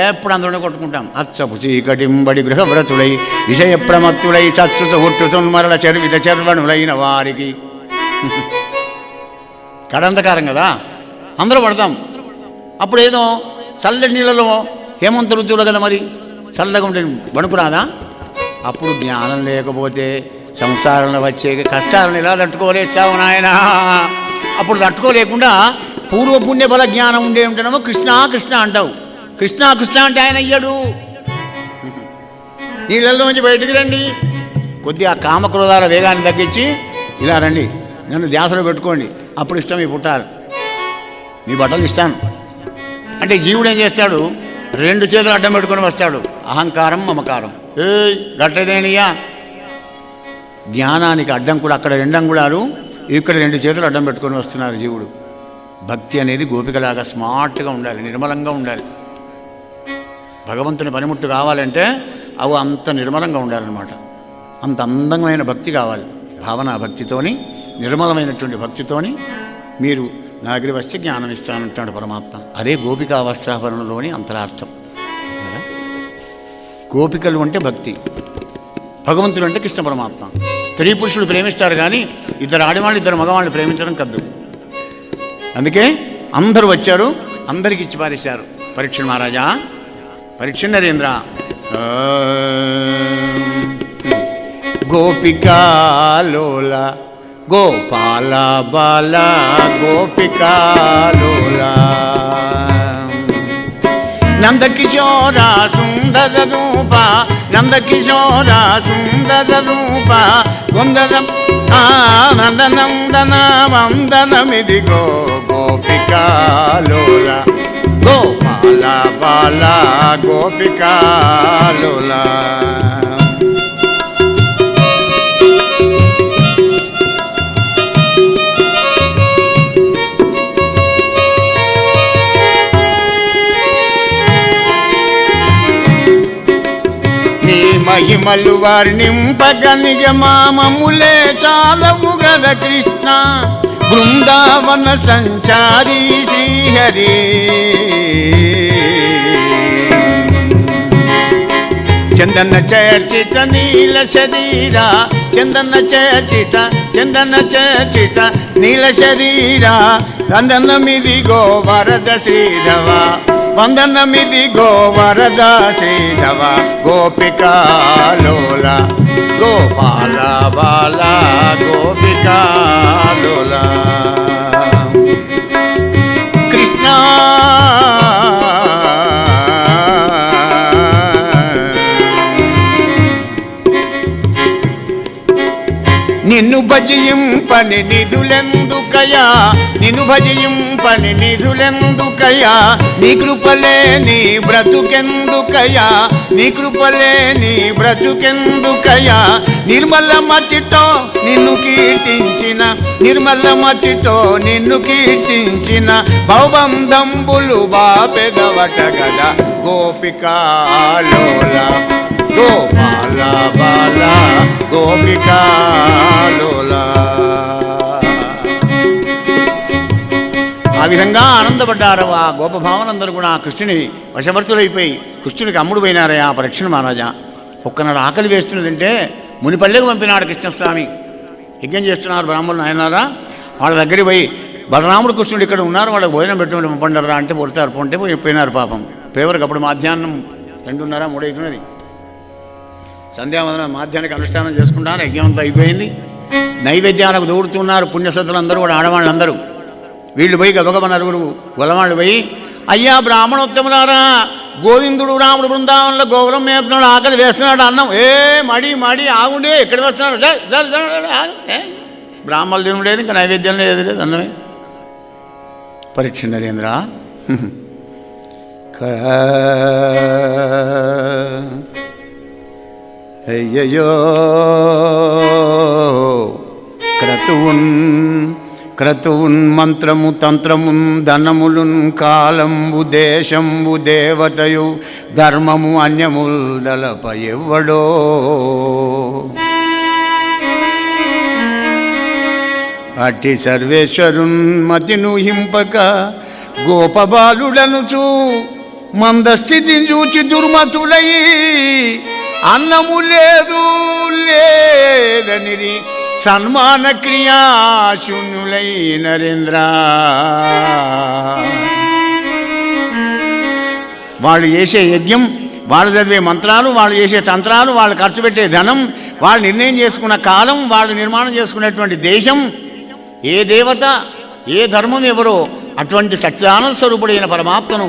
ఎప్పుడు అందులోనే కొట్టుకుంటాం. అచ్చపు చీకటింబడి గృహవ్రతులై విషయ ప్రమత్తులై చచ్చుత ఒట్టుతున్మరల చర్విత చర్వణులైన వారికి. కడంధకారం కదా, అందరూ పడతాం. అప్పుడు ఏదో చల్లటి నీళ్ళలో హేమంత ఋతువులు కదా, మరి చల్లగా ఉంటే వణుకు రాదా? అప్పుడు జ్ఞానం లేకపోతే సంసారంలో వచ్చే కష్టాలను ఎలా తట్టుకోలేస్తావు నాయన? అప్పుడు తట్టుకోలేకుండా పూర్వపుణ్య బల జ్ఞానం ఉండే ఉంటేనేమో కృష్ణ కృష్ణ అంటావు. కృష్ణ కృష్ణ అంటే ఆయన అయ్యాడు. నీళ్ళల్లో నుంచి బయటికి రండి, కొద్దిగా కామక్రోధాల వేగాన్ని తగ్గించి ఇలా రండి, నన్ను ధ్యాసలో పెట్టుకోండి, అప్పుడు ఇస్తాం మీ పుట్టారు, మీ బట్టలు ఇస్తాను అంటే జీవుడు ఏం చేస్తాడు? 2 చేతులు అడ్డం పెట్టుకొని వస్తాడు. అహంకారం, మమకారం. గట్లదేనయ్యా. జ్ఞానానికి అడ్డం కూడా అక్కడ 2 అంగుళాలు, ఇక్కడ 2 చేతులు అడ్డం పెట్టుకొని వస్తున్నారు జీవుడు. భక్తి అనేది గోపికలాగా స్మార్ట్గా ఉండాలి, నిర్మలంగా ఉండాలి. భగవంతుని పనిముట్టు కావాలంటే అవి అంత నిర్మలంగా ఉండాలన్నమాట. అంత అందమైన భక్తి కావాలి. భావనా భక్తితోని, నిర్మలమైనటువంటి భక్తితోని మీరు నా దగ్గర వస్తే జ్ఞానం ఇస్తానంటాడు పరమాత్మ. అదే గోపికా వస్త్రాభరణలోని అంతరార్థం. గోపికలు అంటే భక్తి, భగవంతుడు అంటే కృష్ణ పరమాత్మ. స్త్రీ పురుషులు ప్రేమిస్తారు కానీ ఇద్దరు ఆడవాళ్ళు ఇద్దరు మగవాళ్ళు ప్రేమించడం కద్దు. అందుకే అందరూ వచ్చారు, అందరికి ఇచ్చి పారేశారు. పరీక్ష మహారాజా, పరీక్ష నరేంద్ర, గోపికాలోల గోపాల బాల గోపికాలోల నందకిశోర సుందర రూప నందకిశోర సుందర రూప వందనం నందనందన వందనమిదిగో గోపికాలోల గోపాల బాల గోపికాలోల. మహిమలు వర్ణింపగ నిజమామములే చాలవు గద కృష్ణ బృందావన సంచారీ శ్రీహరి. చందన చర్చిత నీల శరీర చందన చర్చిత చందన చర్చిత నీల శరీర వందనమిదిగో వరద శ్రీధవ వందనమిదిగో వరద శ్రీధవ గోపికాలోల గోపాల బాల గోపికాలోల. కృష్ణ నిన్ను భజయింపని నిధులెందుకయా నిన్ను భజయింపని నిధులెందుకయా నీ కృపలే నీ బ్రతుకెందుకయా నీ కృపలే నీ బ్రతుకెందుకయా. నిర్మల మతితో నిన్ను కీర్తించిన నిర్మల మతితో నిన్ను కీర్తించిన భవబంధంబులు బాపెదవట గద గోపికాలోల గోపాల బాల గోపికాలోల. ఆ విధంగా ఆనందపడ్డారు ఆ గోపభావనందరూ కూడా. ఆ కృష్ణుని వశవర్తులైపోయి కృష్ణునికి అమ్ముడు పోయినారయ్యా ఆ పరీక్షణ మహారాజా. ఒక్కనాడు ఆకలి వేస్తున్నదంటే మునిపల్లెకు పంపినాడు కృష్ణస్వామి. యజ్ఞం చేస్తున్నారు బ్రాహ్మణులు ఆయనారా. వాళ్ళ దగ్గరికి పోయి బలరాముడు కృష్ణుడు ఇక్కడ ఉన్నారు, వాళ్ళకి భోజనం పెట్టుకుంటే పంపండరా అంటే పొడతారు. పొంటే పోయినారు పాపం. పేవరికి అప్పుడు మధ్యాహ్నం 2:30 3 అవుతున్నది. సంధ్యావందనం మాధ్యానికి అనుష్ఠానం చేసుకుంటారు. యజ్ఞం అంతా అయిపోయింది. నైవేద్యాలకు దూడుతున్నారు పుణ్యసతులందరూ కూడా, ఆడవాళ్ళందరూ. వీళ్ళు పోయి గబగబ నలుగురు గొల్లవాళ్ళు పోయి, అయ్యా బ్రాహ్మణోత్తములారా, గోవిందుడు రాముడు బృందావనంలో గోవులం మేపుతున్నాడు, ఆకలి వేస్తున్నాడు, అన్నం మడి మడి ఆగుండే ఎక్కడికి వస్తున్నాడు, బ్రాహ్మణులు తినలేదు, ఇంకా నైవేద్యం ఏది లేదు, అన్నమే. పరీక్ష నరేంద్ర, అయ్యయ్యో క్రతువున్ మంత్రము తంత్రమున్ ధనములున్ కాలంబు దేశంబు దేవతయు ధర్మము అన్యముల్ దలప ఎవ్వడో. అట్టి సర్వేశ్వరున్ మతిను హింపక గోపబాలుడనుచు మందస్థితిని చూచి దుర్మతులయి అన్నము లేదు లేదనిరి సన్మాన క్రియాశూన్యులై నరేంద్ర. వాళ్ళు చేసే యజ్ఞం, వాళ్ళు చదివే మంత్రాలు, వాళ్ళు చేసే తంత్రాలు, వాళ్ళు ఖర్చు పెట్టే ధనం, వాళ్ళు నిర్ణయం చేసుకున్న కాలం, వాళ్ళు నిర్మాణం చేసుకునేటువంటి దేశం, ఏ దేవత ఏ ధర్మం ఎవరో అటువంటి సత్యానంద స్వరూపుడైన పరమాత్మను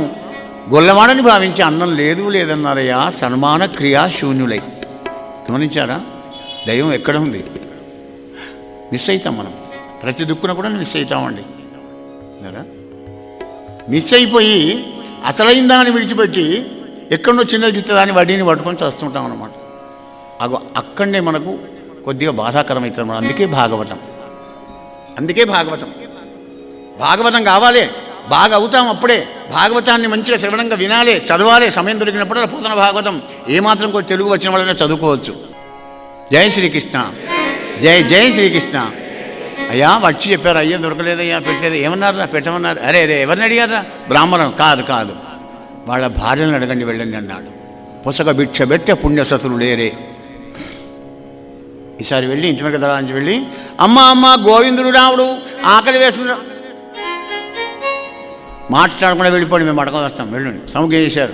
గొల్లవాడని భావించి అన్నం లేదు లేదన్నారయ్యా సన్మాన క్రియాశూన్యులై. గమనించారా? దైవం ఎక్కడ ఉంది? మిస్ అవుతాం మనం. ప్రతి దుక్కున కూడా మిస్ అవుతామండి. మిస్ అయిపోయి అసలైన దాన్ని విడిచిపెట్టి ఎక్కడో చిన్నది గిత్తదాన్ని వడ్డీని పట్టుకొని చస్తుంటాం అన్నమాట. అక్కడనే మనకు కొద్దిగా బాధాకరమవుతుంది మనం. అందుకే భాగవతం కావాలి, బాగా అవుతాం అప్పుడే. భాగవతాన్ని మంచిగా శ్రవణంగా వినాలి, చదవాలి. సమయం దొరికినప్పుడు పోతన భాగవతం ఏమాత్రం కొంచెం తెలుగు వచ్చిన వాళ్ళనే చదువుకోవచ్చు. జై శ్రీకృష్ణ, జై జై శ్రీకృష్ణ. అయ్యా వచ్చి చెప్పారు, అయ్యా దొరకలేదయ్యా, పెట్టలేదు. ఏమన్నారా? పెట్టమన్నారు. అరే ఎవరిని అడిగారా? బ్రాహ్మణం. కాదు వాళ్ళ భార్యలను అడగండి, వెళ్ళండి అన్నాడు. పుసక భిక్ష పెట్టే పుణ్యసతులు లేరే. ఈసారి వెళ్ళి ఇంటి వెనక దళానికి వెళ్ళి, అమ్మ గోవిందుడు రాముడు ఆకలి వేస్తుందా, మాట్లాడకుండా వెళ్ళిపోండి, మేము అడగ వస్తాం, వెళ్ళండి. సముఖం చేశారు.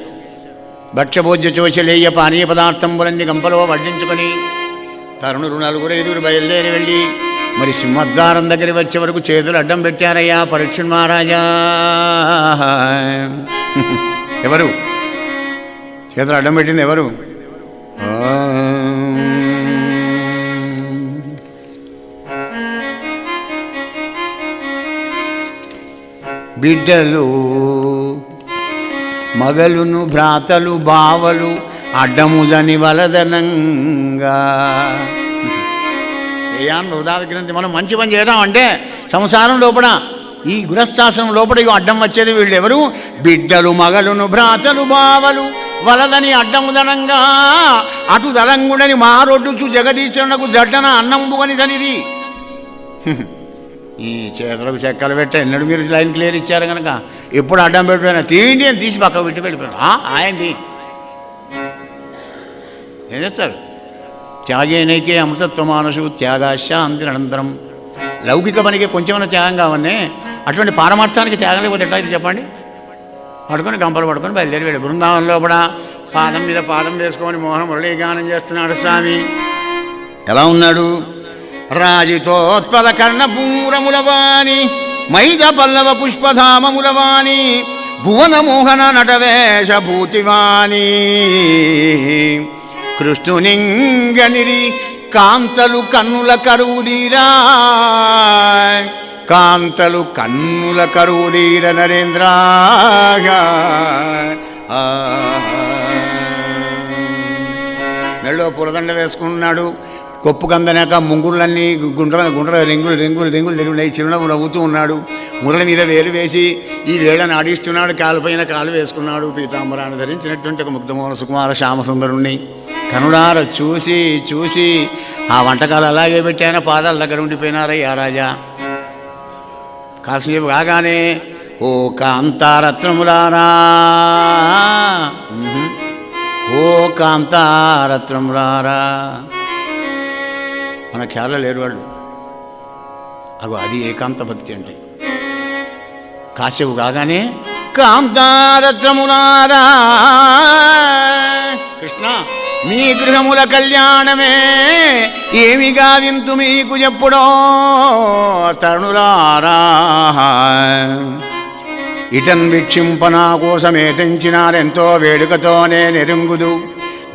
భక్ష్యభోజ్య చోచలేయ పానీయ పదార్థంబులన్నీ గంపలో వడ్డించుకొని తరుణులు 4-5 బయలుదేరి వెళ్ళి మరి సింహద్వారం దగ్గర వచ్చే వరకు చేతులు అడ్డం పెట్టారయ్యా పరీక్షణ్ మహారాజా. ఎవరు చేతులు అడ్డం పెట్టింది? ఎవరు? బిడ్డలు మగలును భ్రాతలు బావలు అడ్డముదని వలదనంగా. చేయాను ఉదాహరణ మనం మంచి పని చేయడం అంటే సంసారం లోపల ఈ గృహస్థాశ్రమం లోపల అడ్డం వచ్చేది వీళ్ళు ఎవరు? బిడ్డలు మగలును భ్రాతలు బావలు వలదని అడ్డముదనంగా అటు దళంగుడని మారొడ్డుచు జగదీశ్వరునకు జడ్డన అన్నంబుగని సనిది. ఈ చేతులకు చెక్కలు పెట్టా ఎన్నడూ మీరు లైన్ క్లియర్ ఇచ్చారు కనుక ఎప్పుడు అడ్డం పెట్టిపోయినా తీండి అని తీసి పక్కకు పెట్టి వెళ్ళిపోయారు. ఆయనది ఏం చేస్తారు? త్యాగేనైకే అమృతత్వ మానసు త్యాగాశాంతి అనంతరం. లౌకిక పనికి కొంచెమైనా త్యాగం కావనే, అటువంటి పారమార్థానికి త్యాగం లేకపోతే ఎట్లా అయితే చెప్పండి? పడుకొని గంపలు పడుకొని బయలుదేరి వెళ్ళి బృందావనంలో కూడా పాదం మీద పాదం వేసుకొని మోహన మురళీ గానం చేస్తున్నాడు స్వామి. ఎలా ఉన్నాడు? రాజితోత్పల కర్ణపూరములవాణి మైద పల్లవ పుష్పధామములవాణి భువన మోహన నటవేష భూతివాణి కృష్ణునింగనిరి కాంతలు కన్నుల కరువుదీరా కాంతలు కన్నుల కరువుదీర నరేంద్ర. మెళ్ళో పూలదండ వేసుకున్నాడు. కొప్పు కందనాక ముంగుళ్ళన్నీ గుండ్ర రింగులు తిరుగున్నాయి. చిరునవ్వు నవ్వుతూ ఉన్నాడు. మురళి మీద వేలు వేసి ఈ వేళను ఆడిస్తున్నాడు. కాలుపైన కాలు వేసుకున్నాడు. పీతాంబరాన్ని ధరించినటువంటి ఒక ముగ్ధమోహన సుకుమార శ్యామసుందరుణ్ణి కనుడార చూసి ఆ వంటకాలు అలాగే పెట్టాన పాదాల దగ్గర ఉండిపోయినారయ్యా రాజా. కాసేపు కాగానే ఓ కాంతారత్నములారా, ఓ కాంతారత్నములారా, మన ఖ్యాల లేరు వాళ్ళు. అది ఏకాంత భక్తి అంటే. కాసేపు కాగానే కాంతారత్నములారా, కృష్ణ మీ గృహముల కళ్యాణమే ఏమిగా వింతు మీకు ఎప్పుడో తరుణులారా. ఇటన్ వీక్షింపనా కోసమే తెంచినారెంతో వేడుకతోనే నెరుంగుదు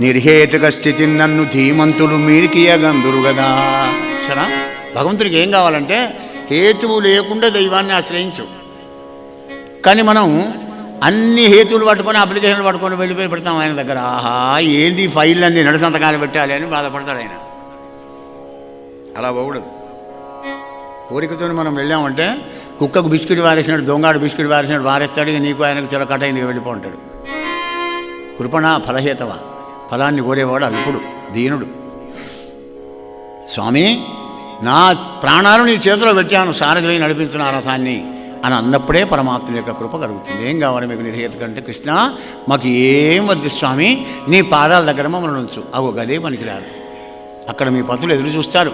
నిర్హేతుక స్థితి నన్ను ధీమంతులు మీరికియగందురు గదా. సరా భగవంతుడికి ఏం కావాలంటే హేతువు లేకుండా దైవాన్ని ఆశ్రయించు. కానీ మనం అన్ని హేతువులు పట్టుకొని అప్లికేషన్లు పట్టుకొని వెళ్ళిపోయి పెడతాం ఆయన దగ్గర. ఆహా ఏంది ఫైల్ అన్ని నడసంతకాలు పెట్టాలి అని బాధపడతాడు ఆయన. అలా పోకూడదు. కోరికతో మనం వెళ్ళామంటే కుక్కకు బిస్కెట్ వారేసినాడు, దొంగాడు బిస్కెట్ వారేసినాడు వారేస్తాడు. ఇక నీకు ఆయనకు చాలా కట్ అయింది, వెళ్ళిపోంటాడు. కృపణ ఫలహేతవ, ఫలాన్ని కోరేవాడు అల్పుడు దీనుడు. స్వామి నా ప్రాణాలు నీ చేతిలో పెట్టాను, సారథి నడిపించిన ఆ రథాన్ని అని అన్నప్పుడే పరమాత్మ యొక్క కృప కలుగుతుంది. ఏం కావాలి మీకు నిర్హేతు కంటే? కృష్ణ మాకు ఏం వద్దు స్వామి, నీ పాదాల దగ్గర మమ్మల్ని ఉంచు. అగో గదే పనికిరాదు. అక్కడ మీ పతులు ఎదురు చూస్తారు.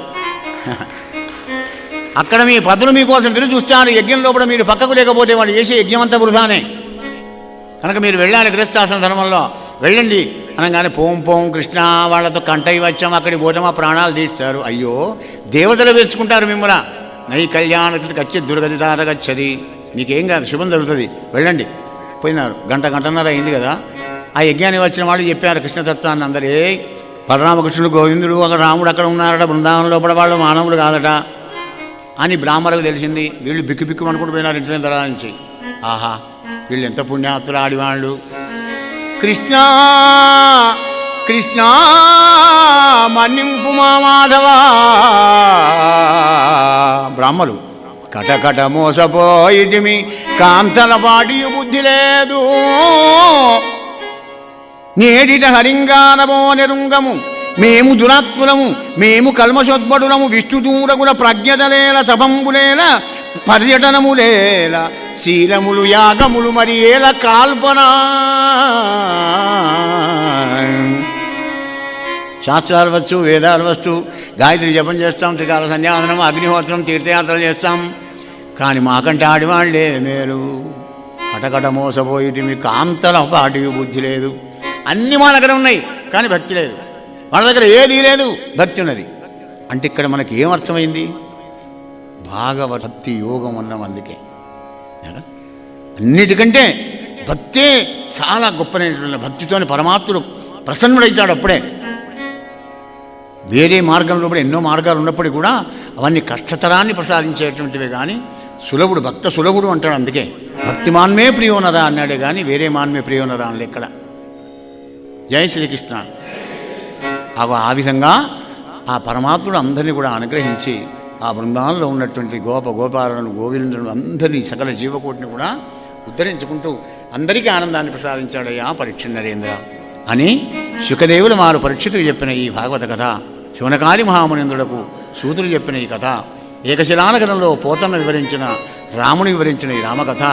అక్కడ మీ పతులు మీకోసం ఎదురు చూస్తారు. యజ్ఞం లోపల మీరు పక్కకు లేకపోతే వాళ్ళు చేసే యజ్ఞం అంతా వృధానే. కనుక మీరు వెళ్ళాలి గృహస్థాశ్రమ ధర్మంలో. వెళ్ళండి అనగానే పోం కృష్ణ వాళ్ళతో కంటయి వచ్చాము, అక్కడికి పోతే మా ప్రాణాలు తీస్తారు. అయ్యో దేవతలు వేసుకుంటారు మిమ్మల్ని. నై కళ్యాణకి వచ్చి దుర్గతి తారగచ్చది, మీకేం కాదు, శుభం జరుగుతుంది, వెళ్ళండి. పోయినారు. గంటన్నర అయింది కదా. ఆ యజ్ఞానికి వచ్చిన వాళ్ళు చెప్పారు కృష్ణతత్వాన్ని అందరే. బలరామకృష్ణుడు గోవిందుడు అక్కడ రాముడు అక్కడ ఉన్నారట, బృందావనం లోపల వాళ్ళు మానవులు కాదట అని బ్రాహ్మణులకు తెలిసింది. వీళ్ళు బిక్కు అనుకుంటూ పోయినారు ఇంటి మీద నుంచి. ఆహా వీళ్ళు ఎంత పుణ్యాత్తులు ఆడివాళ్ళు. కృష్ణ కృష్ణ మన్నింపు మా మాధవా. బ్రాహ్మలు కటకట మోసపోయితిమి, కాంతల పాటి బుద్ధి లేదు. నేడిట హరింగానమో నెరుంగము మేము దురాత్ములము, మేము కల్మషోద్భటులము, విష్ణుదూరగుల ప్రజ్ఞతలేల, తపంబులేల, పర్యటనములేల, శీలములు యాగములు మరి ఏల కాల్పన. శాస్త్రాలు వచ్చు, వేదాలు వచ్చు, గాయత్రి జపం చేస్తాం, త్రికాల సంధ్యావందనం, అగ్నిహోత్రం, తీర్థయాత్రలు చేస్తాం. కానీ మాకంటే ఆడివాళ్లే మేలు. కటకట మోసపోయి మీ కాంతల ఒక ఆటికి బుద్ధి లేదు. అన్నీ మా దగ్గర ఉన్నాయి కానీ భక్తి లేదు. వాళ్ళ దగ్గర ఏదీ లేదు, భక్తి ఉన్నది. అంటే ఇక్కడ మనకి ఏమర్థమైంది? భాగవత యోగం ఉన్నాం. అందుకే అన్నిటికంటే భక్తే చాలా గొప్పనైనటువంటి. భక్తితోని పరమాత్ముడు ప్రసన్నుడైతాడు అప్పుడే. వేరే మార్గంలో కూడా ఎన్నో మార్గాలు ఉన్నప్పటికీ కూడా అవన్నీ కష్టతరాన్ని ప్రసాదించేటువంటివే కానీ సులభుడు, భక్త సులభుడు అంటాడు. అందుకే భక్తిమాన్మే ప్రియోనరా అన్నాడే కానీ వేరే మాన్మే ప్రియోనరా అని ఎక్కడ. జై శ్రీకృష్ణ. ఆ విధంగా ఆ పరమాత్ముడు అందరినీ కూడా అనుగ్రహించి ఆ బృందాల్లో ఉన్నటువంటి గోపాలను, గోవిందులను అందరినీ, సకల జీవకోటిని కూడా ఉద్ధరించుకుంటూ అందరికీ ఆనందాన్ని ప్రసాదించాడయ్యా పరీక్ష నరేంద్ర అని శుకదేవులు వారు పరీక్షితుకు చెప్పిన ఈ భాగవత కథ, శివనకాది మహామునింద్రులకు సూతుడు చెప్పిన ఈ కథ, ఏకశిలానగరంలో పోతన్న వివరించిన, రాముని వివరించిన ఈ రామకథ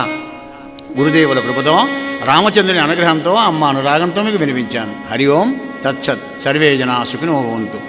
గురుదేవుల కృపతో, రామచంద్రుని అనుగ్రహంతో, అమ్మ అనురాగంతో మీకు వినిపించాను. హరి ఓం తత్సత్. సర్వే జనా సుఖినో భవంతు.